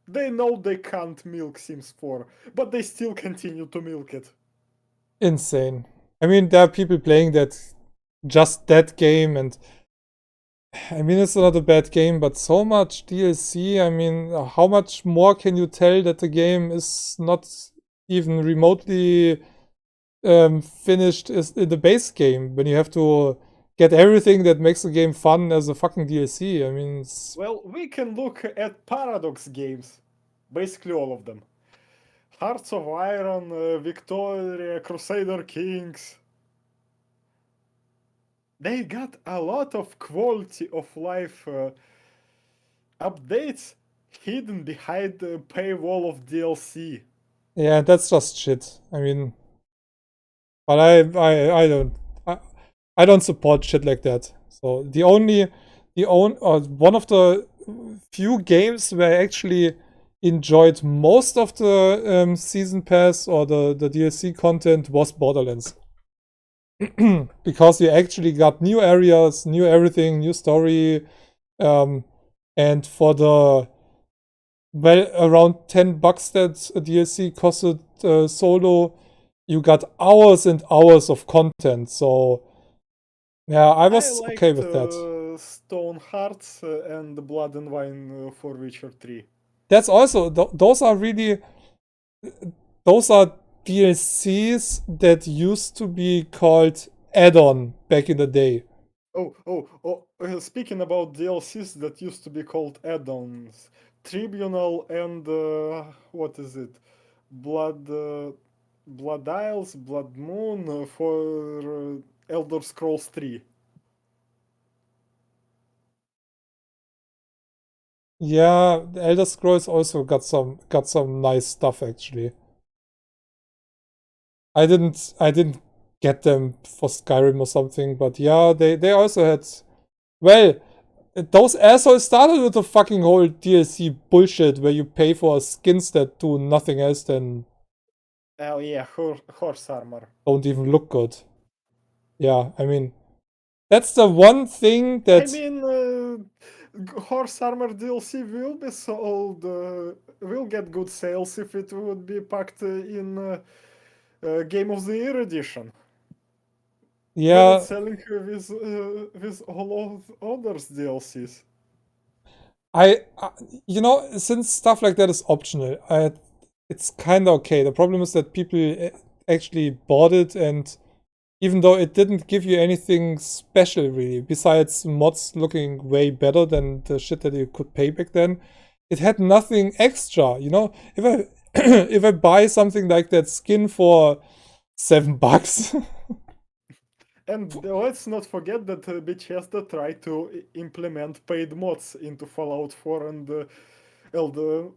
They know they can't milk Sims 4, but they still continue to milk it. Insane. I mean, there are people playing just that game, and I mean, it's not a bad game, but so much DLC. I mean, how much more can you tell that the game is not even remotely finished is in the base game when you have to get everything that makes the game fun as a fucking DLC? I mean, well, we can look at Paradox games, basically all of them. Hearts of Iron, Victoria, Crusader Kings. They got a lot of quality of life updates hidden behind the paywall of DLC. Yeah, that's just shit. I mean, but I don't support shit like that. So one of the few games where I actually enjoyed most of the season pass or the DLC content was Borderlands. Because you actually got new areas, new everything, new story, and for the around $10 that a DLC costed solo, you got hours and hours of content. So yeah, I was okay with that. Stone Hearts and Blood and Wine for Witcher 3. That's also those are DLCs that used to be called add-on back in the day. Speaking about DLCs that used to be called add-ons, Tribunal and what is it? Blood Isles, Blood Moon for Elder Scrolls 3. Yeah, the Elder Scrolls also got some nice stuff actually. I didn't get them for Skyrim or something, but yeah, they also had. Well, those assholes started with the fucking whole DLC bullshit where you pay for skins that do nothing else than. Oh yeah, horse armor. Don't even look good. Yeah, I mean, that's the one thing that. I mean, horse armor DLC will be sold, will get good sales if it would be packed in Game of the Year edition. Yeah. But it's selling with all of others DLCs. Since stuff like that is optional, it's kind of okay. The problem is that people actually bought it, and even though it didn't give you anything special really, besides mods looking way better than the shit that you could pay back then, it had nothing extra. If I if I buy something like that skin for $7. And let's not forget that Bethesda tried to implement paid mods into Fallout 4 and Elder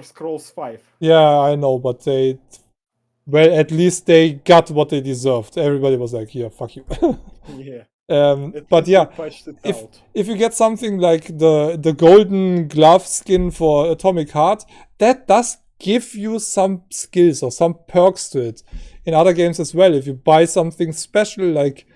Scrolls 5. Yeah, I know, but at least they got what they deserved. Everybody was like, "Yeah, fuck you." Yeah. But least yeah, they patched it if out. if you get something like the golden glove skin for Atomic Heart, that does give you some skills or some perks to it. In other games as well, if you buy something special like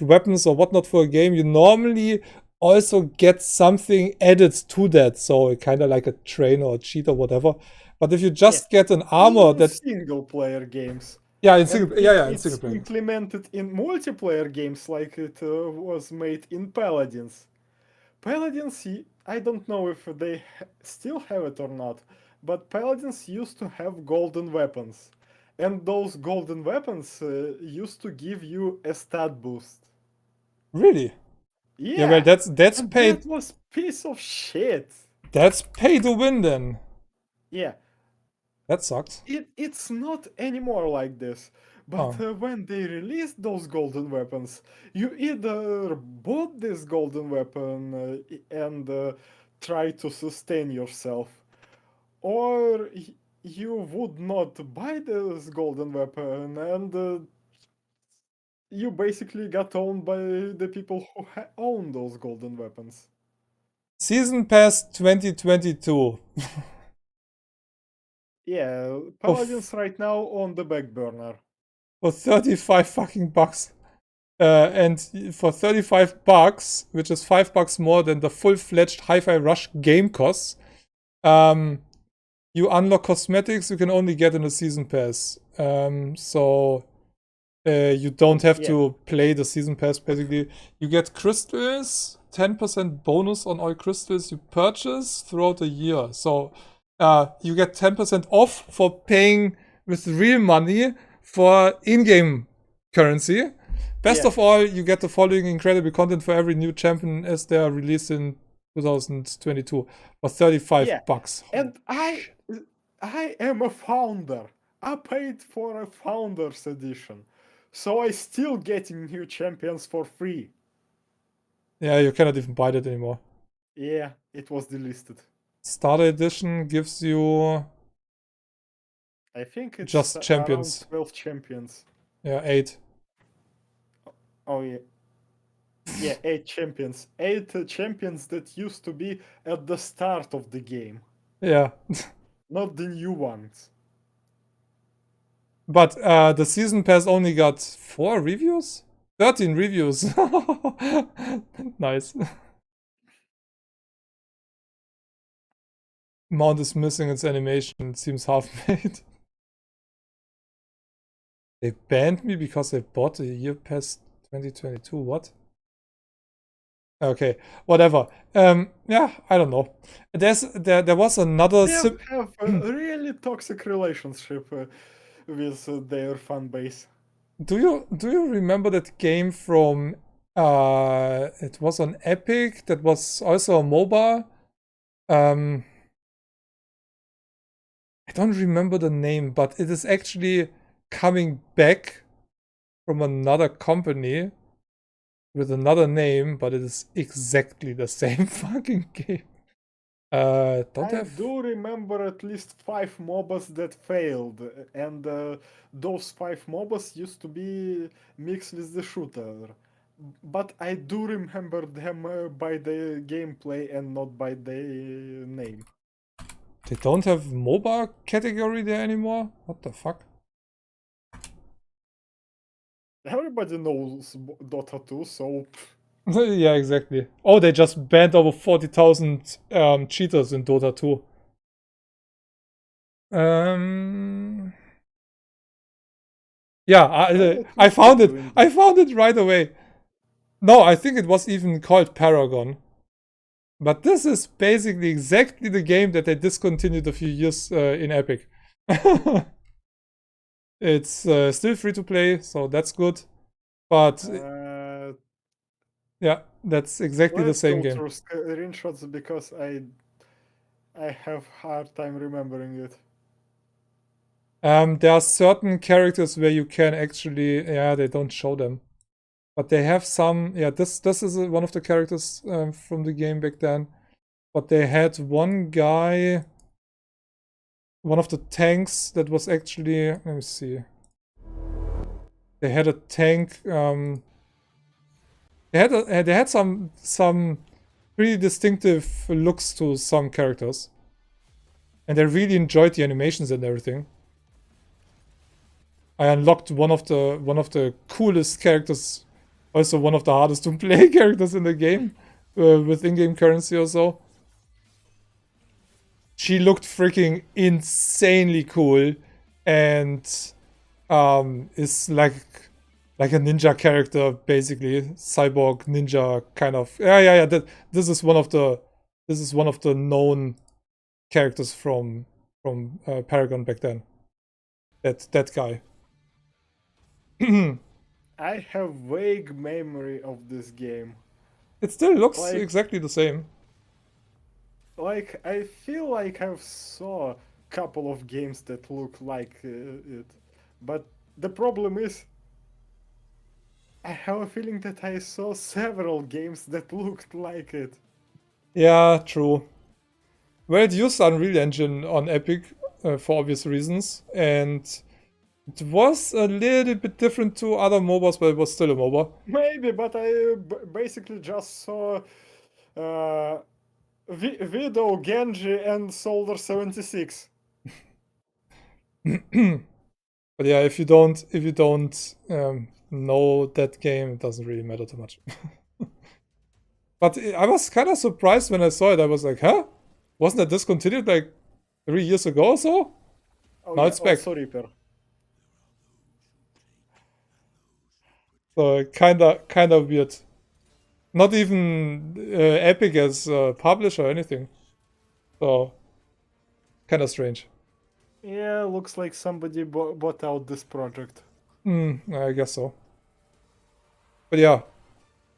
weapons or whatnot for a game, you normally also get something added to that. So kind of like a train or a cheat or whatever. But if you just get an armor In that single-player games. yeah, in And single if yeah, in it's single player. implemented in multiplayer games like it was made in Paladins. Paladins, I don't know if they still have it or not, but Paladins used to have golden weapons. And those golden weapons used to give you a stat boost. Really? Yeah, well Yeah, that's and paid that was piece of shit. that's pay to win then. Yeah, That sucks. it's not anymore like this. But Oh. when they released those golden weapons, you either bought this golden weapon and try to sustain yourself, or you would not buy this golden weapon and you basically got owned by the people who own those golden weapons. Season Pass 2022. Yeah, Of Paladins right now on the back burner. for 35 fucking bucks. And for 35 bucks, which is $5 more than the full-fledged Hi-Fi Rush game costs, you unlock cosmetics you can only get in the season pass. So you don't have to play the season pass. Basically, you get crystals, 10% bonus on all crystals you purchase throughout the year. So you get 10% off for paying with real money for in-game currency. Best of all, you get the following incredible content for every new champion as they are released in 2022 for 35 bucks. And I am a founder. I paid for a founder's edition. So I still getting new champions for free. Yeah, you cannot even buy that anymore. Yeah, it was delisted. Starter edition gives you I think it's just champions. around 12 champions. Yeah, 8. Oh yeah. Yeah, 8 champions. 8 champions that used to be at the start of the game. Yeah. Not the new ones. But the season pass only got 4 reviews? 13 reviews. Nice. Mount is missing its animation. It seems half-made. They banned me because I bought a year pass 2022. What? Okay, whatever. Yeah, I don't know. There was another. They have a really toxic relationship with their fan base. Do you remember that game from? It was on Epic. That was also a MOBA. I don't remember the name, but it is actually coming back from another company with another name, but it is exactly the same fucking game. I do remember at least 5 MOBAs that failed, and those 5 MOBAs used to be mixed with the shooter. But I do remember them by the gameplay and not by the name. They don't have MOBA category there anymore? What the fuck? Everybody knows Dota 2, so... Yeah, exactly. Oh, they just banned over 40,000 cheaters in Dota 2. Yeah, I found it. I found it right away. No, I think it was even called Paragon. But this is basically exactly the game that they discontinued a few years in Epic. It's still free to play, so that's good. But yeah, that's exactly the same game. Let's go through screenshots because I have hard time remembering it. There are certain characters where you can actually, yeah, they don't show them. But they have some, yeah, this is one of the characters from the game back then. But they had one guy, one of the tanks that was actually, let me see. They had a tank, they they had some pretty distinctive looks to some characters, and I really enjoyed the animations and everything. I unlocked one of the coolest characters, also one of the hardest to play characters in the game, with in-game currency or so. She looked freaking insanely cool, and is like a ninja character, basically cyborg ninja kind of. Yeah. This is one of the known characters from Paragon back then. That guy. I have vague memory of this game. It still looks Like- exactly the same. Like, I feel like I've saw a couple of games that look like it, but the problem is, I have a feeling that I saw several games that looked like it. Yeah, true. Well, it used Unreal Engine on Epic for obvious reasons, and it was a little bit different to other MOBAs, but it was still a MOBA. Maybe, but I basically just saw Widow, Genji, and Soldier 76. But yeah, if you don't know that game, it doesn't really matter too much. But I was kind of surprised when I saw it. I was like, huh? Wasn't that discontinued like 3 years ago or so? Oh, Now it's back. Also Reaper. So kind of weird. Not even Epic as a publisher or anything. So kind of strange. Yeah, looks like somebody bought out this project. I guess so. But yeah,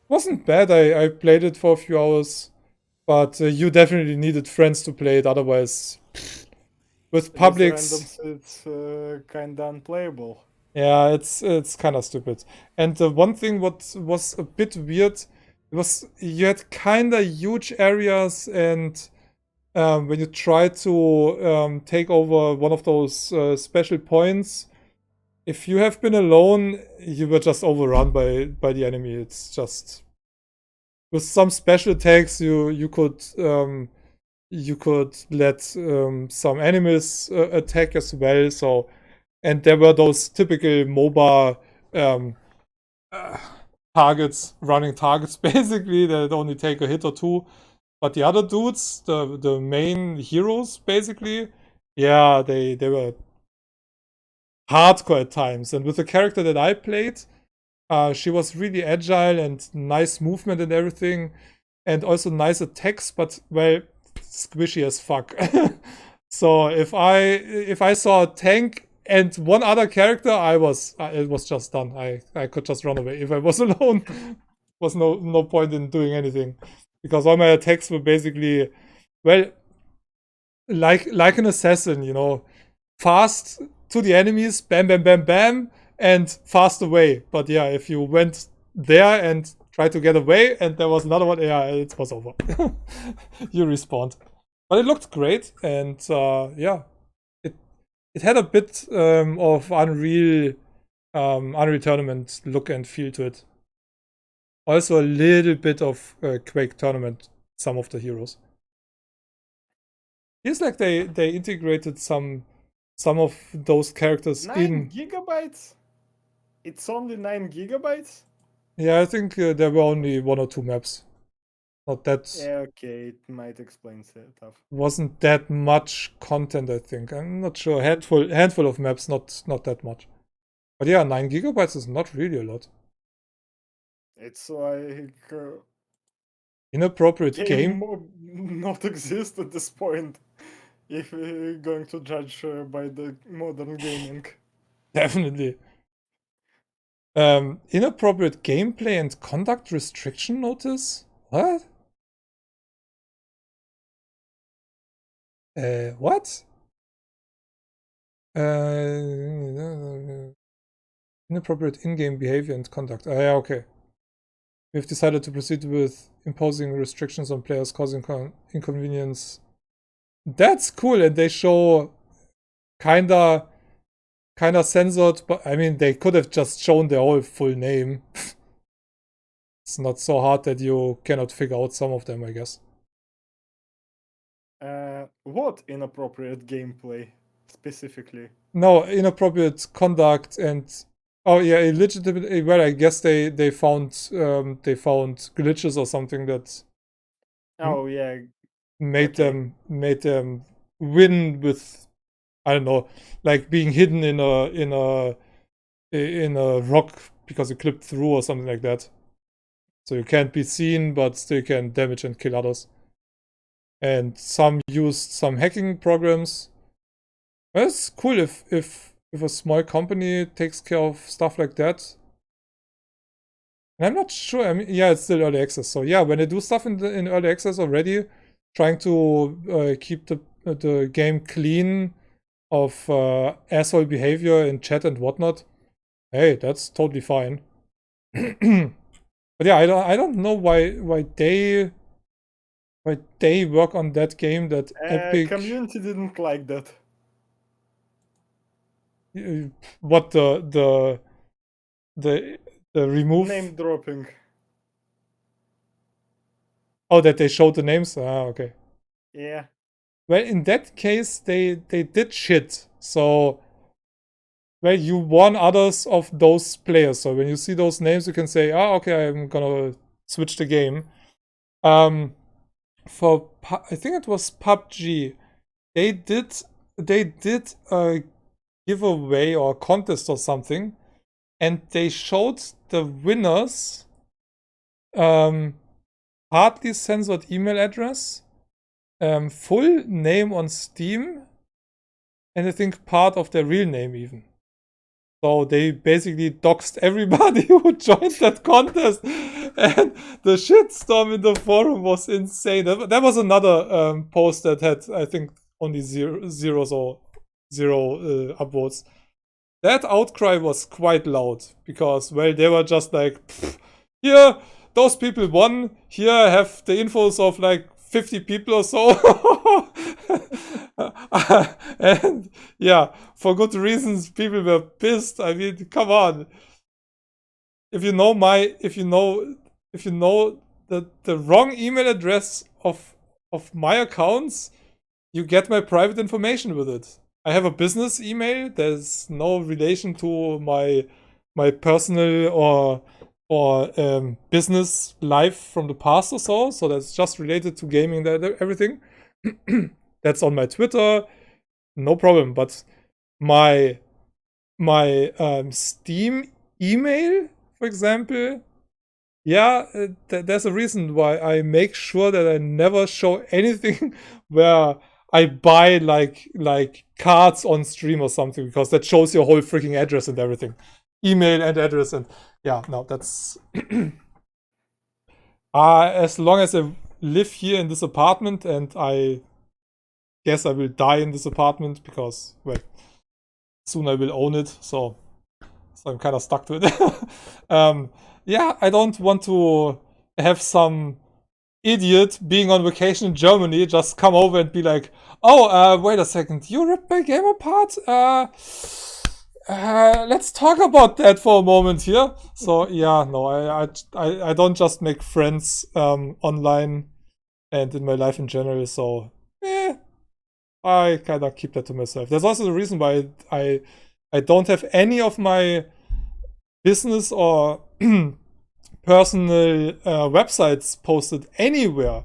wasn't bad. I played it for a few hours, but you definitely needed friends to play it. Otherwise, with publics, It's kinda unplayable. yeah, it's kind of stupid. And the one thing what was a bit weird, it was you had kind of huge areas, and when you try to take over one of those special points, if you have been alone, you were just overrun by the enemy. It's just with some special attacks, you could let some enemies attack as well. So, and there were those typical MOBA targets, running targets, basically that only take a hit or two. But the other dudes, the main heroes, basically, yeah, they were hardcore at times. And with the character that I played, she was really agile and nice movement and everything, and also nice attacks, but well, squishy as fuck. So if I saw a tank and one other character, it was just done. I could just run away if I was alone. Was no point in doing anything, because all my attacks were basically, well, like an assassin, you know, fast to the enemies, bam, bam, bam, bam, and fast away. But yeah, if you went there and tried to get away and there was another one, yeah, it was over. You respawned. But it looked great, and yeah, it had a bit of Unreal Tournament look and feel to it. Also a little bit of Quake Tournament, some of the heroes. Feels like they integrated some of those characters 9 gigabytes? It's only 9 gigabytes? Yeah, I think there were only 1 or 2 maps. Not that. Yeah, okay, it might explain stuff. Wasn't that much content, I think. I'm not sure. Handful of maps, not that much. But yeah, 9 gigabytes is not really a lot. It's like Inappropriate game. Not exist at this point, if we're going to judge by the modern gaming. Definitely. Inappropriate gameplay and conduct restriction notice? What? What? Inappropriate in-game behavior and conduct. Yeah, okay. We've decided to proceed with imposing restrictions on players causing inconvenience. That's cool, and they show kinda censored, but I mean, they could have just shown their whole full name. It's not so hard that you cannot figure out some of them, I guess. What inappropriate gameplay specifically? No, inappropriate conduct and illegitimate. Well, I guess they found glitches or something that Oh yeah, made okay. them win with, I don't know, like being hidden in a rock because you clipped through or something like that. So you can't be seen, but still can damage and kill others. And some used some hacking programs. Well, it's cool if a small company takes care of stuff like that. And I'm not sure. I mean, yeah, it's still early access. So yeah, when they do stuff in early access already, trying to keep the game clean of asshole behavior in chat and whatnot, hey, that's totally fine. But yeah, I don't know why they work on that game that Epic. Community didn't like that. What the remove Name dropping. Oh, that they showed the names? Ah, okay. Yeah. Well, in that case, they did shit. So, well, you warn others of those players. So when you see those names, you can say, "Ah, okay, I'm gonna switch the game." I think it was PUBG. They did a giveaway or a contest or something, and they showed the winners partly censored email address, full name on Steam, and I think part of their real name even. So they basically doxed everybody who joined that contest, and the shitstorm in the forum was insane. There was another post that had, I think, only zero upvotes. That outcry was quite loud because, well, they were just like, here, those people won. Here, I have the infos of like 50 people or so. And yeah, for good reasons, people were pissed. I mean, come on. If you know the wrong email address of my accounts, you get my private information with it. I have a business email. There's no relation to my personal or business life from the past or so. So that's just related to gaming, everything. That's on my Twitter, no problem. But my Steam email, for example, yeah, there's a reason why I make sure that I never show anything where I buy like cards on stream or something, because that shows your whole freaking address and everything, email and address, and yeah, no, that's as long as I live here in this apartment, and I guess I will die in this apartment because, well, soon I will own it, so I'm kind of stuck to it. Yeah, I don't want to have some idiot being on vacation in Germany just come over and be like, oh, wait a second, you ripped my game apart? Let's talk about that for a moment here. So yeah, no, I don't just make friends online and in my life in general, so I kind of keep that to myself. There's also the reason why I don't have any of my business or personal websites posted anywhere.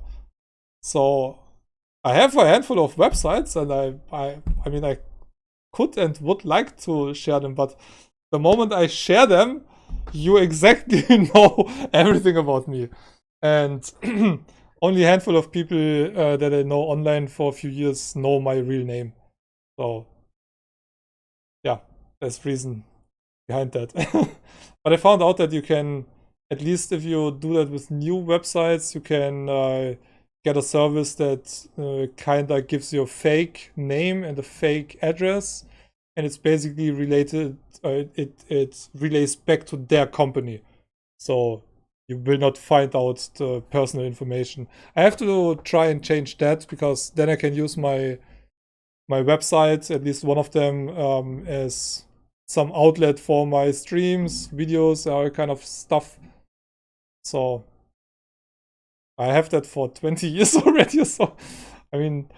So I have a handful of websites, and I mean, I could and would like to share them, but the moment I share them, you exactly know everything about me. And only a handful of people that I know online for a few years know my real name. So yeah, there's reason behind that. But I found out that you can, at least if you do that with new websites, you can get a service that kind of gives you a fake name and a fake address, and it's basically related. It relays back to their company, so you will not find out the personal information. I have to try and change that, because then I can use my website, at least one of them, as some outlet for my streams, videos, all kind of stuff. So I have that for 20 years already. So I mean,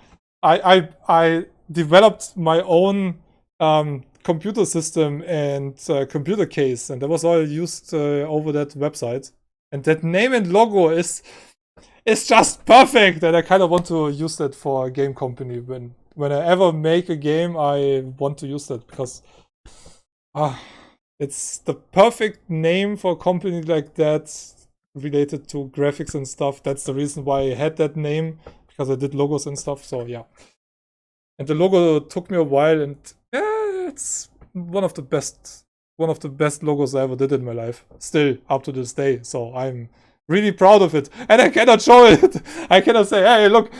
I developed my own computer system and computer case, and that was all used over that website. And that name and logo is just perfect, and I kind of want to use that for a game company. When I ever make a game, I want to use that because it's the perfect name for a company like that related to graphics and stuff. That's the reason why I had that name, because I did logos and stuff. So yeah. And the logo took me a while, and it's one of the best logos I ever did in my life. Still up to this day. So I'm really proud of it. And I cannot show it. I cannot say, hey, look,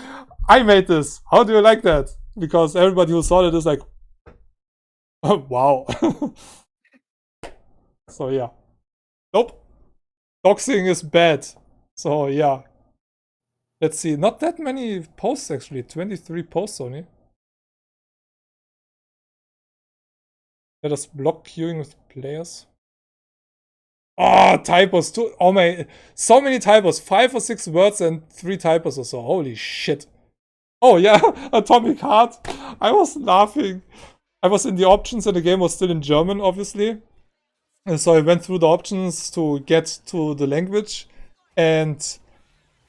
I made this. How do you like that? Because everybody who saw it is like, oh, wow. So yeah. Nope. Doxing is bad. So yeah. Let's see. Not that many posts actually. 23 posts only. Let us block queuing with players. Oh, typos too. Oh my, so many typos. 5 or 6 words and 3 typos or so. Holy shit. Oh yeah, Atomic Heart. I was laughing. I was in the options and the game was still in German, obviously. And so I went through the options to get to the language. And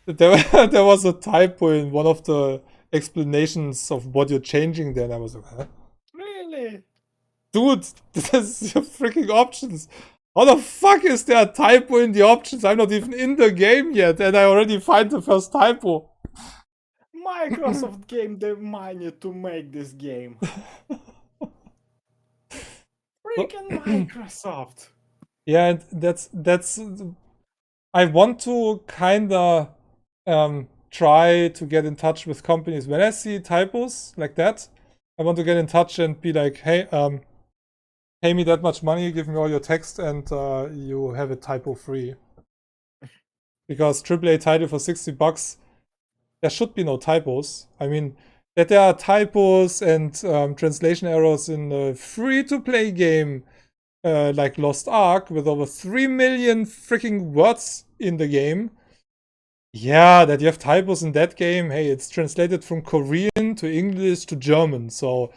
there was a typo in one of the explanations of what you're changing there. And I was like, huh? Really? Dude, this is your freaking options. How the fuck is there a typo in the options? I'm not even in the game yet, and I already find the first typo. Microsoft gave the money to make this game. Freaking Microsoft. Yeah, that's. I want to kinda try to get in touch with companies when I see typos like that. I want to get in touch and be like, hey, pay me that much money, give me all your text, and you have it typo free. Because AAA title for $60, there should be no typos. I mean, that there are typos and translation errors in a free-to-play game like Lost Ark with over 3 million freaking words in the game. Yeah, that you have typos in that game. Hey, it's translated from Korean to English to German. So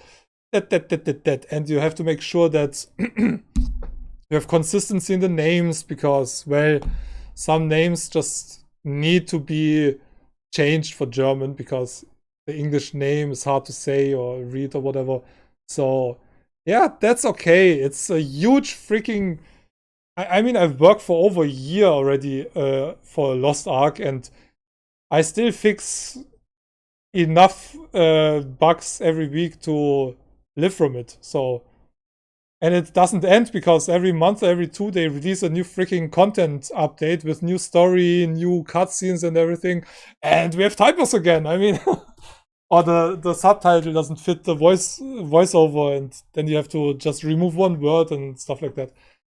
that. And you have to make sure that you have consistency in the names because, well, some names just need to be changed for German because the English name is hard to say or read or whatever. So yeah, that's okay. It's a huge freaking... I mean, I've worked for over a year already for Lost Ark, and I still fix enough bugs every week to live from it. So, and it doesn't end because every month, every 2 they release a new freaking content update with new story, new cutscenes and everything, and we have typos again. I mean, or the subtitle doesn't fit the voiceover, and then you have to just remove one word and stuff like that.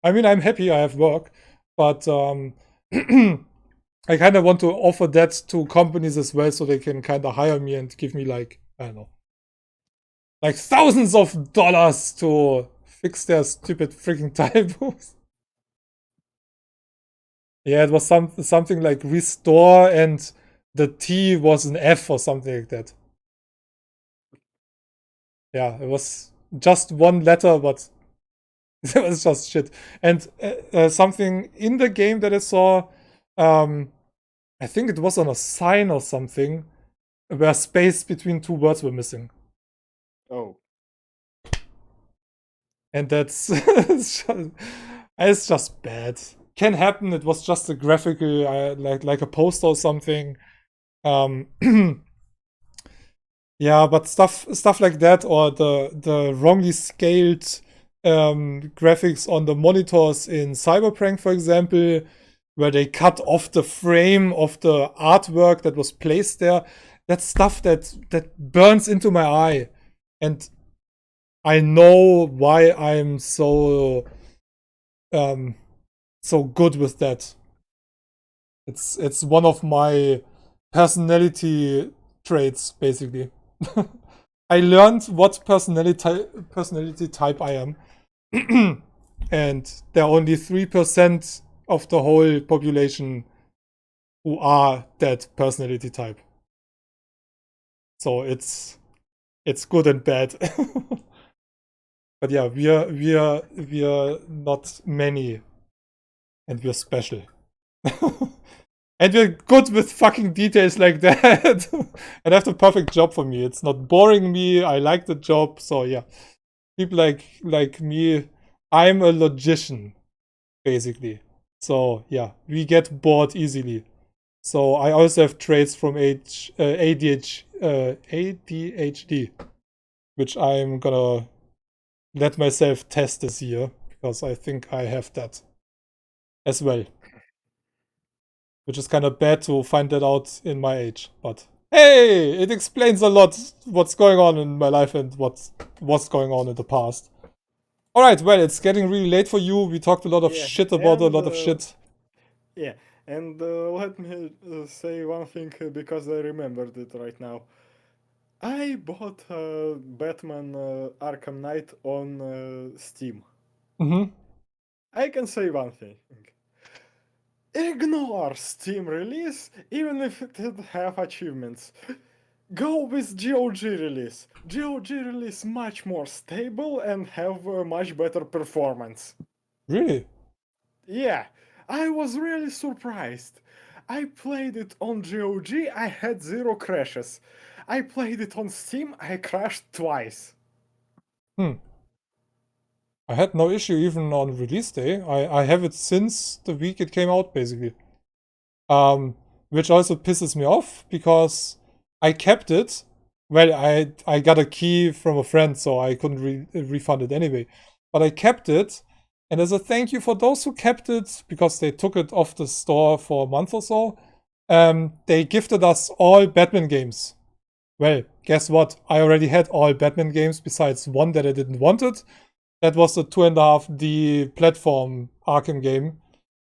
I mean, I'm happy I have work, but I kind of want to offer that to companies as well so they can kind of hire me and give me like, I don't know, like thousands of dollars to fix their stupid freaking typos. Yeah, it was something like restore and the T was an F or something like that. Yeah, it was just one letter, but it was just shit. And something in the game that I saw, I think it was on a sign or something, where space between 2 words were missing. Oh. And that's it's just bad. Can happen. It was just a graphical, like a poster or something. Yeah, but stuff like that, or the wrongly scaled graphics on the monitors in Cyberprank, for example, where they cut off the frame of the artwork that was placed there. That's stuff that burns into my eye, and I know why I'm so good with that. It's one of my personality traits, basically. I learned what personality type I am, and there are only 3% of the whole population who are that personality type. So it's good and bad. But yeah, we are not many, and we're special. And we're good with fucking details like that. And have the perfect job for me. It's not boring me. I like the job. So yeah, people like me, I'm a logician, basically. So yeah, we get bored easily. So I also have traits from ADHD, which I'm gonna let myself test this year because I think I have that as well. Which is kind of bad to find that out in my age, but hey, it explains a lot what's going on in my life and what's going on in the past. All right, well, it's getting really late for you. We talked a lot of shit about a lot of shit. Yeah, and let me say one thing because I remembered it right now. I bought Batman Arkham Knight on Steam. Mm-hmm. I can say one thing. Ignore Steam release, even if it did have achievements. Go with GOG release. GOG release much more stable and have a much better performance. Really? Yeah, I was really surprised. I played it on GOG, I had 0 crashes. I played it on Steam, I crashed twice. I had no issue even on release day. I have it since the week it came out, basically. Which also pisses me off because I kept it. Well, I got a key from a friend, so I couldn't refund it anyway. But I kept it, and as a thank you for those who kept it, because they took it off the store for a month or so, they gifted us all Batman games. Well, guess what? I already had all Batman games besides one that I didn't want it. That was the 2.5D platform Arkham game.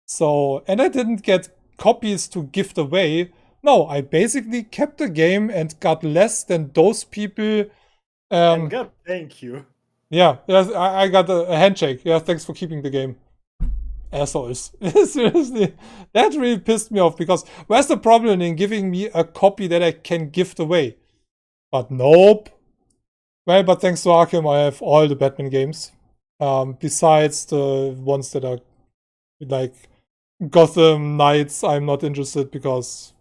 So, and I didn't get copies to gift away. No, I basically kept the game and got less than those people. And God, thank you. Yeah, I got a handshake. Yeah, thanks for keeping the game. Assholes. Seriously, that really pissed me off because where's the problem in giving me a copy that I can gift away? But nope. Well, but thanks to Arkham, I have all the Batman games. Besides the ones that are like Gotham Knights, I'm not interested because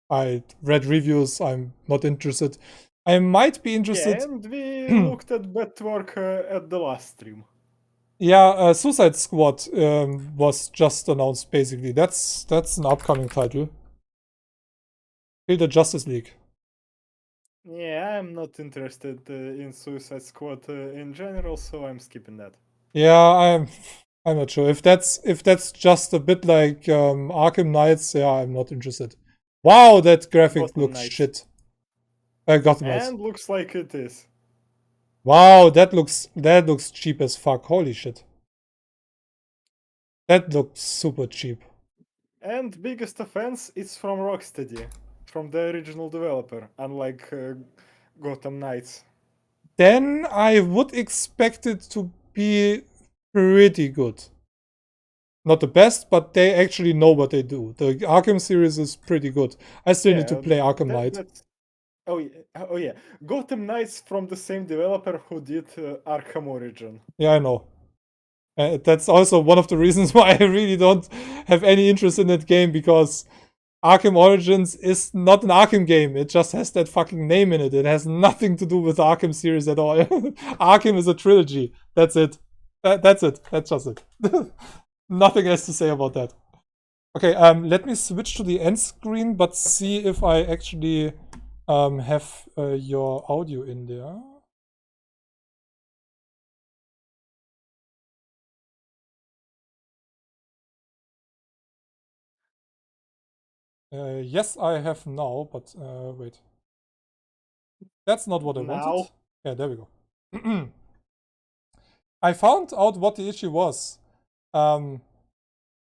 I read reviews. I'm not interested. I might be interested. Yeah, and we looked at Batwork at the last stream. Yeah, Suicide Squad was just announced. Basically, that's an upcoming title. Kill the Justice League. Yeah, I'm not interested in Suicide Squad in general, so I'm skipping that. Yeah, I'm not sure if that's just a bit like Arkham Knights. Yeah, I'm not interested. Wow, that graphic Gotham looks Knights. shit. Gotham Knights. And looks like it is. Wow, that looks cheap as fuck. Holy shit. That looks super cheap. And biggest offense, it's from Rocksteady, from the original developer, unlike Gotham Knights. Then I would expect it to be pretty good. Not the best, but they actually know what they do. The Arkham series is pretty good. I still need to play Arkham Knight. Oh yeah, Gotham Knights from the same developer who did Arkham Origin. Yeah, I know. That's also one of the reasons why I really don't have any interest in that game, because Arkham Origins is not an Arkham game. It just has that fucking name in it. It has nothing to do with the Arkham series at all. Arkham is a trilogy. That's it. That's it. That's just it. Nothing else to say about that. Okay, let me switch to the end screen, but see if I actually have your audio in there. Yes, I have now, but wait. That's not what I wanted. Yeah, there we go. I found out what the issue was.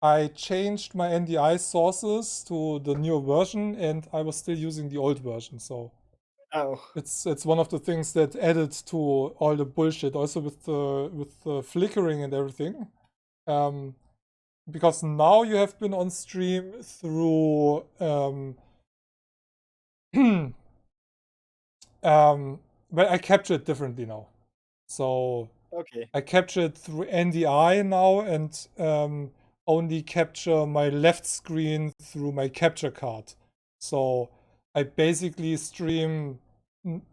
I changed my NDI sources to the newer version, and I was still using the old version. So it's one of the things that added to all the bullshit. Also with the flickering and everything. because now you have been on stream through well, I capture it differently now. So Okay. I capture it through NDI now and only capture my left screen through my capture card. So I basically stream.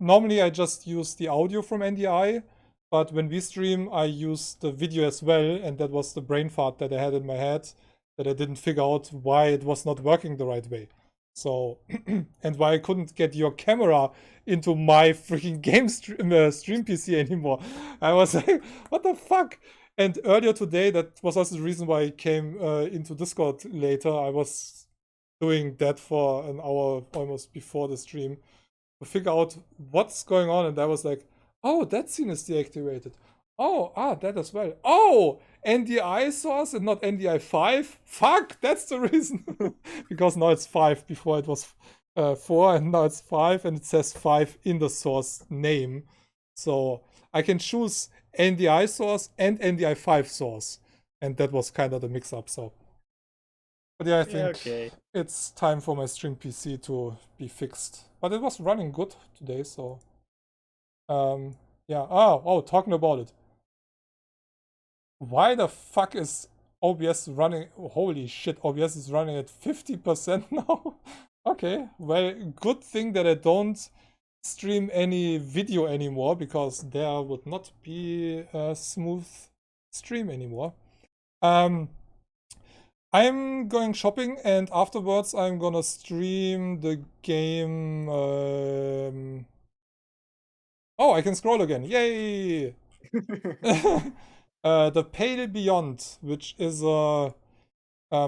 Normally I just use the audio from NDI, but when we stream, I use the video as well, and that was the brain fart that I had in my head that I didn't figure out why it was not working the right way. So, and why I couldn't get your camera into my freaking stream PC anymore. I was like, what the fuck? And earlier today, that was also the reason why I came into Discord later. I was doing that for an hour almost before the stream to figure out what's going on, and I was like, oh, that scene is deactivated. Oh, that as well. Oh, NDI source and not NDI 5? Fuck, that's the reason. Because now it's 5, before it was 4, and now it's 5, and it says 5 in the source name. So I can choose NDI source and NDI 5 source. And that was kind of the mix-up, so. But yeah, I think it's time for my stream PC to be fixed. But it was running good today, so yeah. Oh, talking about it. Why the fuck is OBS running? Holy shit, OBS is running at 50% now. Okay, well, good thing that I don't stream any video anymore, because there would not be a smooth stream anymore. I'm going shopping, and afterwards I'm gonna stream the game. Oh, I can scroll again. Yay! The Pale Beyond, which is a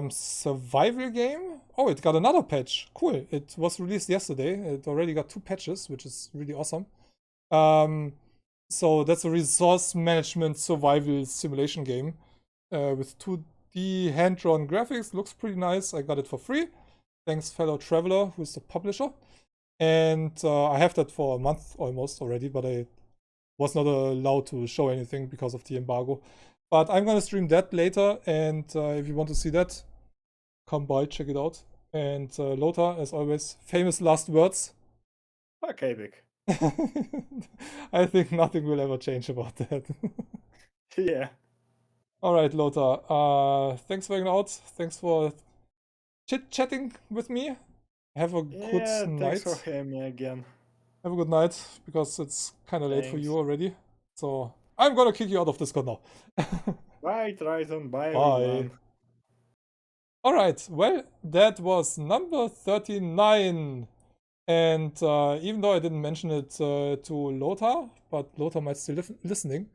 survival game. Oh, it got another patch. Cool. It was released yesterday. It already got 2 patches, which is really awesome. So that's a resource management survival simulation game with 2D hand-drawn graphics. Looks pretty nice. I got it for free. Thanks, fellow traveler, who's the publisher. And I have that for a month almost already, but I was not allowed to show anything because of the embargo. But I'm gonna stream that later, and if you want to see that, come by, check it out. And Lothar, as always, famous last words. Okay, Vic. I think nothing will ever change about that. Yeah. All right, Lothar. Thanks for hanging out. Thanks for chit-chatting with me. Have a good night. Thanks for having me again. Have a good night, because it's kind of late for you already. So I'm gonna kick you out of Discord now. Bye, Trizon. Bye, everyone. All right. Well, that was number 39. And even though I didn't mention it to Lothar, but Lothar might still listening,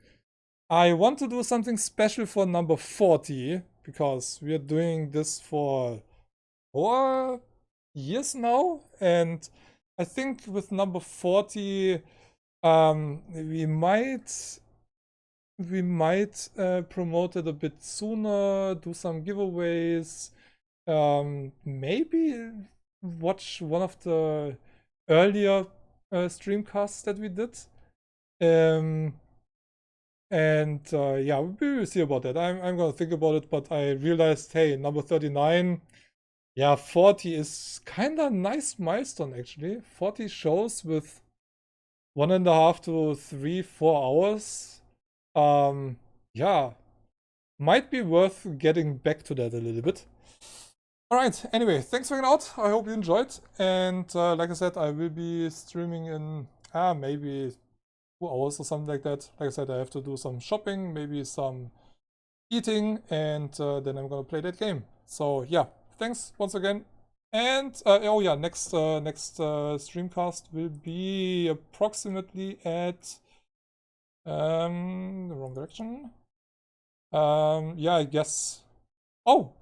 I want to do something special for number 40, because we are doing this for 4 years now, and I think with number 40 we might promote it a bit sooner, do some giveaways, maybe watch one of the earlier streamcasts that we did, and yeah, we will see about that. I'm gonna think about it, but I realized, hey, number 39, yeah, 40 is kind of nice milestone actually. 40 shows with 1.5 to 3, 4 hours. Yeah, might be worth getting back to that a little bit. All right, anyway, thanks for hanging out. I hope you enjoyed. And like I said, I will be streaming in maybe 2 hours or something like that. Like I said, I have to do some shopping, maybe some eating, and then I'm gonna play that game. So yeah, thanks once again. And oh yeah, next streamcast will be approximately at the wrong direction. Yeah, I guess. Oh,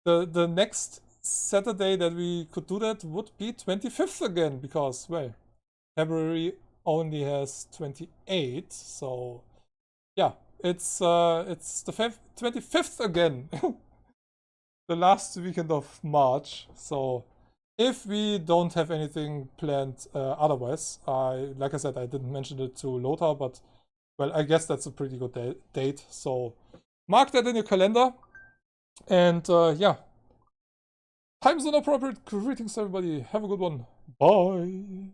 the next Saturday that we could do that would be 25th again, because well, February only has 28, so yeah, it's the 25th again. The last weekend of March. So if we don't have anything planned otherwise, like I said, I didn't mention it to Lothar, but well, I guess that's a pretty good date. So mark that in your calendar. And yeah. Time zone appropriate greetings, everybody. Have a good one. Bye.